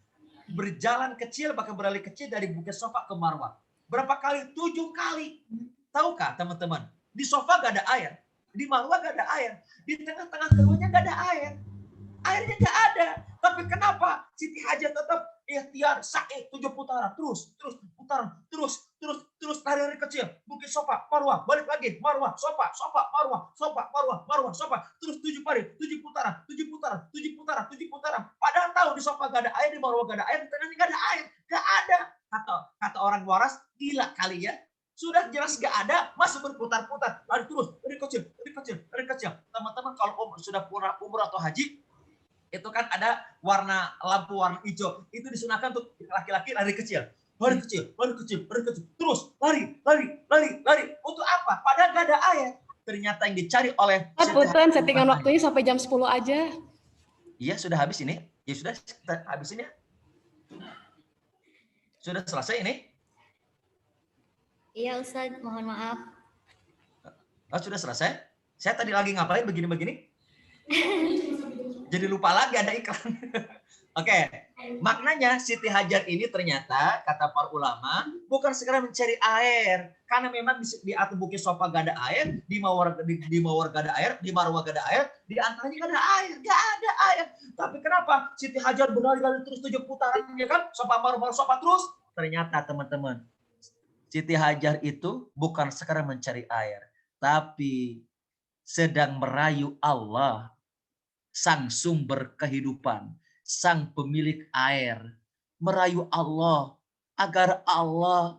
Berjalan kecil, bahkan berlari kecil dari Bukit Sofa ke Marwah. Berapa kali? 7 kali. Tahukah teman-teman? Di Sofa gak ada air. Di Marwah gak ada air. Di tengah-tengah keduanya gak ada air. Airnya gak ada. Tapi kenapa? Siti Hajar tetap ikhtiar sa'i 7 putaran. Terus putaran. Terus lari kecil. Bukit Sofa, Marwah, balik lagi. Marwah, Sofa, Marwah, Sofa, Marwah, Sofa. Terus 7 kali. 7 putaran. Padahal tahu di Sofa gak ada air, di Marwah gak ada air, di tengahnya gak ada air. Gak ada. Kata orang waras, gila kali ya. Sudah jelas gak ada, masih berputar-putar. Lari terus, lari kecil. Teman-teman kalau sudah umrah atau haji, itu kan ada lampu warna hijau. Itu disunahkan untuk laki-laki lari kecil. Lari kecil. Terus lari. Untuk apa? Padahal gak ada air. Ternyata yang dicari oleh Punten, settingan waktunya sampai jam 10 aja. Iya, sudah habis ini. Ya sudah, kita habisin ya. Sudah selesai ini? Iya Ustaz, mohon maaf. Oh, sudah selesai? Saya tadi lagi ngapain begini-begini? Jadi lupa lagi ada iklan. Oke, maknanya Siti Hajar ini ternyata kata para ulama bukan sekedar mencari air, karena memang di atas Bukit Sofa gak ada air, di Mawar gak ada air, di Marwah gak ada air, di antaranya gak ada air. Tapi kenapa Siti Hajar berlari terus 7 putaran, ya kan? Sofa Marwah, Sofa terus. Ternyata teman-teman, Siti Hajar itu bukan sekedar mencari air, tapi sedang merayu Allah, sang sumber kehidupan, sang pemilik air. Merayu Allah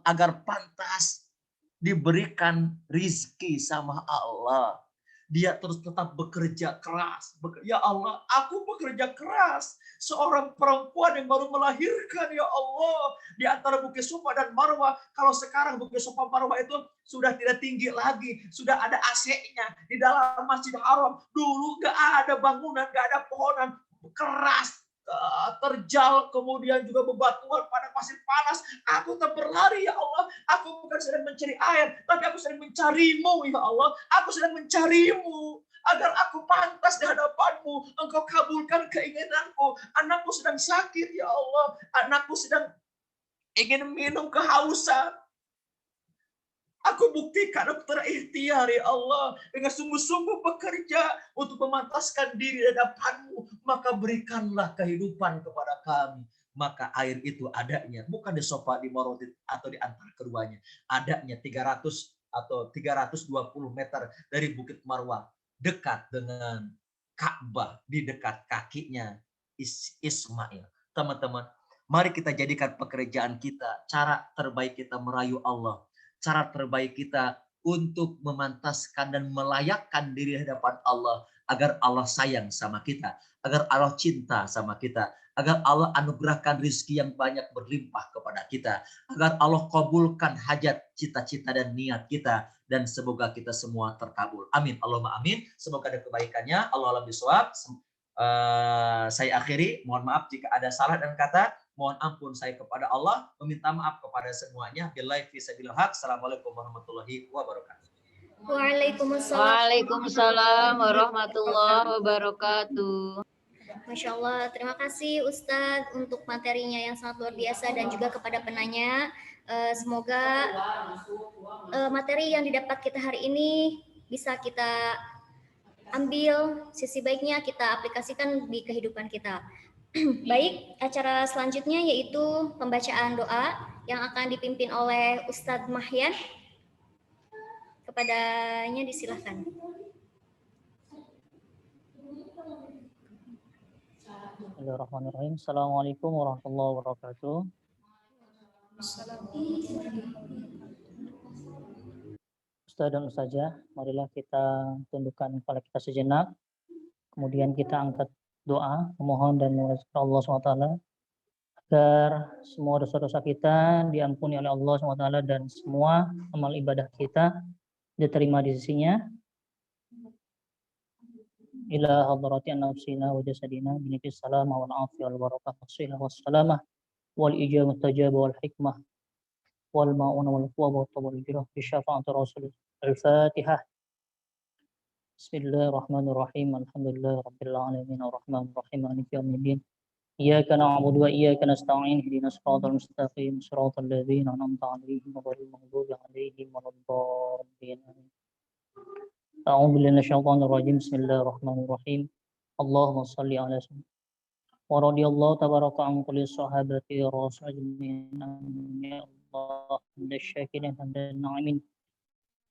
agar pantas diberikan rizki sama Allah. Dia terus tetap bekerja keras. Ya Allah, aku bekerja keras. Seorang perempuan yang baru melahirkan, ya Allah. Di antara Bukit Sofa dan Marwah. Kalau sekarang Bukit Sofa Marwah itu sudah tidak tinggi lagi. Sudah ada AC-nya. Di dalam Masjid Haram. Dulu gak ada bangunan, gak ada pohonan. Keras. Terjal, kemudian juga bebatuan pada pasir panas. Aku tak berlari, ya Allah. Aku bukan sedang mencari air, tapi aku sedang mencarimu, ya Allah. Aku sedang mencarimu agar aku pantas di hadapanmu. Engkau kabulkan keinginanku. Anakku sedang sakit, ya Allah. Anakku sedang ingin minum kehausan. Aku buktikan aku terikhtiar, ya Allah, dengan sungguh-sungguh bekerja untuk memantaskan diri di hadapanmu. Maka berikanlah kehidupan kepada kami. Maka air itu adanya, bukan di Sofa, di Marwah, atau di antara keduanya. Adanya 300 atau 320 meter dari Bukit Marwah. Dekat dengan Ka'bah, di dekat kakinya Ismail. Teman-teman, mari kita jadikan pekerjaan kita, cara terbaik kita merayu Allah. Cara terbaik kita untuk memantaskan dan melayakkan diri di hadapan Allah agar Allah sayang sama kita, agar Allah cinta sama kita, agar Allah anugerahkan rezeki yang banyak berlimpah kepada kita, agar Allah kabulkan hajat, cita-cita dan niat kita, dan semoga kita semua terkabul. Amin. Allahumma amin. Semoga ada kebaikannya. Allah alam bisawab. Saya akhiri. Mohon maaf jika ada salah dan kata. Mohon ampun saya kepada Allah, meminta maaf kepada semuanya. Billahi fisabilillah. Assalamualaikum warahmatullahi wabarakatuh. Waalaikumsalam warahmatullahi wabarakatuh. Masya Allah, terima kasih Ustadz untuk materinya yang sangat luar biasa dan juga kepada penanya. Semoga materi yang didapat kita hari ini bisa kita ambil sisi baiknya, kita aplikasikan di kehidupan kita. Baik, acara selanjutnya yaitu pembacaan doa yang akan dipimpin oleh Ustadz Mahyan. Kepadanya disilahkan. Bismillahirrahmanirrahim. Assalamualaikum warahmatullahi wabarakatuh. Ustaz dan Ustazah, marilah kita tundukkan kepala kita sejenak. Kemudian kita angkat doa, memohon dan mengucapkan Allah SWT agar semua dosa-dosa kita diampuni oleh Allah SWT dan semua amal ibadah kita diterima di sisinya. Ila hadrati an-nafsina wa jasadina binifis salama wal afiyah wal barakah was-silah was-salamah wal ijabah tajabah wal hikmah wal ma'unah wal quwwah wal jirah bi syafa'ati rasul. Al-Fatihah. Bismillahirrahmanirrahim. Alhamdulillah rabbil alamin arrahmanir rahim maliki yaumiddin. Iyyaka na'budu wa iyyaka nasta'in ihdinas siratal mustaqim siratal ladzina an'amta 'alaihim ghairil maghdubi 'alaihim waladdallin. A'udzu billahi minasyaitonir rajim. Bismillahirrahmanirrahim. Allahumma shalli ala sayyidina wa radiyallahu tabaraka an kulli sahabati rasulina ya Allah minasyakirin dan na'imin.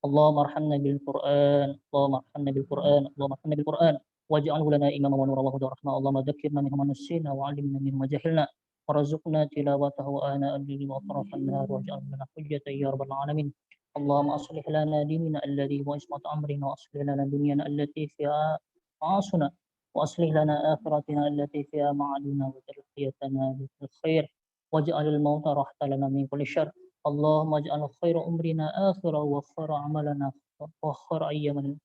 Allahumma arhamna bil Qur'an, Allahumma arhamna bil Qur'an, Allahumma arhamna bil Qur'an waj'alhu lana imama wa nuran wa hudan wa rahmah. Allahumma dhakkirna minhu ma nasina wa 'allimna minhu ma jahilna warzuqna tilawatahu ana al-layli wa atrafan nahar waj'alhu lana hujjatan ya rabbal alamin. اللهم أصلح لنا ديننا الذي هو عصمة أمرنا وأصلح لنا دنيانا التي فيها معاصنا وأصلح لنا آخرتنا التي فيها معادنا وترقيتنا بالخير واجعل الموت راحة لنا من كل شر. اللهم اجعل خير أمرنا آخرة وخير عملنا وخير أيامنا.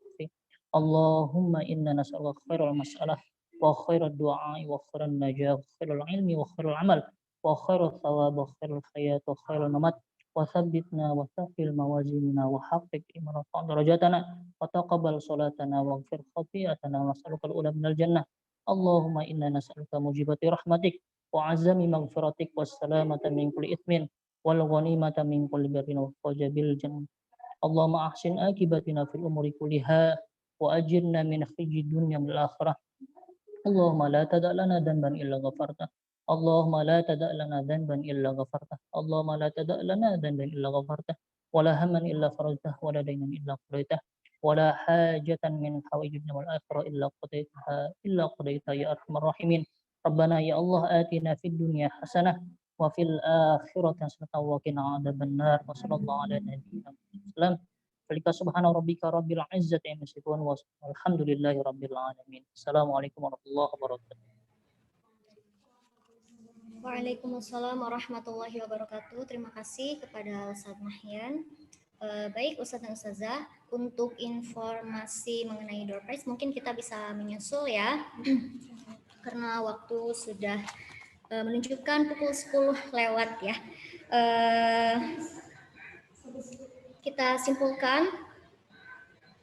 اللهم إنا نسألك خير المسألة وخير الدعاء وخير النجاة وخير العلم وخير العمل وخير الثواب وخير الحياة وخير الممات وثبتنا وثقل موازيننا وحقق إيماننا درجاتنا وتقبل صلاتنا واغفر خطيئتنا ونسألك الأولى من الجنة. اللهم إنا نسألك موجبات رحمتك وعزم مغفرتك والسلامة من كل إثم والغنيمة من كل بر والفوز بالجنة. اللهم أحسن عاقبتنا في الأمور كلها وأجرنا من خزي الدنيا والآخرة. اللهم لا تدع لنا ذنبا إلا غفرته. اللهم لا تدع لنا ذنبا إلا غفرته. اللهم لا تدع لنا ذنبا إلا غفرته ولا هما إلا فرجته ولا دينا إلا قضيته ولا حاجة من حوائج الدنيا والآخرة إلا قضيتها يا أرحم الراحمين. ربنا يا الله آتنا في الدنيا حسنة وفي الآخرة حسنة وقنا عذاب النار. وصلى الله على نبينا محمد. سبحان ربك رب العزة عما يصفون والحمد لله رب العالمين. Assalamualaikum warahmatullahi wabarakatuh. Waalaikumsalam warahmatullahi wabarakatuh. Terima kasih kepada Ustadz Mahyan. Baik Ustadz dan Ustazah, untuk informasi mengenai door prize mungkin kita bisa menyusul ya. Karena waktu sudah menunjukkan pukul 10 lewat ya. Kita simpulkan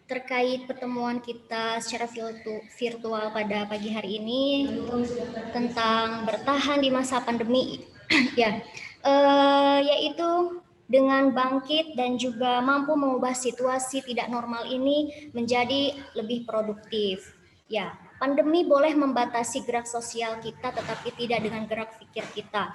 terkait pertemuan kita secara virtual pada pagi hari ini tentang bertahan di masa pandemi ya, yaitu dengan bangkit dan juga mampu mengubah situasi tidak normal ini menjadi lebih produktif. Ya, pandemi boleh membatasi gerak sosial kita tetapi tidak dengan gerak pikir kita.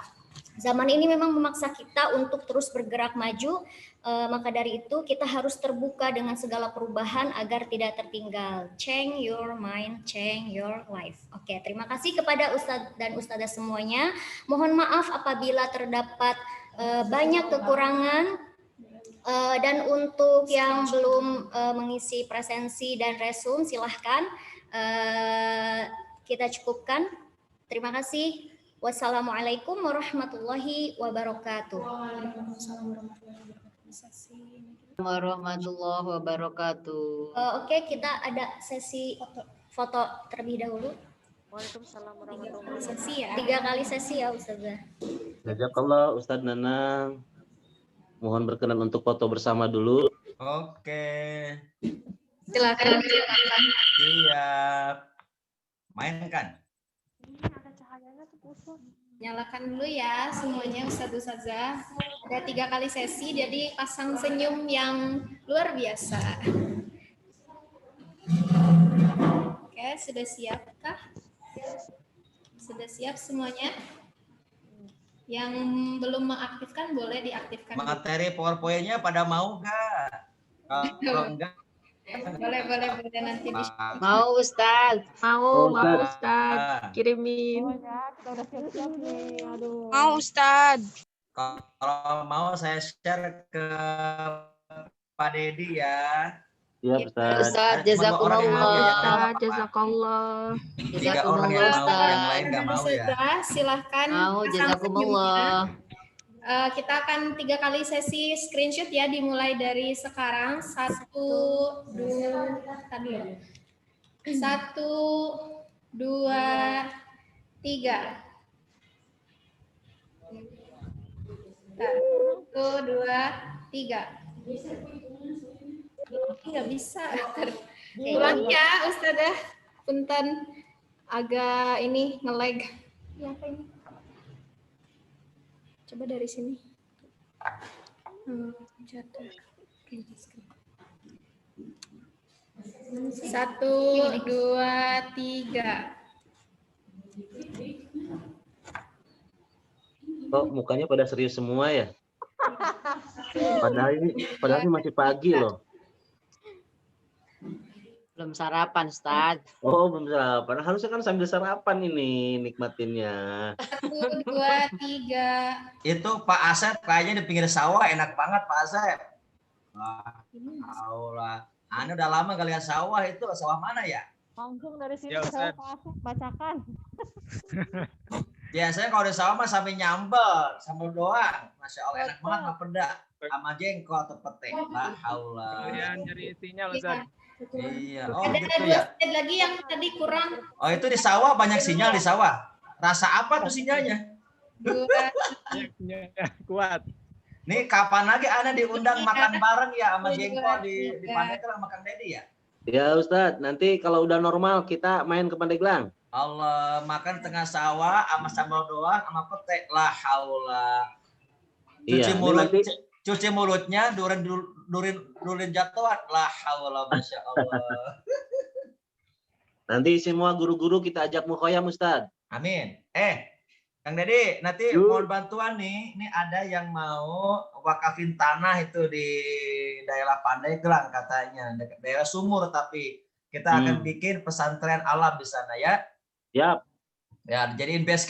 Zaman ini memang memaksa kita untuk terus bergerak maju, maka dari itu kita harus terbuka dengan segala perubahan agar tidak tertinggal. Change your mind, change your life. Oke, terima kasih kepada Ustadz dan Ustadzah semuanya. Mohon maaf apabila terdapat banyak kekurangan, dan untuk yang belum mengisi presensi dan resume silahkan kita cukupkan. Terima kasih. Wassalamualaikum warahmatullahi wabarakatuh. Warahmatullahi wabarakatuh. Oke, kita ada sesi foto terlebih dahulu. Waalaikumsalam warahmatullahi wabarakatuh. Sesi ya. 3 kali sesi ya Ustazah. Jazakallah Ustadz Nanang. Mohon berkenan untuk foto bersama dulu. Oke. Silakan. Siap. Mainkan. Nyalakan dulu ya semuanya Ustadz-Ustazah. Ada 3 kali sesi, jadi pasang senyum yang luar biasa. Oke, sudah siapkah? Sudah siap semuanya? Yang belum mengaktifkan boleh diaktifkan. Materi PowerPoint-nya pada mau nggak? Kalau enggak, Boleh nanti di Mau Ustadz, mau Ustadz, kirimin. Mau Ustadz. kalau mau saya share ke Pak Dedi ya. Iya, Ustaz. Ustaz, Semoga orang yang mau ya, yang Ustaz, lain. jazakallah. 3 orang yang mau, Ustaz. yang lain nggak mau ya. Ustazah, silahkan Mau, pasang jazakumullah. senyumnya. Kita akan 3 kali sesi screenshot ya, dimulai dari sekarang. 1, 2, tadi ya. 1, 2, 3. 1, 2, 3. Nggak bisa. Ulang ya, Ustazah. Punten agak ini nge-lag. Ya, apa ini? Coba dari sini. Jatuh. 1, 2, 3. Kok mukanya pada serius semua ya? Padahal ini masih pagi loh. Belum sarapan, Ustaz. Oh, belum sarapan. Harusnya kan sambil sarapan ini nikmatinnya. 1, 2, 3. Itu Pak Asep kayaknya di pinggir sawah enak banget Pak Asep. Wah, Allah. Anda udah lama gak lihat sawah itu, sawah mana ya? Langsung dari sini Ya, saya Ustaz. Pak Asep bacakan. Biasanya kalau di sawah mah sampai nyambel, sambal doang. Masya Allah enak banget mah peda sama jengkol atau pete. La haula. Kalian nyari sinyal, Ustaz. Iya, oh Ada gitu 2 ya. slide lagi yang tadi kurang. Oh itu di sawah banyak sinyal di sawah. Rasa apa tuh sinyalnya? 2, Kuat. Nih kapan lagi Anda diundang Iya. makan bareng ya sama Dua, jengkol di tiga. Pandeglang sama Kang Dedi ya? Ya Ustadz, nanti kalau udah normal kita main ke Pandeglang. Allah, makan tengah sawah sama sambal doang sama pete. La haula. Iya, Cuci ini mulut, nanti cuci mulutnya durin jatuhan. La haula, masya Allah. nanti semua guru-guru kita ajak mukhoyam Ustadz. Amin. Kang Dedi, nanti Yuk. mohon bantuan nih. Ini ada yang mau wakafin tanah itu di daerah Pandeglang katanya, daerah sumur, tapi kita akan bikin pesantren alam di sana ya. Yap. Ya, jadiin base